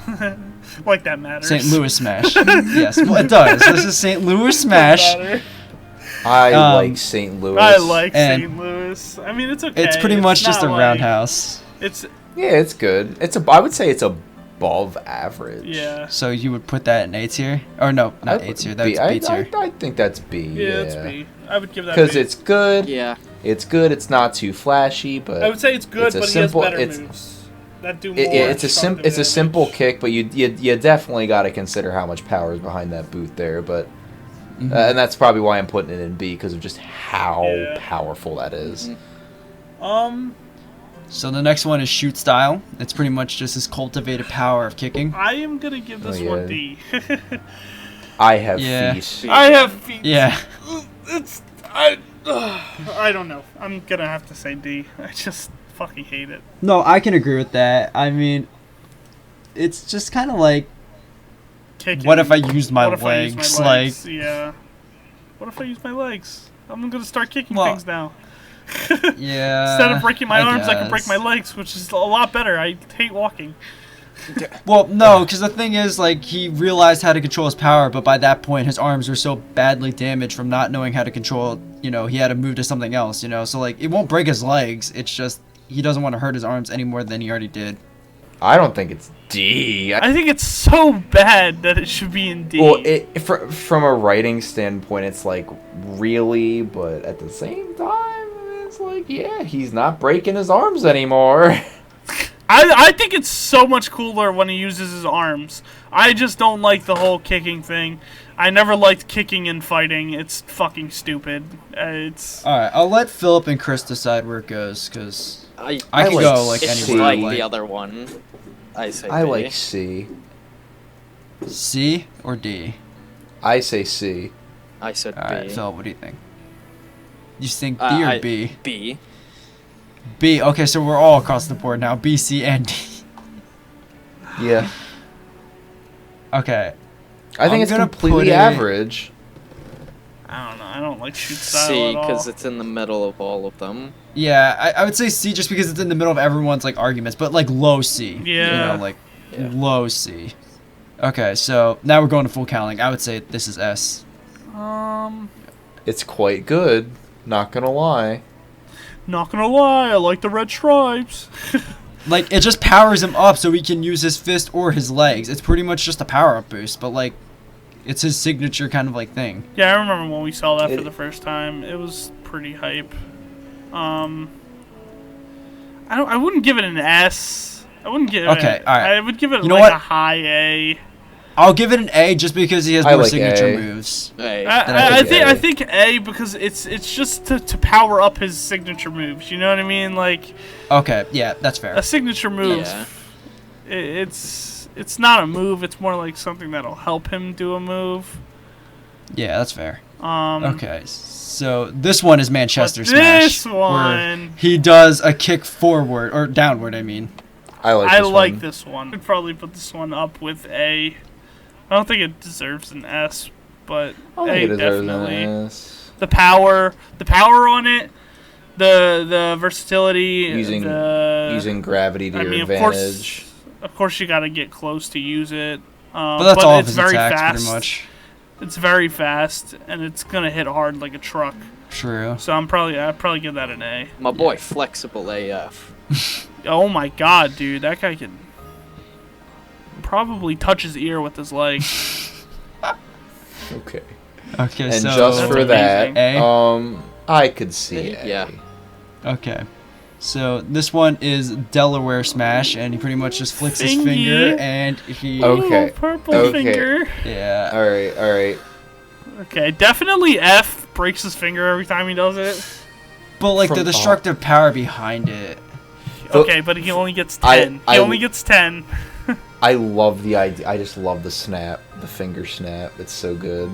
Like that matters. St. Louis Smash. Yes, well, it does. This is St. Louis Smash. I like St. Louis. I like And St. Louis. I mean, it's okay. It's pretty much just a not like- roundhouse. It's Yeah, it's good. I would say it's above average. yeah. So you would put that in A tier? Or no, not A tier. That's B tier. I think that's B. Yeah, it's B. I would give that Because B. it's good. Yeah. It's good. It's not too flashy, but I would say it's good, it's a but simple- he has better it's- moves that do more. it's a destructive it's a simple damage. kick, but you definitely got to consider how much power is behind that boot there. But and that's probably why I'm putting it in B because of just how Yeah. powerful that is. So the next one is Shoot Style. It's pretty much just his cultivated power of kicking. I am gonna give this Oh, one yeah. D. I have Yeah. feet. I have feet. Yeah. I don't know. I'm gonna have to say D. I just fucking hate it. No, I can agree with that. I mean, it's just kind of like, Kicking. what if I used my What if I use my legs? legs? Yeah. What if I use my legs? I'm gonna start kicking Well, things now. Yeah. Instead of breaking my arms, I can break guess. my legs, which is a lot better. I hate walking. Well, no, because the thing is, like, he realized how to control his power, but by that point, his arms were so badly damaged from not knowing how to control, you know, he had to move to something else, you know? So, like, it won't break his legs. It's just, he doesn't want to hurt his arms any more than he already did. I don't think it's D. I think it's so bad that it should be in D. Well, from a writing standpoint, it's like really, but at the same time, it's like yeah, he's not breaking his arms anymore. I think it's so much cooler when he uses his arms. I just don't like the whole kicking thing. I never liked kicking and fighting. It's fucking stupid. It's Alright, I'll let Philip and Chris decide where it goes, because I I could like go, like, it's anywhere. like Like, the other one. I say I B. like C. C or D? I say C. I said Alright, B. Philip, what do you think? You think D or B? B. B. Okay, so we're all across the board now. B, C, and D. Yeah, Okay. I think I'm it's gonna put completely it- average. I don't know. I don't like shoot style C, at all. because it's in the middle of all of them. Yeah, I would say C just because it's in the middle of everyone's, like, arguments, but, like, low C. Yeah. You know, like, Yeah. low C. Okay, so now we're going to full counting. I would say this is S. It's quite good. Not gonna lie. Not gonna lie, I like the red stripes. Like, it just powers him up so he can use his fist or his legs. It's pretty much just a power-up boost, but, like, it's his signature kind of, like, thing. Yeah, I remember when we saw that for It- the first time. It was pretty hype. I wouldn't give it an S. I wouldn't give Okay, it. alright. I would give it You know like what? a high A. I'll give it an A just because he has I more like signature A. moves. Hey. I think A because it's just to power up his signature moves. You know what I mean? Like Okay, yeah, that's fair. a signature move. Yeah. It's not a move. It's more like something that'll help him do a move. Yeah, that's fair. Okay. Okay, so this one is Manchester But Smash. this where one- he does a kick forward or downward. I mean, I like I this like one. this one. I'd probably put this one up with A. I don't think it deserves an S, but I think A it deserves an definitely. S. The power on it, the versatility, Using gravity to I your mean, advantage. of course, you got to get close to use it. but that's all of it's his very attacks, fast. pretty much. It's very fast, and it's gonna hit hard like a truck. True. So I'd probably give that an A. My boy, flexible AF. Oh my god, dude, that guy can probably touch his ear with his leg. Okay. Okay, And so just That's for that, amazing. I could see A. Yeah. okay, so this one is Delaware Smash, and he pretty much just flicks his Fingy. finger, and he. Okay. Ooh, purple Okay. finger. Yeah. All right. Okay, definitely F. Breaks his finger every time he does it. But like the From- destructive power behind it. Okay, but he only gets I- 10. I- He only gets 10. I love the idea. I just love the snap, the finger snap. It's so good.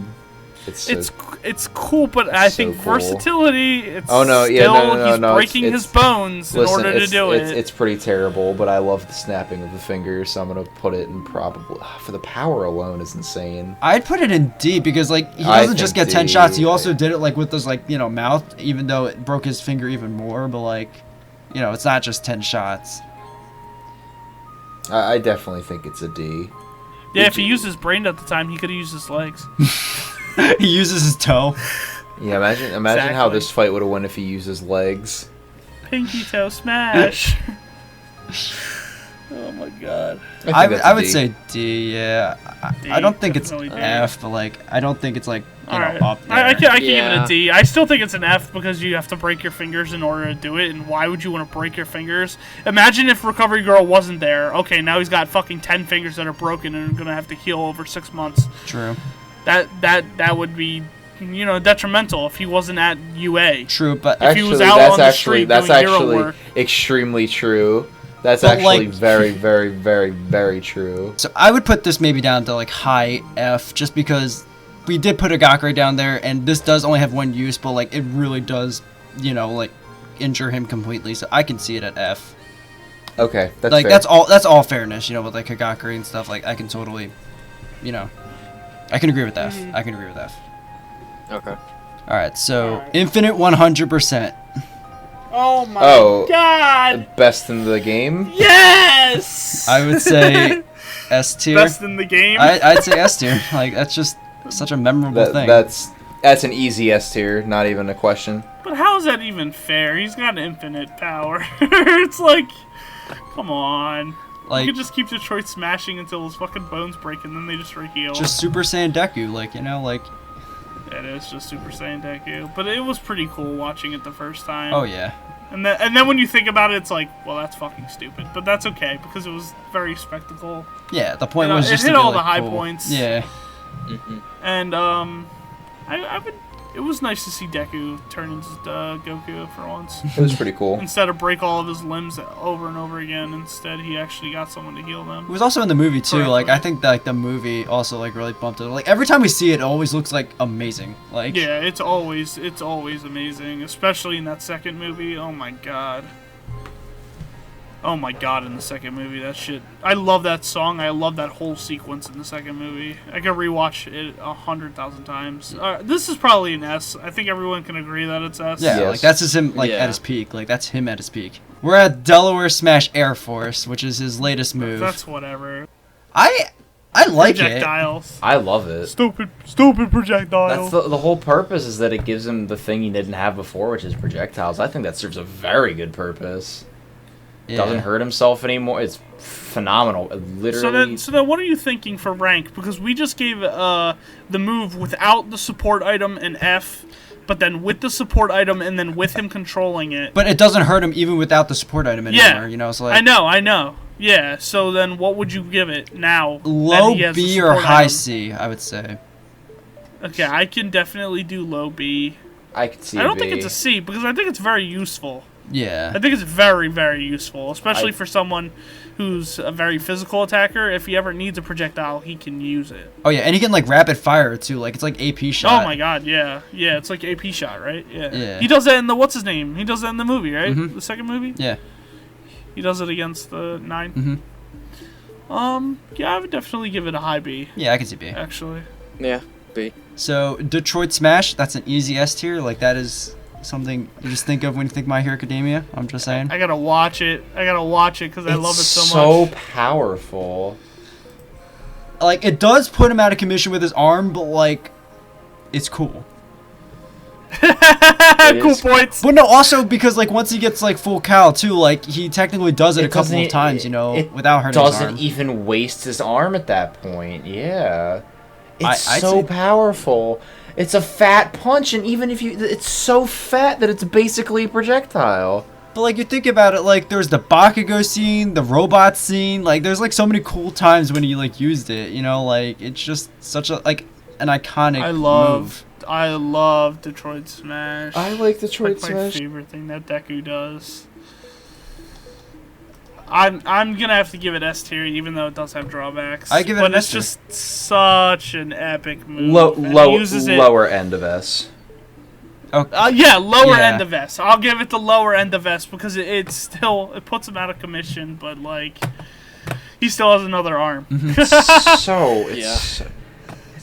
It's so It's cool, but I so think cool. versatility. It's Oh, no, yeah, still, no, he's no, breaking his bones Listen, in order to do it. It's pretty terrible, but I love the snapping of the fingers, so I'm gonna put it in probably for the power alone is insane. I'd put it in D because like he I doesn't just think get 10 D, shots. He right. also did it like with his like mouth, even though it broke his finger even more. But like, it's not just 10 shots. I definitely think it's a D. Yeah, if he used his brain at the time, he could have used his legs. He uses his toe. Yeah, imagine how Exactly. this fight would have went if he used his legs. Pinky toe smash. Oh my god. think I that's I a would D. say D. Yeah. D, I don't think it's definitely D. F, but like I don't think it's like Alright. up there. I can give it Yeah. a D. I still think it's an F because you have to break your fingers in order to do it, and why would you want to break your fingers? Imagine if Recovery Girl wasn't there. Okay, now he's got fucking 10 fingers that are broken and are gonna have to heal over 6 months. True. That would be, detrimental if he wasn't at UA. True, but If he was Actually, out that's on the actually street that's doing hero actually work. extremely true. That's But, actually like- very, very, very, very true. so I would put this maybe down to like high F, just because we did put a Gakure down there, and this does only have one use, but like it really does, like injure him completely. So I can see it at F. Okay, that's Like fair. that's all fairness, with like Hagakure and stuff. Like I can totally, I can agree with F. Mm-hmm. I can agree with F. Okay. All right, so Alright. Infinite 100%. Oh my Oh. god! Best in the game. Yes! I would say S tier. Best in the game. I'd say S tier. Like that's just such a memorable thing. That's an easy S tier, not even a question. But how is that even fair? He's got infinite power. It's like, come on. Like- you could just keep Detroit smashing until his fucking bones break, and then they just heal. just Super Saiyan Deku, like It is just Super Saiyan Deku. But it was pretty cool watching it the first time. oh yeah. And then when you think about it, it's like, well, that's fucking stupid. But that's okay, because it was very spectacle. Yeah, the point You know, was it just hit to be, all like, the high cool. points. Yeah. And, it was nice to see Deku turn into Goku for once. It was pretty cool. Instead of break all of his limbs over and over again, instead he actually got someone to heal them. It was also in the movie too. Like I Correctly. think that like the movie also like really bumped it. Like every time we see it, it always looks like amazing. Like Yeah, it's always amazing, especially in that second movie. Oh my god. Oh my god, in the second movie, that shit. I love that song. I love that whole sequence in the second movie. I could rewatch it 100,000 times. This is probably an S. I think everyone can agree that it's S. Yeah, Yes. like that's just him like Yeah. at his peak. Like that's him at his peak. We're at Delaware Smash Air Force, which is his latest move. That's whatever. I like it. Projectiles. I love it. Stupid projectiles. That's the whole purpose is that it gives him the thing he didn't have before, which is projectiles. I think that serves a very good purpose. Yeah. Doesn't hurt himself anymore. It's phenomenal. It literally. So then what are you thinking for rank? Because we just gave the move without the support item an F, but then with the support item and then with him controlling it. But it doesn't hurt him even without the support item anymore. Yeah. So like I know. Yeah, so then what would you give it now? that Low he has a B or support high item? C, I would say. Okay, I can definitely do low B. I could see. I don't think it's a C because I think it's very useful. Yeah. I think it's very, very useful, especially I- for someone who's a very physical attacker. If he ever needs a projectile, he can use it. Oh yeah, and he can like rapid fire too. Like it's like AP shot. Oh my god, yeah. Yeah, it's like AP shot, right? Yeah. Yeah. He does that in the, what's his name? He does that in the movie, right? Mhm. The second movie? Yeah. He does it against the 9. Mhm. Yeah, I would definitely give it a high B, Yeah, I can see B. actually. Yeah, B. So Detroit Smash, that's an easy S tier. Like that is something you just think of when you think My Hero Academia. I'm just saying. I gotta watch it. I gotta watch it because I love it so so much. powerful. Like it does put him out of commission with his arm, but like it's cool. Cool is. points. But no, also because like once he gets like full cal too, like he technically does it a couple of times, you know, it without hurting his arm. Doesn't even waste his arm at that point. Yeah, it's I'd so say- powerful. It's a fat punch, and even if it's so fat that it's basically a projectile. But like you think about it, like there's the Bakugo scene, the robot scene, like there's like so many cool times when he like used it, you know, like it's just such a like an iconic move. I love Detroit Smash. I like Detroit It's like Smash. my favorite thing that Deku does. I'm gonna have to give it S tier, even though it does have drawbacks. I give it but an it's S tier. just such an epic move. and he Lower end of S. Yeah, lower Yeah. end of S. I'll give it the lower end of S because it puts him out of commission, but like he still has another arm. It's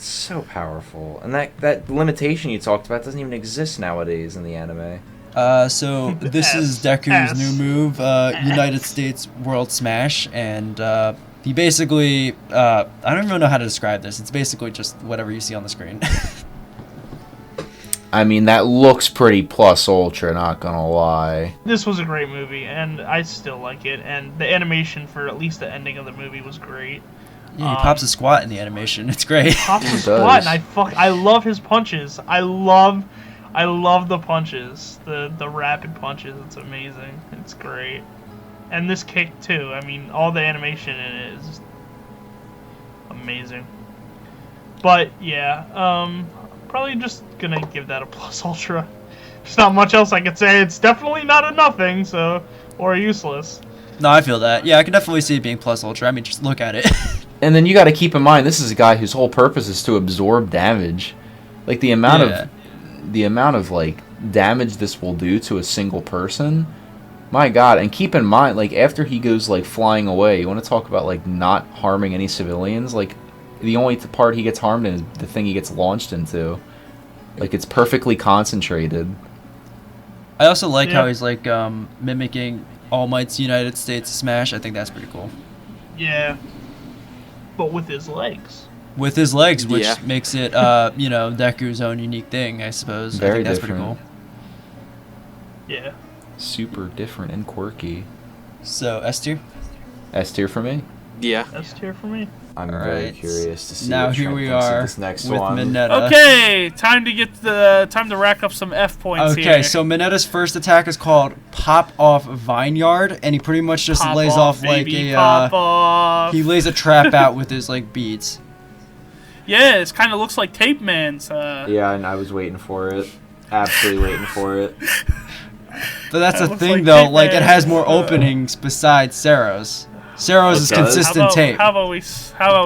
so powerful, and that limitation you talked about doesn't even exist nowadays in the anime. So this is Deku's new move, United States World Smash, and he basically, I don't even know how to describe this. It's basically just whatever you see on the screen. I mean, that looks pretty plus ultra, not gonna lie. This was a great movie, and I still like it. And the animation for at least the ending of the movie was great. Yeah, he pops a squat in the animation. It's great. Pops He a squat, does. and I love his punches. I love the punches, the rapid punches. It's amazing. It's great. And this kick too. I mean, all the animation in it is amazing. But yeah, probably just gonna give that a plus ultra. There's not much else I could say. It's definitely not a nothing, or useless. No, I feel that. Yeah, I can definitely see it being plus ultra. I mean, just look at it. And then you got to keep in mind, this is a guy whose whole purpose is to absorb damage. Like the amount of like damage this will do to a single person. My God! And keep in mind, like after he goes like flying away, you want to talk about like not harming any civilians. Like the only part he gets harmed in is the thing he gets launched into. Like it's perfectly concentrated. I also like how Yeah. he's like mimicking All Might's United States Smash. I think that's pretty cool. Yeah. But with his legs. With his legs, which Yeah. makes it, you know, Deku's own unique thing, I suppose. I Very think that's different. pretty cool. Yeah. Super different and quirky. So, S tier? S tier for me. Yeah. S tier for me. I'm Alright. very curious to see. Now what here Trent we thinks of are this next with one. Mineta. Okay, time to rack up some F points here. Okay, so Mineta's first attack is called Pop Off Vineyard, and he pretty much just Pop lays off like baby, a pop off. he lays a trap out with his like beads. Yeah, it kind of looks like Tape Man's. Yeah, and I was waiting for it. Absolutely waiting for it. But that's That the looks thing like though, Tape like it Man. has more openings besides Sero's. Sero's is It does? consistent tape. How about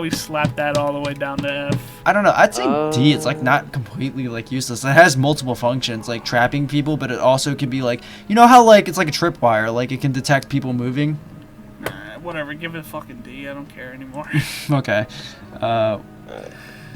we slap that all the way down to F? I don't know. I'd say D. It's like not completely like useless. It has multiple functions, like trapping people, but it also can be like, you know how like it's like a tripwire, like it can detect people moving. Nah, whatever, give it a fucking D. I don't care anymore. Okay.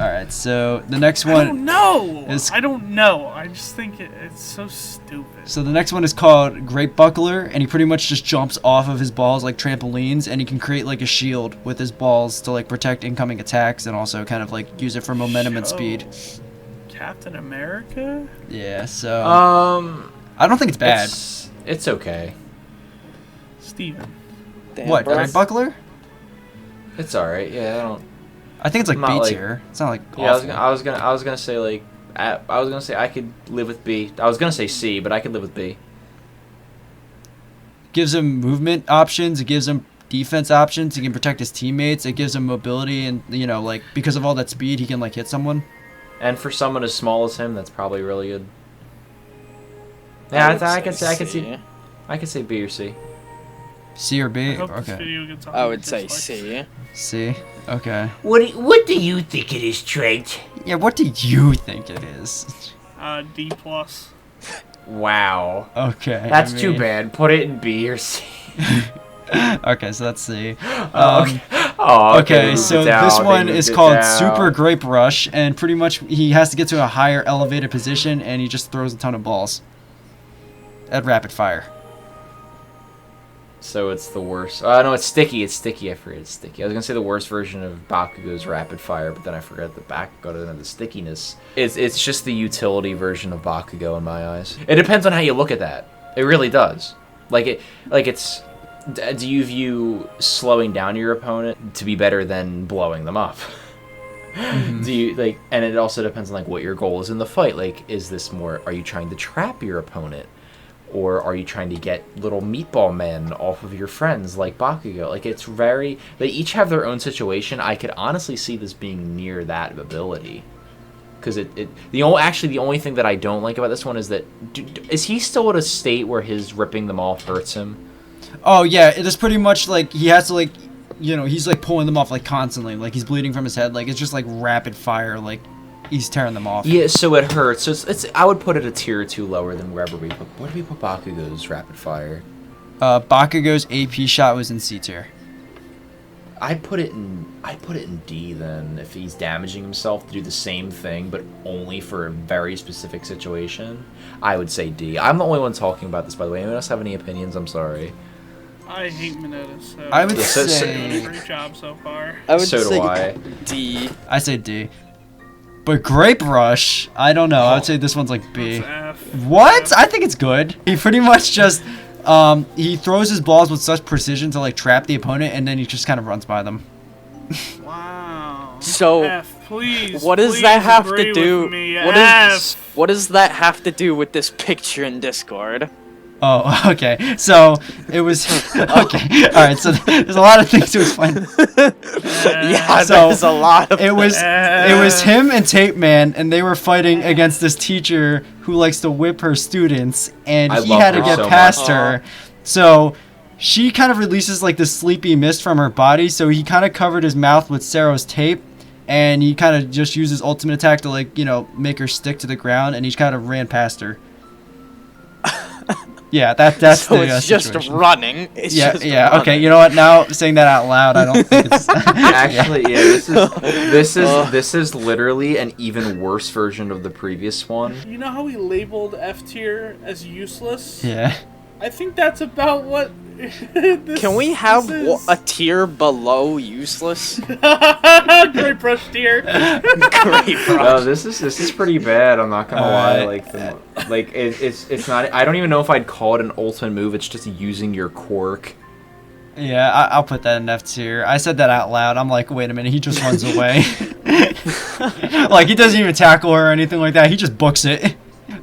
All right. So the next I one. don't know. is- I don't know. I just think it's so stupid. So the next one is called Great Buckler, and he pretty much just jumps off of his balls like trampolines, and he can create like a shield with his balls to like protect incoming attacks, and also kind of like use it for momentum and speed. Captain America? Yeah. So I I don't think it's bad. It's okay. Steven. Damn, What? bro. Great Buckler? It's all right. Yeah, I don't. I think it's like Not B like- tier. It's not like Yeah, awful. I was gonna say like. I was gonna say I could live with B. I was gonna say C, but I could live with B. Gives him movement options. It gives him defense options. He can protect his teammates. It gives him mobility, and like because of all that speed, he can like hit someone. And for someone as small as him, that's probably really good. Yeah, I can say B or C. C or B? I hope this Okay. video gets I would say dislikes. C. C. Okay. What do you think it is, Trent? Yeah. What do you think it is? D plus. Wow. Okay. That's I too mean- bad. Put it in B or C. Okay, so that's C. Okay. Oh, Okay, moved so it down, this they one moved is it called down. Super Grape Rush, and pretty much he has to get to a higher elevated position, and he just throws a ton of balls at rapid fire. So it's the worst. No, it's sticky. It's sticky. I forget it's sticky. I was gonna say the worst version of Bakugo's rapid fire, but then I forgot that Bakugo doesn't have the stickiness. It's just the utility version of Bakugo in my eyes. It depends on how you look at that. It really does. It's. Do you view slowing down your opponent to be better than blowing them up? Do you like? And it also depends on like what your goal is in the fight. Like, is this more? Are you trying to trap your opponent? Or are you trying to get little meatball men off of your friends like Bakugo? Like, it's very... They each have their own situation. I could honestly see this being near that ability. Because the only thing that I don't like about this one is that... is he still at a state where his ripping them off hurts him? Oh yeah, it is pretty much like he has to like, he's like pulling them off like constantly, like he's bleeding from his head, like it's just like rapid fire, like he's tearing them off. Yeah, so it hurts. So it's I would put it a tier or two lower than wherever we put... Where do we put Bakugo's rapid fire? Bakugo's AP shot was in C tier. I'd put it in D then, if he's damaging himself to do the same thing, but only for a very specific situation. I would say D. I'm the only one talking about this, by the way. Anyone else have any opinions? I'm sorry. I hate Mineta, so I would he's say- doing a great job so far. I would So do say I. D. I say D. But Grape Rush, I don't know. I would say this one's like B. It's F. What? I think it's good. He pretty much just he throws his balls with such precision to like trap the opponent, and then he just kind of runs by them. Wow. So, F, please. What does please that have agree to do? with me. What does that have to do with this picture in Discord? Oh, okay. So it was okay. All right. So there's a lot of things to explain. Yeah, So, there's a lot of. It was him and Tape Man, and they were fighting against this teacher who likes to whip her students, and I he love had to her get so past much. her. So she kind of releases like this sleepy mist from her body. So he kind of covered his mouth with Sero's tape, and he kind of just used his ultimate attack to like make her stick to the ground, and he kind of ran past her. Yeah, that's So the it's just situation. running. It's Yeah, just yeah. running. Okay, you know what? Now saying that out loud, I don't think it's. Actually, yeah, this is literally an even worse version of the previous one. You know how we labeled F tier as useless? Yeah. I think that's about what. Can we have a tier below useless? Great brush tier? Great, bro. Oh, this is pretty bad. I'm not gonna lie. It's not. I don't even know if I'd call it an ultimate move. It's just using your quirk. Yeah, I'll put that in F tier. I said that out loud. I'm like, wait a minute, he just runs away. Like, he doesn't even tackle her or anything like that. He just books it.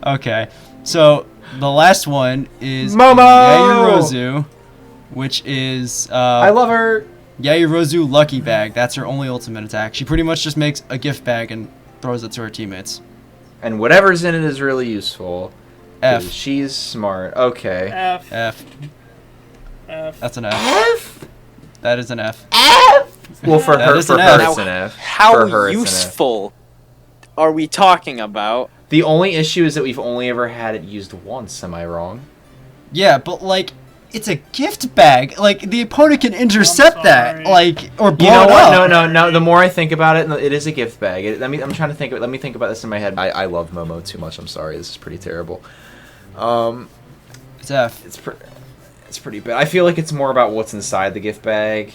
Okay, so the last one is Momo! Yayorozu, which is I love her. Yayorozu Lucky Bag. That's her only ultimate attack. She pretty much just makes a gift bag and throws it to her teammates. And whatever's in it is really useful. 'Cause F. She's smart. Okay. F. F. F. That's an F. F. That is an F. Well, for That her, is for an her, F. it's an F. For How her, it's an F. useful are we talking about? The only issue is that we've only ever had it used once. Am I wrong? Yeah, but like, it's a gift bag. Like, the opponent can intercept that, sorry. like, or blow You know it what? up. No. The more I think about it, it is a gift bag. I'm trying to think. Let me think about this in my head. I love Momo too much. I'm sorry. This is pretty terrible. It's F. It's pretty bad. I feel like it's more about what's inside the gift bag.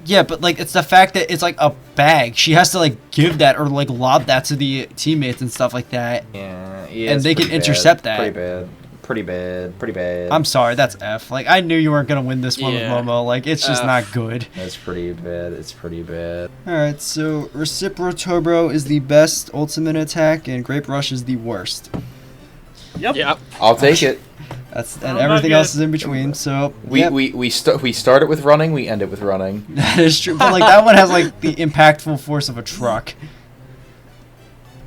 Yeah, but like, it's the fact that it's like a bag. She has to like give that or like lob that to the teammates and stuff like that. Yeah. And it's they can pretty intercept bad. that. Pretty bad. I'm sorry, that's F. Like, I knew you weren't gonna win this one Yeah. with Momo. Like, it's just F. not good. That's pretty bad. It's pretty bad. Alright, so Reciprotobro is the best ultimate attack, and Grape Rush is the worst. Yep. Yep. I'll take it. And everything else is in between. So We start it with running, we end it with running. That is true. But like that one has like the impactful force of a truck.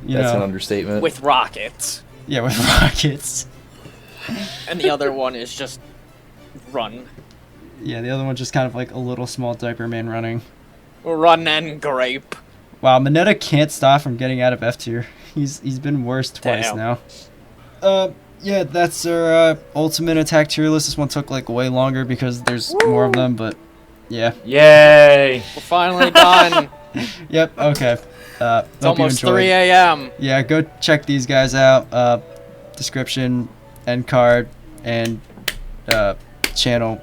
That's an understatement. With rockets. Yeah, with rockets. And the other one is just run. Yeah, the other one's just kind of like a little small diaper man running. Run and grape. Wow, Mineta can't stop from getting out of F tier. He's been worse twice Damn. now. Yeah, that's our ultimate attack tier list. This one took like way longer because there's more of them, but yeah. Yay! We're finally done. Yep. Okay. It's almost 3 a.m. Yeah, go check these guys out. Description, end card, and channel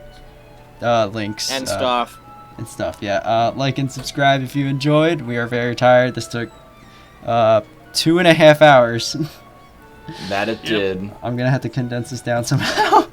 links And stuff. and stuff. Yeah. Like and subscribe if you enjoyed. We are very tired. This took 2.5 hours. That it did. I'm gonna have to condense this down somehow.